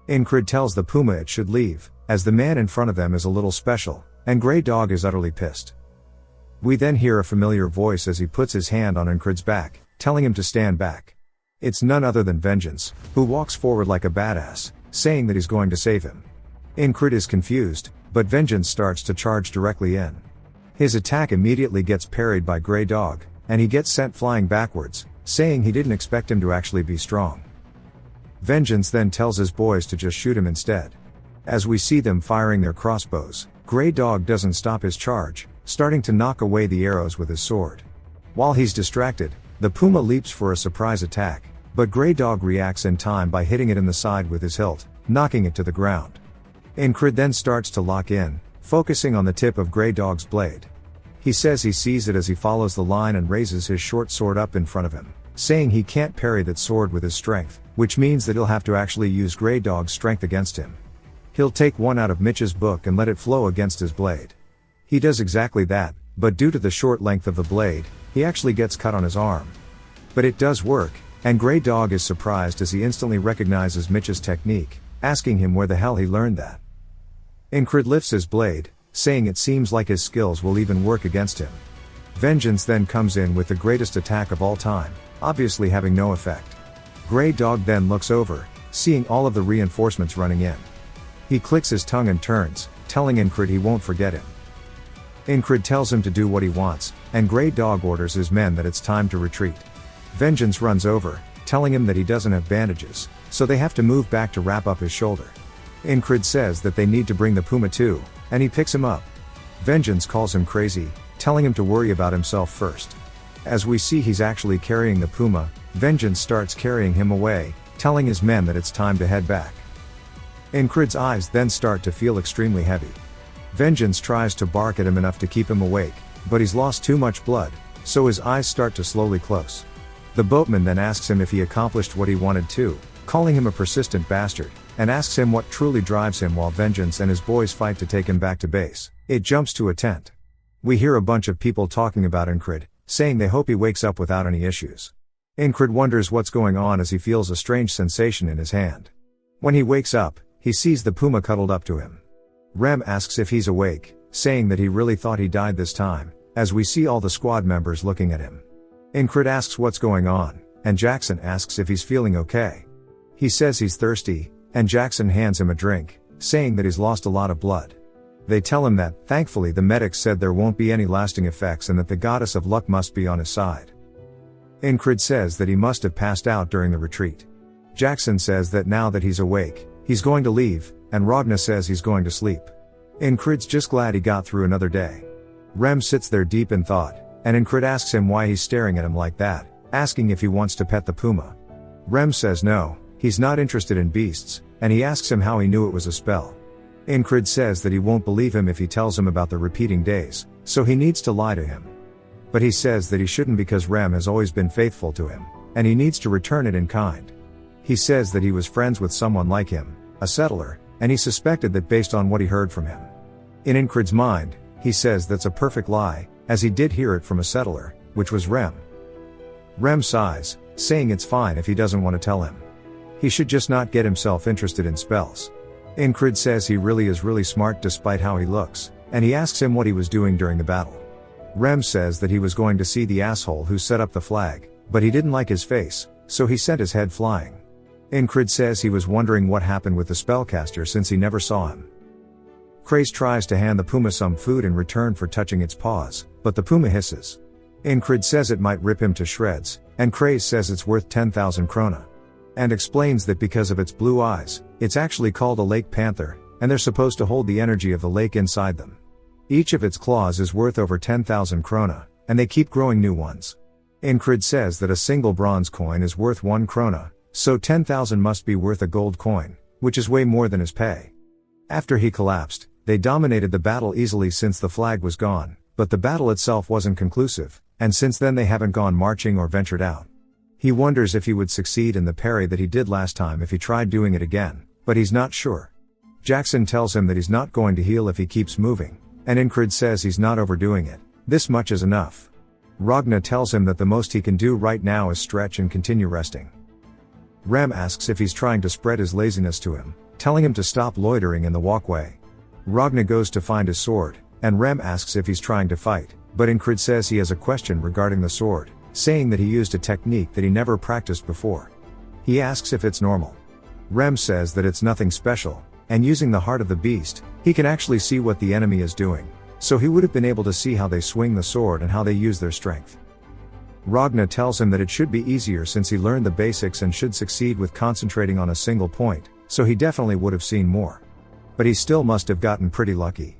[SPEAKER 1] Incred tells the puma it should leave, as the man in front of them is a little special, and Grey Dog is utterly pissed. We then hear a familiar voice as he puts his hand on Incred's back, telling him to stand back. It's none other than Vengeance, who walks forward like a badass, saying that he's going to save him. Incred is confused, but Vengeance starts to charge directly in. His attack immediately gets parried by Grey Dog, and he gets sent flying backwards, saying he didn't expect him to actually be strong. Vengeance then tells his boys to just shoot him instead. As we see them firing their crossbows, Grey Dog doesn't stop his charge, starting to knock away the arrows with his sword. While he's distracted, the puma leaps for a surprise attack, but Grey Dog reacts in time by hitting it in the side with his hilt, knocking it to the ground. Incred then starts to lock in, focusing on the tip of Grey Dog's blade. He says he sees it as he follows the line and raises his short sword up in front of him, saying he can't parry that sword with his strength, which means that he'll have to actually use Grey Dog's strength against him. He'll take one out of Mitch's book and let it flow against his blade. He does exactly that, but due to the short length of the blade, he actually gets cut on his arm. But it does work, and Grey Dog is surprised as he instantly recognizes Mitch's technique, asking him where the hell he learned that. Incred lifts his blade, saying it seems like his skills will even work against him. Vengeance then comes in with the greatest attack of all time, obviously having no effect. Grey Dog then looks over, seeing all of the reinforcements running in. He clicks his tongue and turns, telling Incred he won't forget him. Incred tells him to do what he wants, and Grey Dog orders his men that it's time to retreat. Vengeance runs over, telling him that he doesn't have bandages, so they have to move back to wrap up his shoulder. Incred says that they need to bring the puma too, and he picks him up. Vengeance calls him crazy, telling him to worry about himself first. As we see he's actually carrying the puma, Vengeance starts carrying him away, telling his men that it's time to head back. Incred's eyes then start to feel extremely heavy. Vengeance tries to bark at him enough to keep him awake, but he's lost too much blood, so his eyes start to slowly close. The boatman then asks him if he accomplished what he wanted to, calling him a persistent bastard, and asks him what truly drives him while Vengeance and his boys fight to take him back to base. It jumps to a tent. We hear a bunch of people talking about Incred, saying they hope he wakes up without any issues. Incred wonders what's going on as he feels a strange sensation in his hand. When he wakes up, he sees the puma cuddled up to him. Rem asks if he's awake, saying that he really thought he died this time, as we see all the squad members looking at him. Incred asks what's going on, and Jackson asks if he's feeling okay. He says he's thirsty, and Jackson hands him a drink, saying that he's lost a lot of blood. They tell him that, thankfully the medics said there won't be any lasting effects and that the goddess of luck must be on his side. Incred says that he must have passed out during the retreat. Jackson says that now that he's awake, he's going to leave, and Ragna says he's going to sleep. Incred's just glad he got through another day. Rem sits there deep in thought, and Incred asks him why he's staring at him like that, asking if he wants to pet the puma. Rem says no, he's not interested in beasts, and he asks him how he knew it was a spell. Incred says that he won't believe him if he tells him about the repeating days, so he needs to lie to him. But he says that he shouldn't because Rem has always been faithful to him, and he needs to return it in kind. He says that he was friends with someone like him, a settler, and he suspected that based on what he heard from him. In Incred's mind, he says that's a perfect lie, as he did hear it from a settler, which was Rem. Rem sighs, saying it's fine if he doesn't want to tell him. He should just not get himself interested in spells. Incred says he really is really smart despite how he looks, and he asks him what he was doing during the battle. Rem says that he was going to see the asshole who set up the flag, but he didn't like his face, so he sent his head flying. Incred says he was wondering what happened with the spellcaster since he never saw him. Krace tries to hand the puma some food in return for touching its paws, but the puma hisses. Incred says it might rip him to shreds, and Krace says it's worth 10,000 krona. And explains that because of its blue eyes, it's actually called a lake panther, and they're supposed to hold the energy of the lake inside them. Each of its claws is worth over 10,000 krona, and they keep growing new ones. Incred says that a single bronze coin is worth 1 krona, so 10,000 must be worth a gold coin, which is way more than his pay. After he collapsed, they dominated the battle easily since the flag was gone, but the battle itself wasn't conclusive, and since then they haven't gone marching or ventured out. He wonders if he would succeed in the parry that he did last time if he tried doing it again, but he's not sure. Jackson tells him that he's not going to heal if he keeps moving, and Incred says he's not overdoing it, this much is enough. Ragna tells him that the most he can do right now is stretch and continue resting. Rem asks if he's trying to spread his laziness to him, telling him to stop loitering in the walkway. Ragna goes to find his sword, and Rem asks if he's trying to fight, but Incred says he has a question regarding the sword, saying that he used a technique that he never practiced before. He asks if it's normal. Rem says that it's nothing special, and using the heart of the beast, he can actually see what the enemy is doing, so he would have been able to see how they swing the sword and how they use their strength. Ragna tells him that it should be easier since he learned the basics and should succeed with concentrating on a single point, so he definitely would have seen more. But he still must have gotten pretty lucky.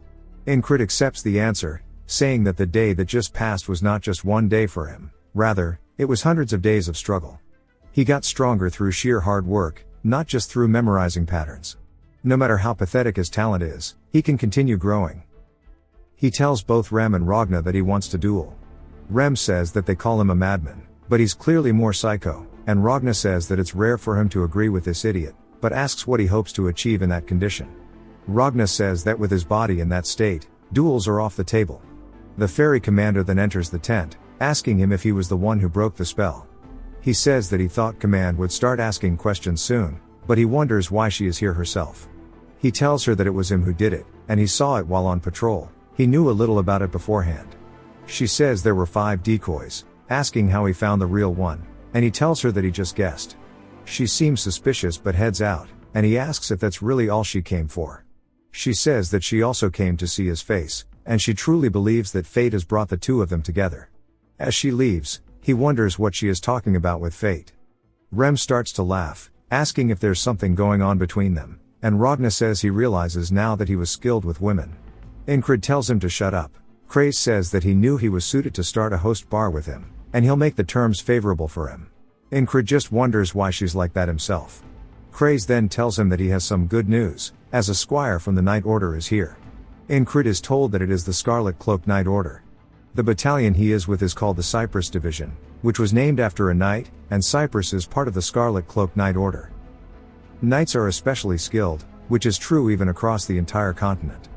[SPEAKER 1] Incred accepts the answer, saying that the day that just passed was not just one day for him, rather, it was hundreds of days of struggle. He got stronger through sheer hard work, not just through memorizing patterns. No matter how pathetic his talent is, he can continue growing. He tells both Rem and Ragna that he wants to duel. Rem says that they call him a madman, but he's clearly more psycho, and Ragna says that it's rare for him to agree with this idiot, but asks what he hopes to achieve in that condition. Ragna says that with his body in that state, duels are off the table. The fairy commander then enters the tent, asking him if he was the one who broke the spell. He says that he thought Command would start asking questions soon, but he wonders why she is here herself. He tells her that it was him who did it, and he saw it while on patrol. He knew a little about it beforehand. She says there were 5 decoys, asking how he found the real one, and he tells her that he just guessed. She seems suspicious but heads out, and he asks if that's really all she came for. She says that she also came to see his face, and she truly believes that fate has brought the two of them together. As she leaves, he wonders what she is talking about with fate. Rem starts to laugh, asking if there's something going on between them, and Ragna says he realizes now that he was skilled with women. Ingrid tells him to shut up. Craze says that he knew he was suited to start a host bar with him, and he'll make the terms favorable for him. Ingrid just wonders why she's like that himself. Craze then tells him that he has some good news, as a squire from the Night Order is here. Ingrid is told that it is the Scarlet Cloak Night Order. The battalion he is with is called the Cyprus Division, which was named after a knight, and Cyprus is part of the Scarlet Cloak Night Order. Knights are especially skilled, which is true even across the entire continent.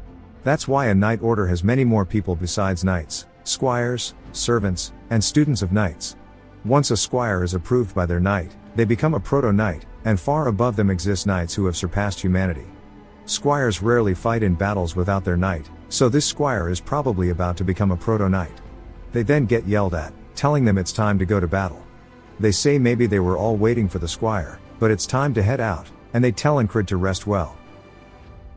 [SPEAKER 1] That's why a Night Order has many more people besides knights, squires, servants, and students of knights. Once a squire is approved by their knight, they become a proto-knight, and far above them exist knights who have surpassed humanity. Squires rarely fight in battles without their knight, so this squire is probably about to become a proto-knight. They then get yelled at, telling them it's time to go to battle. They say maybe they were all waiting for the squire, but it's time to head out, and they tell Ingrid to rest well.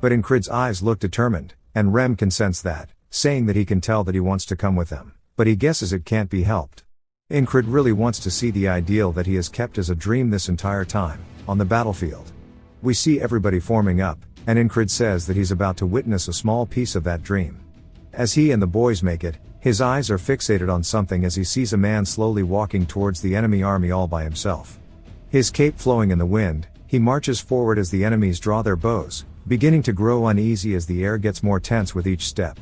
[SPEAKER 1] But Ingrid's eyes look determined, and Rem can sense that, saying that he can tell that he wants to come with them, but he guesses it can't be helped. Ingrid really wants to see the ideal that he has kept as a dream this entire time, on the battlefield. We see everybody forming up, and Ingrid says that he's about to witness a small piece of that dream. As he and the boys make it, his eyes are fixated on something as he sees a man slowly walking towards the enemy army all by himself. His cape flowing in the wind, he marches forward as the enemies draw their bows, beginning to grow uneasy as the air gets more tense with each step.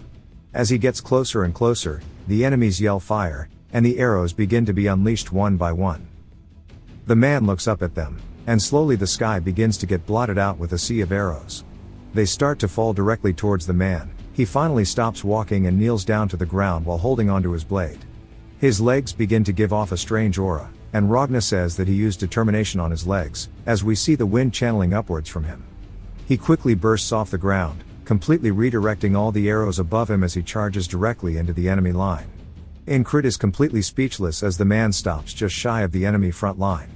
[SPEAKER 1] As he gets closer and closer, the enemies yell fire, and the arrows begin to be unleashed one by one. The man looks up at them, and slowly the sky begins to get blotted out with a sea of arrows. They start to fall directly towards the man. He finally stops walking and kneels down to the ground while holding onto his blade. His legs begin to give off a strange aura, and Ragna says that he used determination on his legs, as we see the wind channeling upwards from him. He quickly bursts off the ground, completely redirecting all the arrows above him as he charges directly into the enemy line. Ingrid is completely speechless as the man stops just shy of the enemy front line.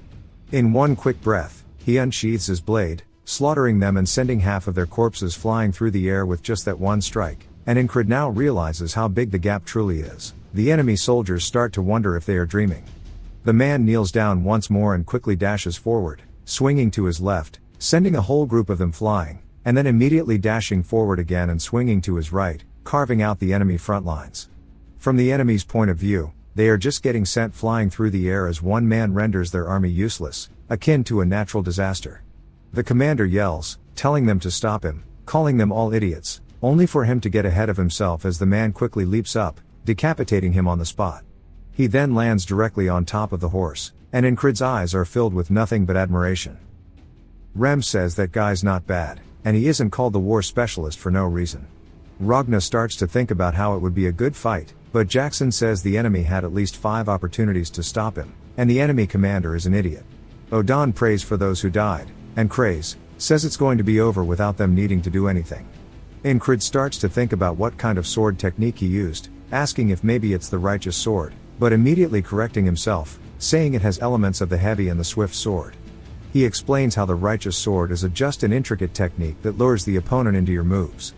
[SPEAKER 1] In one quick breath, he unsheathes his blade, slaughtering them and sending half of their corpses flying through the air with just that one strike, and Ingrid now realizes how big the gap truly is. The enemy soldiers start to wonder if they are dreaming. The man kneels down once more and quickly dashes forward, swinging to his left, sending a whole group of them flying, and then immediately dashing forward again and swinging to his right, carving out the enemy front lines. From the enemy's point of view, they are just getting sent flying through the air as one man renders their army useless, akin to a natural disaster. The commander yells, telling them to stop him, calling them all idiots, only for him to get ahead of himself as the man quickly leaps up, decapitating him on the spot. He then lands directly on top of the horse, and Ingrid's eyes are filled with nothing but admiration. Rem says that guy's not bad, and he isn't called the war specialist for no reason. Ragna starts to think about how it would be a good fight, but Jackson says the enemy had at least 5 opportunities to stop him, and the enemy commander is an idiot. Odan prays for those who died, and Craze says it's going to be over without them needing to do anything. Ingrid starts to think about what kind of sword technique he used, asking if maybe it's the righteous sword, but immediately correcting himself, saying it has elements of the heavy and the swift sword. He explains how the righteous sword is a just and intricate technique that lures the opponent into your moves.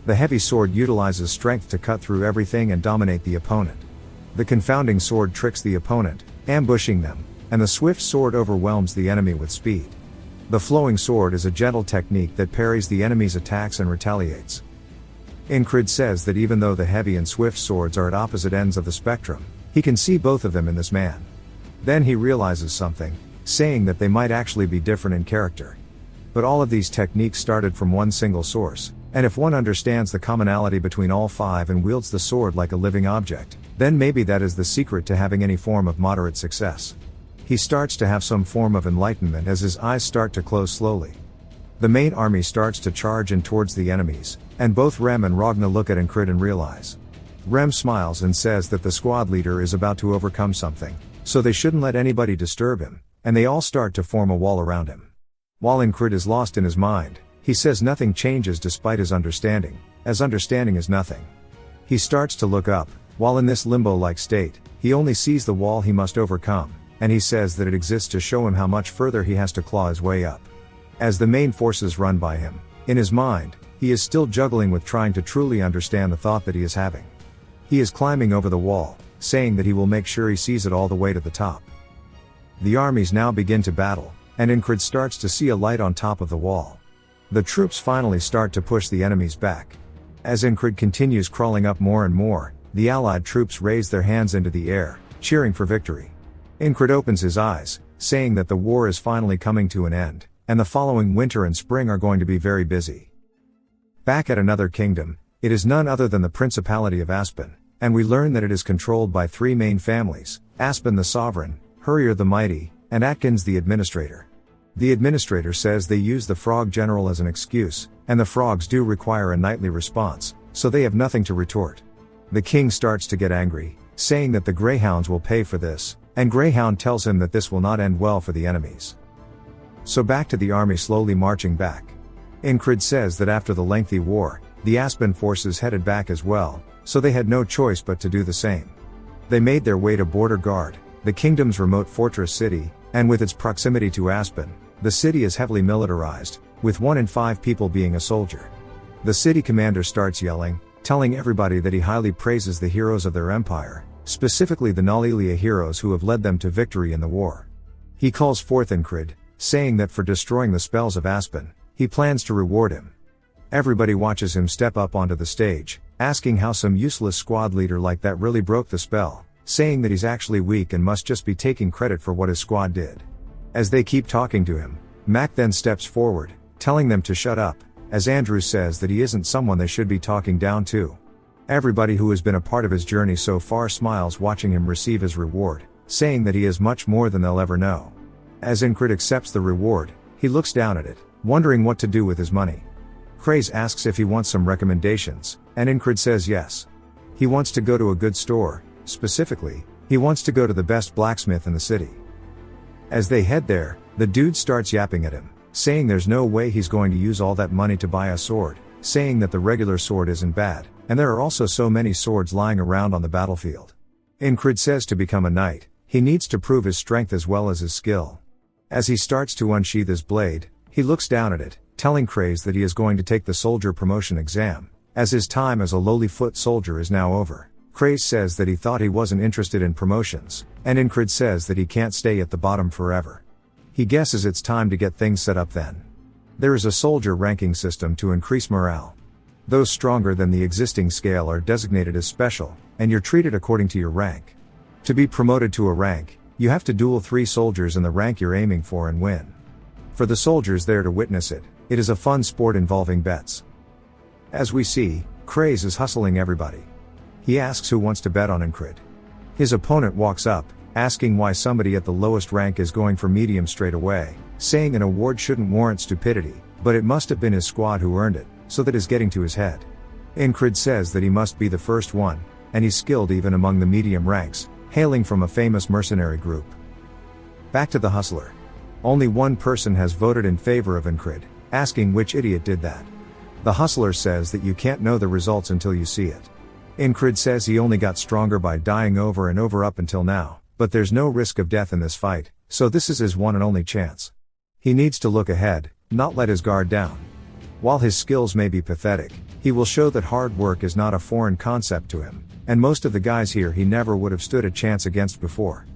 [SPEAKER 1] The heavy sword utilizes strength to cut through everything and dominate the opponent. The confounding sword tricks the opponent, ambushing them, and the swift sword overwhelms the enemy with speed. The flowing sword is a gentle technique that parries the enemy's attacks and retaliates. Ingrid says that even though the heavy and swift swords are at opposite ends of the spectrum, he can see both of them in this man. Then he realizes something, saying that they might actually be different in character. But all of these techniques started from one single source, and if one understands the commonality between all 5 and wields the sword like a living object, then maybe that is the secret to having any form of moderate success. He starts to have some form of enlightenment as his eyes start to close slowly. The main army starts to charge in towards the enemies, and both Rem and Ragna look at Incrid and realize. Rem smiles and says that the squad leader is about to overcome something, so they shouldn't let anybody disturb him, and they all start to form a wall around him. While Incrid is lost in his mind, he says nothing changes despite his understanding, as understanding is nothing. He starts to look up, while in this limbo-like state, he only sees the wall he must overcome, and he says that it exists to show him how much further he has to claw his way up. As the main forces run by him, in his mind, he is still juggling with trying to truly understand the thought that he is having. He is climbing over the wall, saying that he will make sure he sees it all the way to the top. The armies now begin to battle, and Incrid starts to see a light on top of the wall. The troops finally start to push the enemies back. As Incrid continues crawling up more and more, the allied troops raise their hands into the air, cheering for victory. Incrid opens his eyes, saying that the war is finally coming to an end, and the following winter and spring are going to be very busy. Back at another kingdom, it is none other than the Principality of Aspen, and we learn that it is controlled by three main families: Aspen the Sovereign, Hurrier the Mighty, and Atkins the Administrator. The Administrator says they use the Frog General as an excuse, and the frogs do require a nightly response, so they have nothing to retort. The king starts to get angry, saying that the Greyhounds will pay for this, and Greyhound tells him that this will not end well for the enemies. So back to the army slowly marching back. Incrid says that after the lengthy war, the Aspen forces headed back as well, so they had no choice but to do the same. They made their way to Border Guard, the kingdom's remote fortress city, and with its proximity to Aspen, the city is heavily militarized, with 1 in 5 people being a soldier. The city commander starts yelling, telling everybody that he highly praises the heroes of their empire, specifically the Nalilia heroes who have led them to victory in the war. He calls forth Incrid, saying that for destroying the spells of Aspen, he plans to reward him. Everybody watches him step up onto the stage, asking how some useless squad leader like that really broke the spell, saying that he's actually weak and must just be taking credit for what his squad did. As they keep talking to him, Mac then steps forward, telling them to shut up, as Andrew says that he isn't someone they should be talking down to. Everybody who has been a part of his journey so far smiles watching him receive his reward, saying that he is much more than they'll ever know. As Incrid accepts the reward, he looks down at it, wondering what to do with his money. Craze asks if he wants some recommendations, and Incrid says yes. He wants to go to a good store, specifically, he wants to go to the best blacksmith in the city. As they head there, the dude starts yapping at him, saying there's no way he's going to use all that money to buy a sword, saying that the regular sword isn't bad, and there are also so many swords lying around on the battlefield. Incrid says to become a knight, he needs to prove his strength as well as his skill. As he starts to unsheath his blade, he looks down at it, telling Craze that he is going to take the soldier promotion exam, as his time as a lowly foot soldier is now over. Craze says that he thought he wasn't interested in promotions, and Incrid says that he can't stay at the bottom forever. He guesses it's time to get things set up then. There is a soldier ranking system to increase morale. Those stronger than the existing scale are designated as special, and you're treated according to your rank. To be promoted to a rank, you have to duel 3 soldiers in the rank you're aiming for and win. For the soldiers there to witness it, it is a fun sport involving bets. As we see, Craze is hustling everybody. He asks who wants to bet on Incrid. His opponent walks up, asking why somebody at the lowest rank is going for medium straight away, saying an award shouldn't warrant stupidity, but it must have been his squad who earned it, so that is getting to his head. Incrid says that he must be the first one, and he's skilled even among the medium ranks, hailing from a famous mercenary group. Back to the hustler. Only one person has voted in favor of Incrid, asking which idiot did that. The hustler says that you can't know the results until you see it. Incrid says he only got stronger by dying over and over up until now, but there's no risk of death in this fight, so this is his one and only chance. He needs to look ahead, not let his guard down. While his skills may be pathetic, he will show that hard work is not a foreign concept to him, and most of the guys here he never would have stood a chance against before.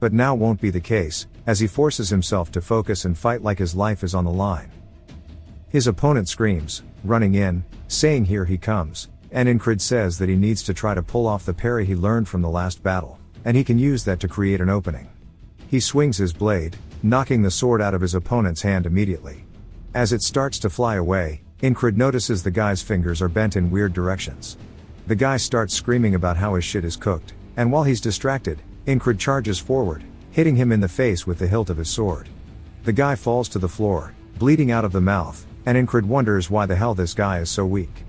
[SPEAKER 1] But now won't be the case, as he forces himself to focus and fight like his life is on the line. His opponent screams, running in, saying here he comes, and Incrid says that he needs to try to pull off the parry he learned from the last battle, and he can use that to create an opening. He swings his blade, knocking the sword out of his opponent's hand immediately. As it starts to fly away, Incrid notices the guy's fingers are bent in weird directions. The guy starts screaming about how his shit is cooked, and while he's distracted, Incrid charges forward, hitting him in the face with the hilt of his sword. The guy falls to the floor, bleeding out of the mouth, and Incred wonders why the hell this guy is so weak.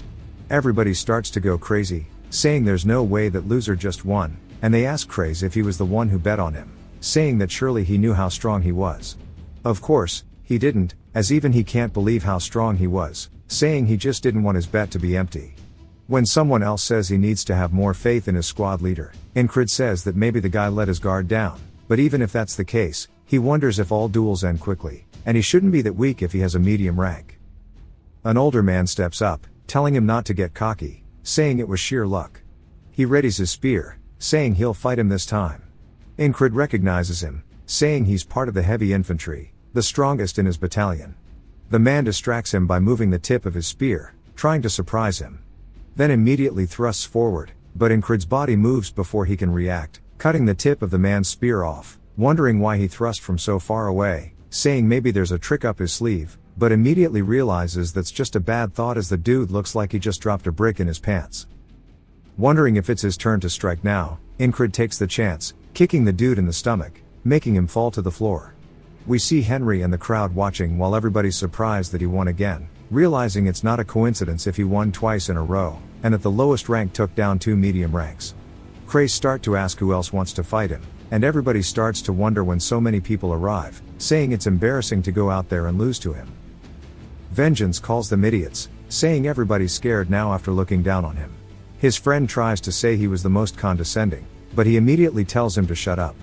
[SPEAKER 1] Everybody starts to go crazy, saying there's no way that loser just won, and they ask Craze if he was the one who bet on him, saying that surely he knew how strong he was. Of course, he didn't, as even he can't believe how strong he was, saying he just didn't want his bet to be empty. When someone else says he needs to have more faith in his squad leader, Incred says that maybe the guy let his guard down, but even if that's the case, he wonders if all duels end quickly, and he shouldn't be that weak if he has a medium rank. An older man steps up, telling him not to get cocky, saying it was sheer luck. He readies his spear, saying he'll fight him this time. Incred recognizes him, saying he's part of the heavy infantry, the strongest in his battalion. The man distracts him by moving the tip of his spear, trying to surprise him. Then immediately thrusts forward, but Incred's body moves before he can react, cutting the tip of the man's spear off, wondering why he thrust from so far away, saying maybe there's a trick up his sleeve, but immediately realizes that's just a bad thought as the dude looks like he just dropped a brick in his pants. Wondering if it's his turn to strike now, Incred takes the chance, kicking the dude in the stomach, making him fall to the floor. We see Henry and the crowd watching while everybody's surprised that he won again, realizing it's not a coincidence if he won twice in a row, and that the lowest rank took down 2 medium ranks. Craze start to ask who else wants to fight him, and everybody starts to wonder when so many people arrive, saying it's embarrassing to go out there and lose to him. Vengeance calls them idiots, saying everybody's scared now after looking down on him. His friend tries to say he was the most condescending, but he immediately tells him to shut up.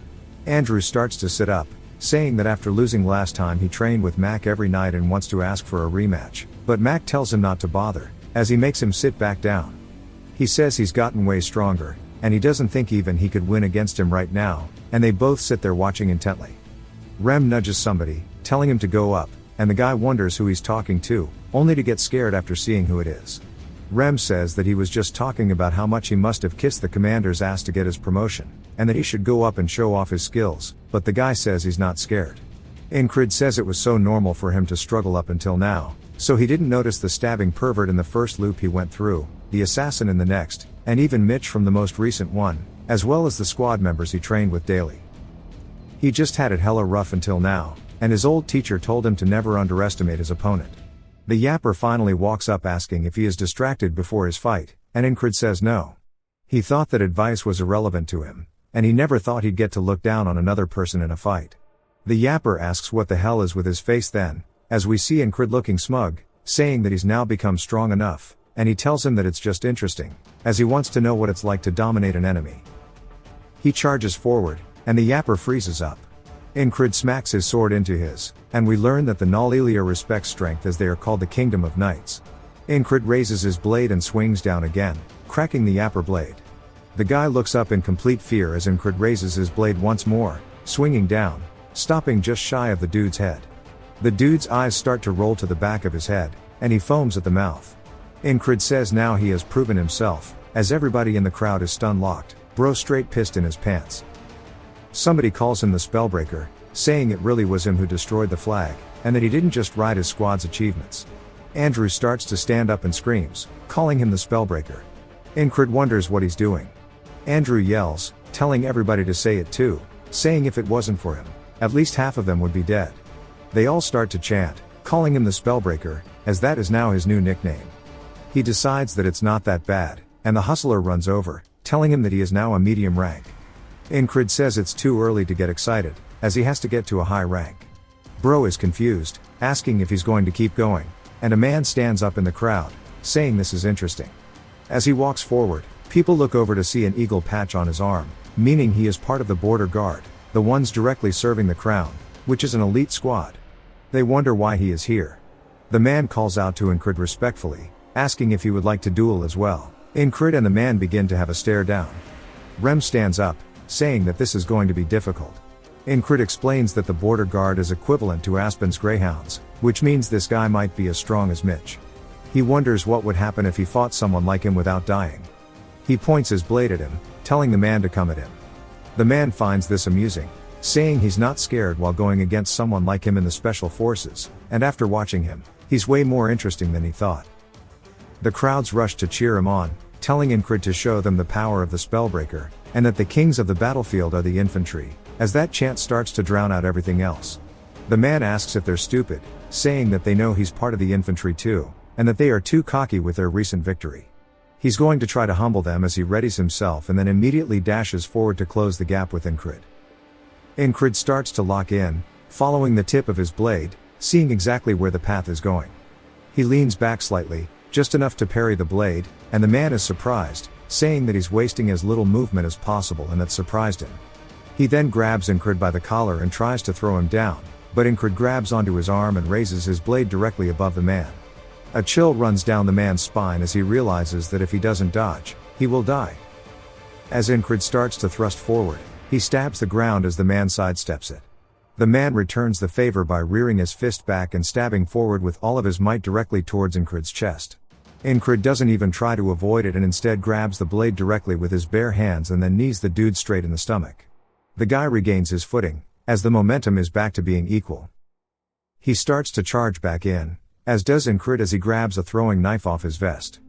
[SPEAKER 1] Andrew starts to sit up, saying that after losing last time he trained with Mac every night and wants to ask for a rematch, but Mac tells him not to bother, as he makes him sit back down. He says he's gotten way stronger, and he doesn't think even he could win against him right now, and they both sit there watching intently. Rem nudges somebody, telling him to go up, and the guy wonders who he's talking to, only to get scared after seeing who it is. Rem says that he was just talking about how much he must have kissed the commander's ass to get his promotion, and that he should go up and show off his skills, but the guy says he's not scared. Incred says it was so normal for him to struggle up until now, so he didn't notice the stabbing pervert in the first loop he went through, the assassin in the next, and even Mitch from the most recent one, as well as the squad members he trained with daily. He just had it hella rough until now, and his old teacher told him to never underestimate his opponent. The yapper finally walks up asking if he is distracted before his fight, and Incred says no. He thought that advice was irrelevant to him, and he never thought he'd get to look down on another person in a fight. The yapper asks what the hell is with his face then, as we see Incred looking smug, saying that he's now become strong enough, and he tells him that it's just interesting, as he wants to know what it's like to dominate an enemy. He charges forward, and the yapper freezes up. Incred smacks his sword into his, and we learn that the Nalilia respects strength as they are called the Kingdom of Knights. Incred raises his blade and swings down again, cracking the yapper blade. The guy looks up in complete fear as Incred raises his blade once more, swinging down, stopping just shy of the dude's head. The dude's eyes start to roll to the back of his head, and he foams at the mouth. Incred says now he has proven himself, as everybody in the crowd is stun-locked, bro straight pissed in his pants. Somebody calls him the Spellbreaker, saying it really was him who destroyed the flag, and that he didn't just ride his squad's achievements. Andrew starts to stand up and screams, calling him the Spellbreaker. Incred wonders what he's doing. Andrew yells, telling everybody to say it too, saying if it wasn't for him, at least half of them would be dead. They all start to chant, calling him the Spellbreaker, as that is now his new nickname. He decides that it's not that bad, and the hustler runs over, telling him that he is now a medium rank. Incred says it's too early to get excited, as he has to get to a high rank. Bro is confused, asking if he's going to keep going, and a man stands up in the crowd, saying this is interesting. As he walks forward, people look over to see an eagle patch on his arm, meaning he is part of the border guard, the ones directly serving the crown, which is an elite squad. They wonder why he is here. The man calls out to Incred respectfully, asking if he would like to duel as well. Incred and the man begin to have a stare down. Rem stands up, saying that this is going to be difficult. Incred explains that the border guard is equivalent to Aspen's greyhounds, which means this guy might be as strong as Mitch. He wonders what would happen if he fought someone like him without dying. He points his blade at him, telling the man to come at him. The man finds this amusing, saying he's not scared while going against someone like him in the special forces, and after watching him, he's way more interesting than he thought. The crowds rush to cheer him on, telling Incred to show them the power of the Spellbreaker, and that the kings of the battlefield are the infantry, as that chant starts to drown out everything else. The man asks if they're stupid, saying that they know he's part of the infantry too, and that they are too cocky with their recent victory. He's going to try to humble them as he readies himself and then immediately dashes forward to close the gap with Incrid. Incrid starts to lock in, following the tip of his blade, seeing exactly where the path is going. He leans back slightly, just enough to parry the blade, and the man is surprised, saying that he's wasting as little movement as possible and that surprised him. He then grabs Incrid by the collar and tries to throw him down, but Incrid grabs onto his arm and raises his blade directly above the man. A chill runs down the man's spine as he realizes that if he doesn't dodge, he will die. As Incrid starts to thrust forward, he stabs the ground as the man sidesteps it. The man returns the favor by rearing his fist back and stabbing forward with all of his might directly towards Incrid's chest. Incrid doesn't even try to avoid it and instead grabs the blade directly with his bare hands and then knees the dude straight in the stomach. The guy regains his footing, as the momentum is back to being equal. He starts to charge back in, as does Incrid as he grabs a throwing knife off his vest.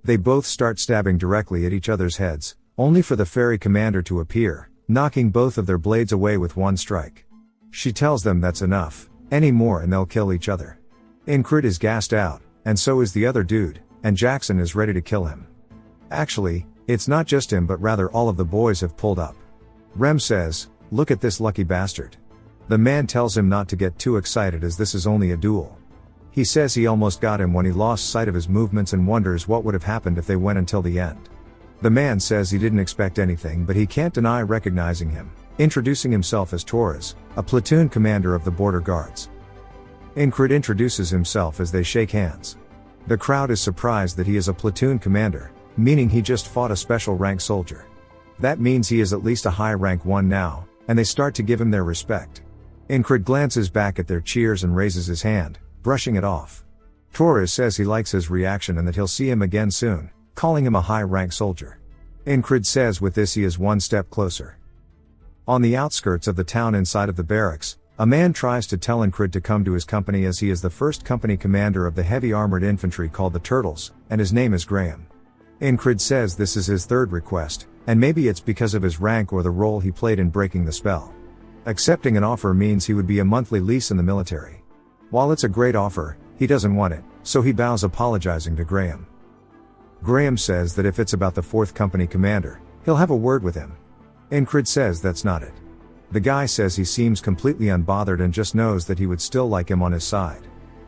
[SPEAKER 1] They both start stabbing directly at each other's heads, only for the fairy commander to appear, knocking both of their blades away with one strike. She tells them that's enough, any more and they'll kill each other. Incrid is gassed out, and so is the other dude, and Jackson is ready to kill him. Actually, it's not just him but rather all of the boys have pulled up. Rem says, "Look at this lucky bastard." The man tells him not to get too excited as this is only a duel. He says he almost got him when he lost sight of his movements and wonders what would have happened if they went until the end. The man says he didn't expect anything but he can't deny recognizing him, introducing himself as Torres, a platoon commander of the border guards. Incrid introduces himself as they shake hands. The crowd is surprised that he is a platoon commander, meaning he just fought a special rank soldier. That means he is at least a high rank one now, and they start to give him their respect. Incrid glances back at their cheers and raises his hand, brushing it off. Torres says he likes his reaction and that he'll see him again soon, calling him a high rank soldier. Incrid says with this he is one step closer. On the outskirts of the town inside of the barracks, a man tries to tell Incrid to come to his company as he is the first company commander of the heavy armored infantry called the Turtles, and his name is Graham. Incrid says this is his third request, and maybe it's because of his rank or the role he played in breaking the spell. Accepting an offer means he would be a monthly lease in the military. While it's a great offer, he doesn't want it, so he bows apologizing to Graham. Graham says that if it's about the 4th company commander, he'll have a word with him. Incrid says that's not it. The guy says he seems completely unbothered and just knows that he would still like him on his side.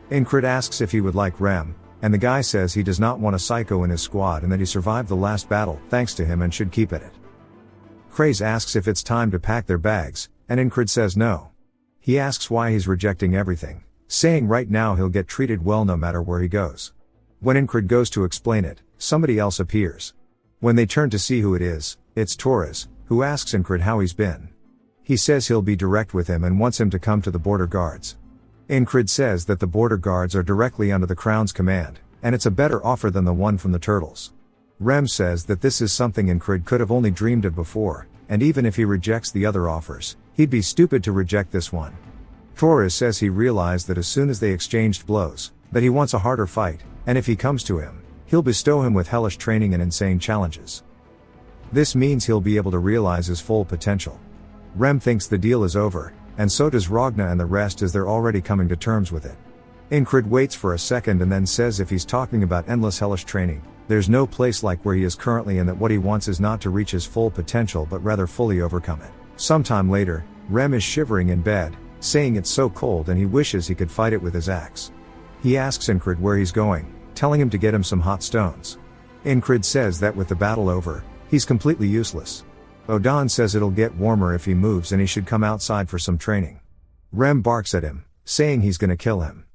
[SPEAKER 1] Incrid asks if he would like Rem, and the guy says he does not want a psycho in his squad and that he survived the last battle thanks to him and should keep at it. Craze asks if it's time to pack their bags, and Incrid says no. He asks why he's rejecting everything, saying right now he'll get treated well no matter where he goes. When Incrid goes to explain it, somebody else appears. When they turn to see who it is, it's Torres, who asks Incrid how he's been. He says he'll be direct with him and wants him to come to the border guards. Incrid says that the border guards are directly under the Crown's command, and it's a better offer than the one from the Turtles. Rem says that this is something Incrid could have only dreamed of before, and even if he rejects the other offers, he'd be stupid to reject this one. Torres says he realized that as soon as they exchanged blows, that he wants a harder fight, and if he comes to him, he'll bestow him with hellish training and insane challenges. This means he'll be able to realize his full potential. Rem thinks the deal is over, and so does Ragna and the rest as they're already coming to terms with it. Incrid waits for a second and then says if he's talking about endless hellish training, there's no place like where he is currently and that what he wants is not to reach his full potential but rather fully overcome it. Sometime later, Rem is shivering in bed, saying it's so cold and he wishes he could fight it with his axe. He asks Incrid where he's going, telling him to get him some hot stones. Incrid says that with the battle over, he's completely useless. Odan says it'll get warmer if he moves and he should come outside for some training. Rem barks at him, saying he's gonna kill him.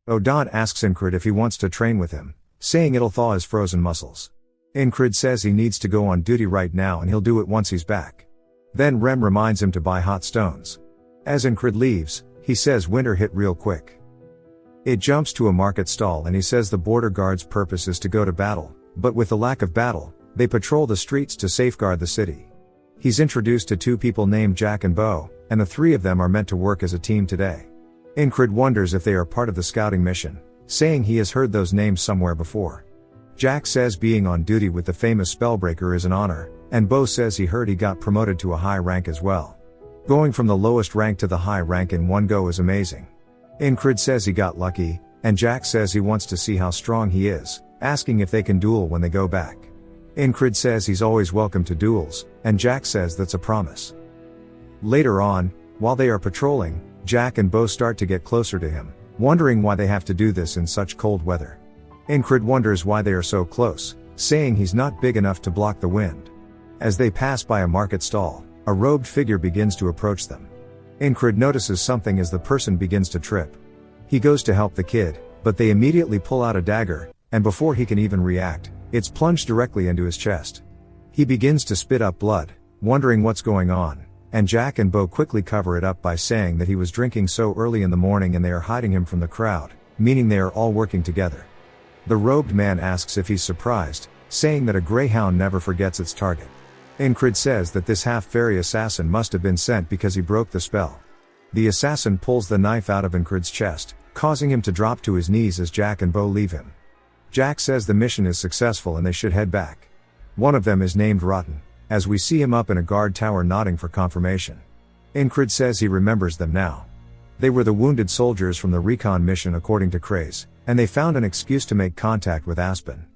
[SPEAKER 1] Odan asks Incrid if he wants to train with him, saying it'll thaw his frozen muscles. Incrid says he needs to go on duty right now and he'll do it once he's back. Then Rem reminds him to buy hot stones. As Incrid leaves, he says winter hit real quick. It jumps to a market stall and he says the border guard's purpose is to go to battle, but with the lack of battle, they patrol the streets to safeguard the city. He's introduced to 2 people named Jack and Bo, and the 3 of them are meant to work as a team today. Incrid wonders if they are part of the scouting mission, saying he has heard those names somewhere before. Jack says being on duty with the famous Spellbreaker is an honor, and Bo says he heard he got promoted to a high rank as well. Going from the lowest rank to the high rank in one go is amazing. Incrid says he got lucky, and Jack says he wants to see how strong he is, asking if they can duel when they go back. Incrid says he's always welcome to duels, and Jack says that's a promise. Later on, while they are patrolling, Jack and Bo start to get closer to him, wondering why they have to do this in such cold weather. Incrid wonders why they are so close, saying he's not big enough to block the wind. As they pass by a market stall, a robed figure begins to approach them. Incrid notices something as the person begins to trip. He goes to help the kid, but they immediately pull out a dagger, and before he can even react, it's plunged directly into his chest. He begins to spit up blood, wondering what's going on, and Jack and Bo quickly cover it up by saying that he was drinking so early in the morning and they are hiding him from the crowd, meaning they are all working together. The robed man asks if he's surprised, saying that a greyhound never forgets its target. Incrid says that this half-fairy assassin must have been sent because he broke the spell. The assassin pulls the knife out of Incrid's chest, causing him to drop to his knees as Jack and Bo leave him. Jack says the mission is successful and they should head back. One of them is named Rotten, as we see him up in a guard tower nodding for confirmation. Incrid says he remembers them now. They were the wounded soldiers from the recon mission according to Craze, and they found an excuse to make contact with Aspen.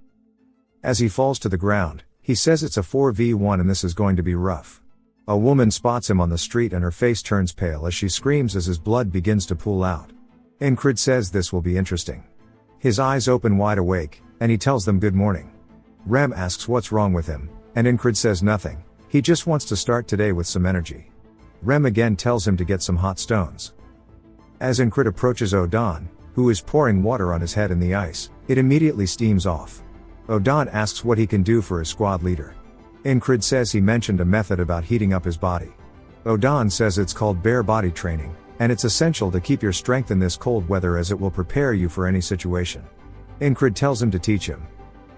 [SPEAKER 1] As he falls to the ground, he says it's a 4v1 and this is going to be rough. A woman spots him on the street and her face turns pale as she screams as his blood begins to pool out. Incrid says this will be interesting. His eyes open wide awake, and he tells them good morning. Rem asks what's wrong with him, and Incrid says nothing, he just wants to start today with some energy. Rem again tells him to get some hot stones. As Incrid approaches Odon, who is pouring water on his head in the ice, it immediately steams off. Odon asks what he can do for his squad leader. Incrid says he mentioned a method about heating up his body. Odon says it's called bare body training, and it's essential to keep your strength in this cold weather as it will prepare you for any situation. Incrid tells him to teach him.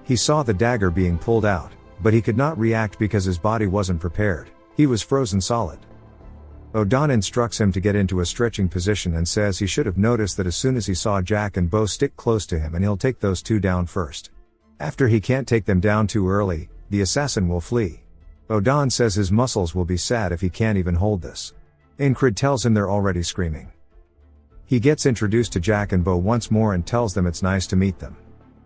[SPEAKER 1] He saw the dagger being pulled out, but he could not react because his body wasn't prepared, he was frozen solid. Odon instructs him to get into a stretching position and says he should have noticed that as soon as he saw Jack and Bo stick close to him and he'll take those two down first. After he can't take them down too early, the assassin will flee. Odon says his muscles will be sad if he can't even hold this. Incrid tells him they're already screaming. He gets introduced to Jack and Bo once more and tells them it's nice to meet them.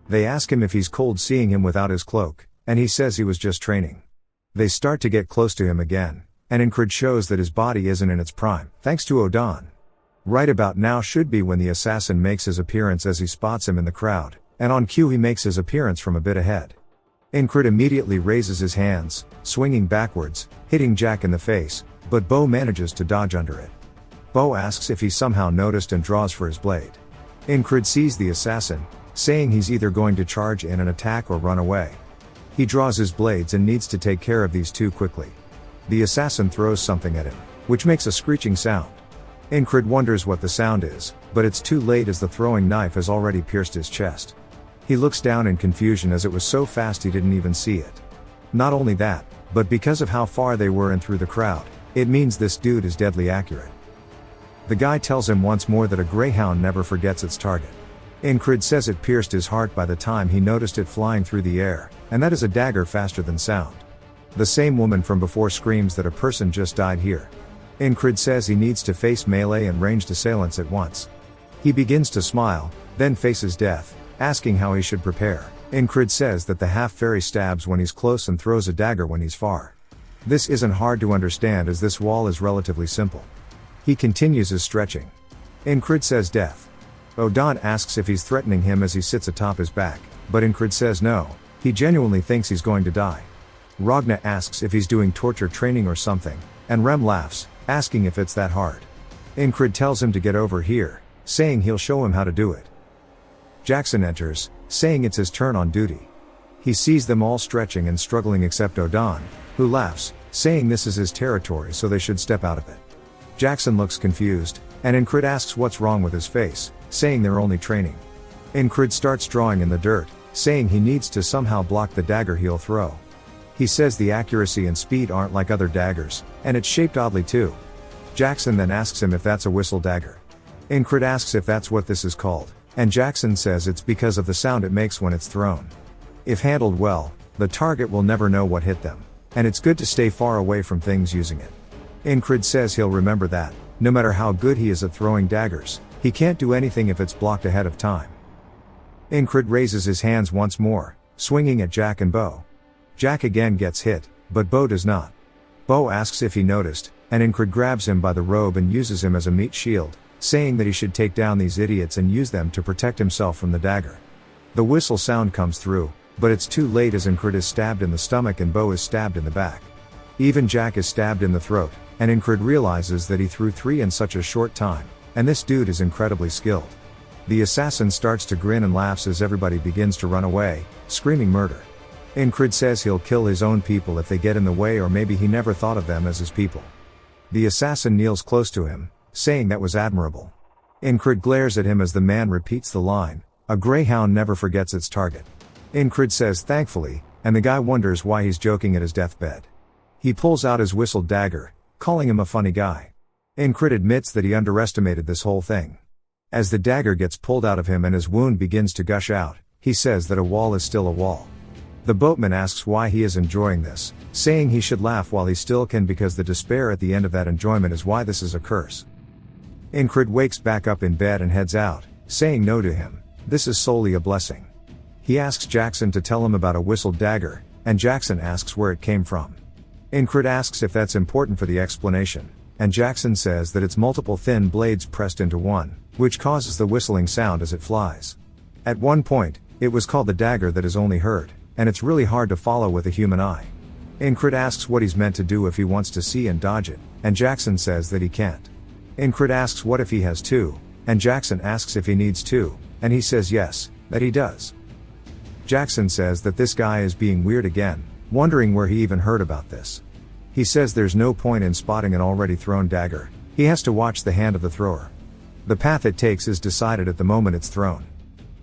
[SPEAKER 1] They ask him if he's cold seeing him without his cloak, and he says he was just training. They start to get close to him again, and Incrid shows that his body isn't in its prime, thanks to Odon. Right about now should be when the assassin makes his appearance as he spots him in the crowd, and on cue he makes his appearance from a bit ahead. Incrid immediately raises his hands, swinging backwards, hitting Jack in the face, but Bo manages to dodge under it. Bo asks if he somehow noticed and draws for his blade. Incrid sees the assassin, saying he's either going to charge in and attack or run away. He draws his blades and needs to take care of these two quickly. The assassin throws something at him, which makes a screeching sound. Incrid wonders what the sound is, but it's too late as the throwing knife has already pierced his chest. He looks down in confusion as it was so fast he didn't even see it. Not only that, but because of how far they were in through the crowd, it means this dude is deadly accurate. The guy tells him once more that a greyhound never forgets its target. Incrid says it pierced his heart by the time he noticed it flying through the air, and that is a dagger faster than sound. The same woman from before screams that a person just died here. Incrid says he needs to face melee and ranged assailants at once. He begins to smile, then faces death, asking how he should prepare. Incrid says that the half-fairy stabs when he's close and throws a dagger when he's far. This isn't hard to understand as this wall is relatively simple. He continues his stretching. Incrid says death. Odon asks if he's threatening him as he sits atop his back, but Incrid says no, he genuinely thinks he's going to die. Ragna asks if he's doing torture training or something, and Rem laughs, asking if it's that hard. Incrid tells him to get over here, saying he'll show him how to do it. Jackson enters, saying it's his turn on duty. He sees them all stretching and struggling except Odon, who laughs, saying this is his territory so they should step out of it. Jackson looks confused, and Incrid asks what's wrong with his face, saying they're only training. Incrid starts drawing in the dirt, saying he needs to somehow block the dagger he'll throw. He says the accuracy and speed aren't like other daggers, and it's shaped oddly too. Jackson then asks him if that's a whistle dagger. Incrid asks if that's what this is called, and Jackson says it's because of the sound it makes when it's thrown. If handled well, the target will never know what hit them, and it's good to stay far away from things using it. Incrid says he'll remember that, no matter how good he is at throwing daggers, He can't do anything if it's blocked ahead of time. Incred raises his hands once more, swinging at Jack and Bo. Jack again gets hit, but Bo does not. Bo asks if he noticed, and Incred grabs him by the robe and uses him as a meat shield, saying that he should take down these idiots and use them to protect himself from the dagger. The whistle sound comes through, but it's too late as Incred is stabbed in the stomach and Bo is stabbed in the back. Even Jack is stabbed in the throat, and Incred realizes that he threw 3 in such a short time, and this dude is incredibly skilled. The assassin starts to grin and laughs as everybody begins to run away, screaming murder. Incred says he'll kill his own people if they get in the way, or maybe he never thought of them as his people. The assassin kneels close to him, saying that was admirable. Incred glares at him as the man repeats the line, "A greyhound never forgets its target." Incred says thankfully, and the guy wonders why he's joking at his deathbed. He pulls out his whistled dagger, calling him a funny guy. Incred admits that he underestimated this whole thing. As the dagger gets pulled out of him and his wound begins to gush out, he says that a wall is still a wall. The boatman asks why he is enjoying this, saying he should laugh while he still can because the despair at the end of that enjoyment is why this is a curse. Incred wakes back up in bed and heads out, saying no to him, this is solely a blessing. He asks Jackson to tell him about a whistled dagger, and Jackson asks where it came from. Incred asks if that's important for the explanation, and Jackson says that it's multiple thin blades pressed into one, which causes the whistling sound as it flies. At one point, it was called the dagger that is only heard, and it's really hard to follow with a human eye. Incred asks what he's meant to do if he wants to see and dodge it, and Jackson says that he can't. Incred asks what if he has 2, and Jackson asks if he needs 2, and he says yes, that he does. Jackson says that this guy is being weird again, wondering where he even heard about this. He says there's no point in spotting an already thrown dagger, he has to watch the hand of the thrower. The path it takes is decided at the moment it's thrown.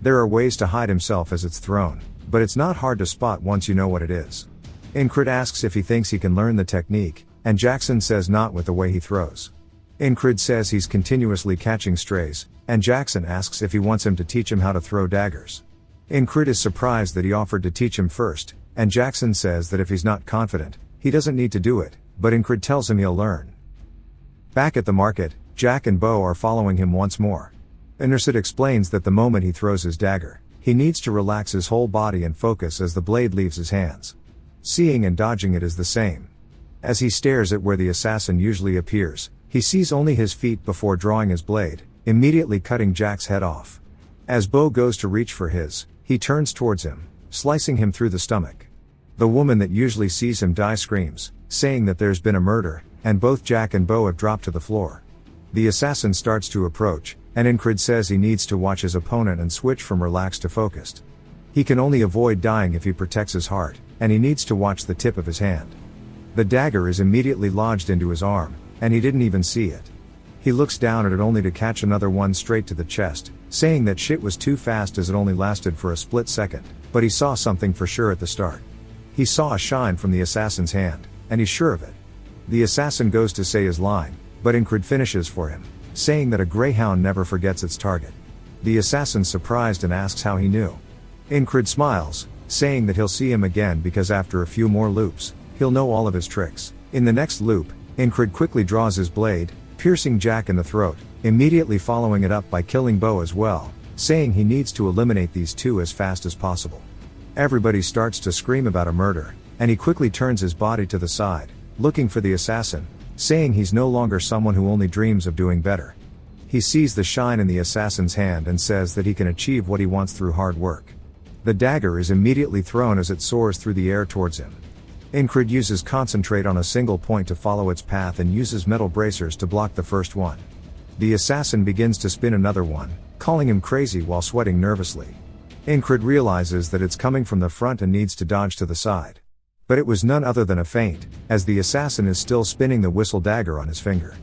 [SPEAKER 1] There are ways to hide himself as it's thrown, but it's not hard to spot once you know what it is. Incred asks if he thinks he can learn the technique, and Jackson says not with the way he throws. Incred says he's continuously catching strays, and Jackson asks if he wants him to teach him how to throw daggers. Incred is surprised that he offered to teach him first, and Jackson says that if he's not confident, he doesn't need to do it, but Incred tells him he'll learn. Back at the market, Jack and Bo are following him once more. Incred explains that the moment he throws his dagger, he needs to relax his whole body and focus as the blade leaves his hands. Seeing and dodging it is the same. As he stares at where the assassin usually appears, he sees only his feet before drawing his blade, immediately cutting Jack's head off. As Bo goes to reach for his, he turns towards him, slicing him through the stomach. The woman that usually sees him die screams, saying that there's been a murder, and both Jack and Bo have dropped to the floor. The assassin starts to approach, and Incred says he needs to watch his opponent and switch from relaxed to focused. He can only avoid dying if he protects his heart, and he needs to watch the tip of his hand. The dagger is immediately lodged into his arm, and he didn't even see it. He looks down at it only to catch another one straight to the chest, saying that shit was too fast as it only lasted for a split second, but he saw something for sure at the start. He saw a shine from the assassin's hand, and he's sure of it. The assassin goes to say his line, but Incred finishes for him, saying that a greyhound never forgets its target. The assassin's surprised and asks how he knew. Incred smiles, saying that he'll see him again because after a few more loops, he'll know all of his tricks. In the next loop, Incred quickly draws his blade, piercing Jack in the throat, immediately following it up by killing Bo as well, saying he needs to eliminate these 2 as fast as possible. Everybody starts to scream about a murder, and he quickly turns his body to the side, looking for the assassin, saying he's no longer someone who only dreams of doing better. He sees the shine in the assassin's hand and says that he can achieve what he wants through hard work. The dagger is immediately thrown as it soars through the air towards him. Incred uses concentrate on a single point to follow its path and uses metal bracers to block the first one. The assassin begins to spin another one, calling him crazy while sweating nervously. Incred realizes that it's coming from the front and needs to dodge to the side. But it was none other than a feint, as the assassin is still spinning the whistle dagger on his finger.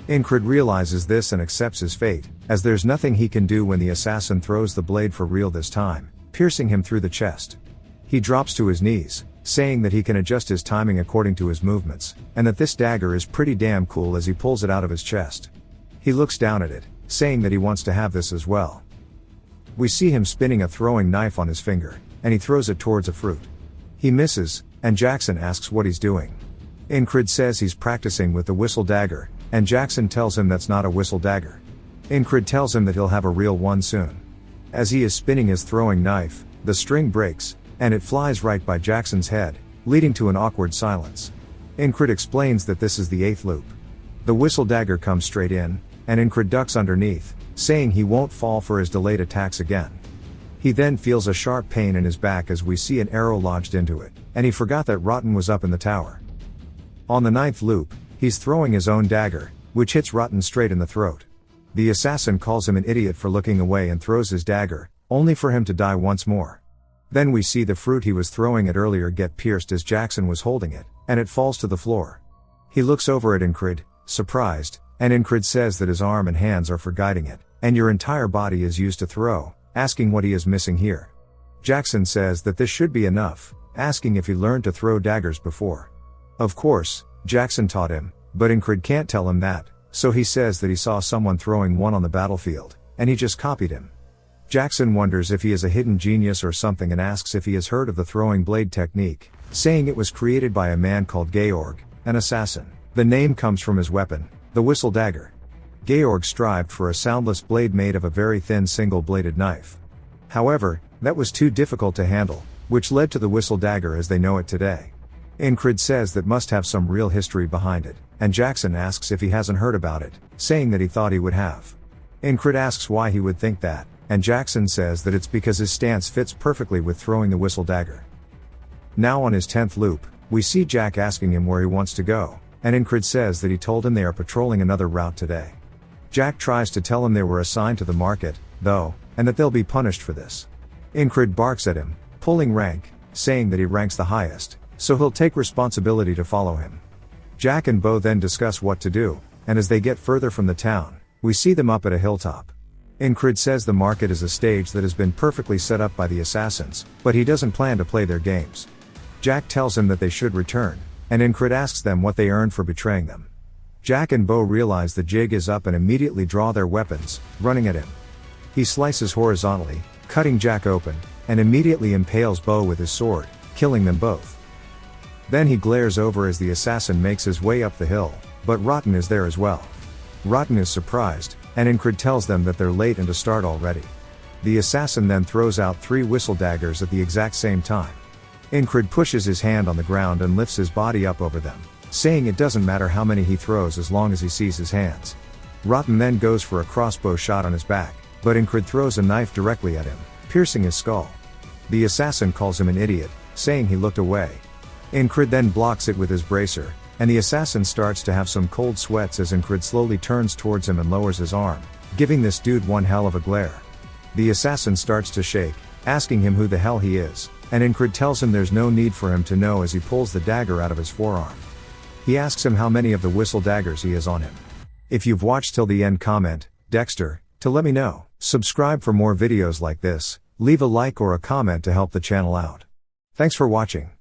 [SPEAKER 1] Incred realizes this and accepts his fate, as there's nothing he can do when the assassin throws the blade for real this time, piercing him through the chest. He drops to his knees, saying that he can adjust his timing according to his movements, and that this dagger is pretty damn cool as he pulls it out of his chest. He looks down at it, saying that he wants to have this as well. We see him spinning a throwing knife on his finger, and he throws it towards a fruit. He misses, and Jackson asks what he's doing. Incred says he's practicing with the whistle dagger, and Jackson tells him that's not a whistle dagger. Incrid tells him that he'll have a real one soon. As he is spinning his throwing knife, the string breaks, and it flies right by Jackson's head, leading to an awkward silence. Incrid explains that this is the 8th loop. The whistle dagger comes straight in, and Incrid ducks underneath, saying he won't fall for his delayed attacks again. He then feels a sharp pain in his back as we see an arrow lodged into it, and he forgot that Rotten was up in the tower. On the 9th loop, he's throwing his own dagger, which hits Rotten straight in the throat. The assassin calls him an idiot for looking away and throws his dagger, only for him to die once more. Then we see the fruit he was throwing at earlier get pierced as Jackson was holding it, and it falls to the floor. He looks over at Incrid, surprised, and Incrid says that his arm and hands are for guiding it, and your entire body is used to throw, asking what he is missing here. Jackson says that this should be enough, asking if he learned to throw daggers before. Of course, Jackson taught him, but Incrid can't tell him that, so he says that he saw someone throwing one on the battlefield, and he just copied him. Jackson wonders if he is a hidden genius or something and asks if he has heard of the throwing blade technique, saying it was created by a man called Georg, an assassin. The name comes from his weapon, the whistle dagger. Georg strived for a soundless blade made of a very thin single-bladed knife. However, that was too difficult to handle, which led to the whistle dagger as they know it today. Incrid says that must have some real history behind it, and Jackson asks if he hasn't heard about it, saying that he thought he would have. Incrid asks why he would think that, and Jackson says that it's because his stance fits perfectly with throwing the whistle dagger. Now on his 10th loop, we see Jack asking him where he wants to go, and Incrid says that he told him they are patrolling another route today. Jack tries to tell him they were assigned to the market, though, and that they'll be punished for this. Incrid barks at him, pulling rank, saying that he ranks the highest, so he'll take responsibility to follow him. Jack and Bo then discuss what to do, and as they get further from the town, we see them up at a hilltop. Incrid says the market is a stage that has been perfectly set up by the assassins, but he doesn't plan to play their games. Jack tells him that they should return, and Incrid asks them what they earned for betraying them. Jack and Bo realize the jig is up and immediately draw their weapons, running at him. He slices horizontally, cutting Jack open, and immediately impales Bo with his sword, killing them both. Then he glares over as the assassin makes his way up the hill, but Rotten is there as well. Rotten is surprised, and Incrid tells them that they're late and to start already. The assassin then throws out 3 whistle daggers at the exact same time. Incrid pushes his hand on the ground and lifts his body up over them, saying it doesn't matter how many he throws as long as he sees his hands. Rotten then goes for a crossbow shot on his back, but Incrid throws a knife directly at him, piercing his skull. The assassin calls him an idiot, saying he looked away. Incrid then blocks it with his bracer, and the assassin starts to have some cold sweats as Incrid slowly turns towards him and lowers his arm, giving this dude one hell of a glare. The assassin starts to shake, asking him who the hell he is, and Incrid tells him there's no need for him to know as he pulls the dagger out of his forearm. He asks him how many of the whistle daggers he has on him. If you've watched till the end, comment, Dexter, to let me know. Subscribe for more videos like this, leave a like or a comment to help the channel out. Thanks for watching.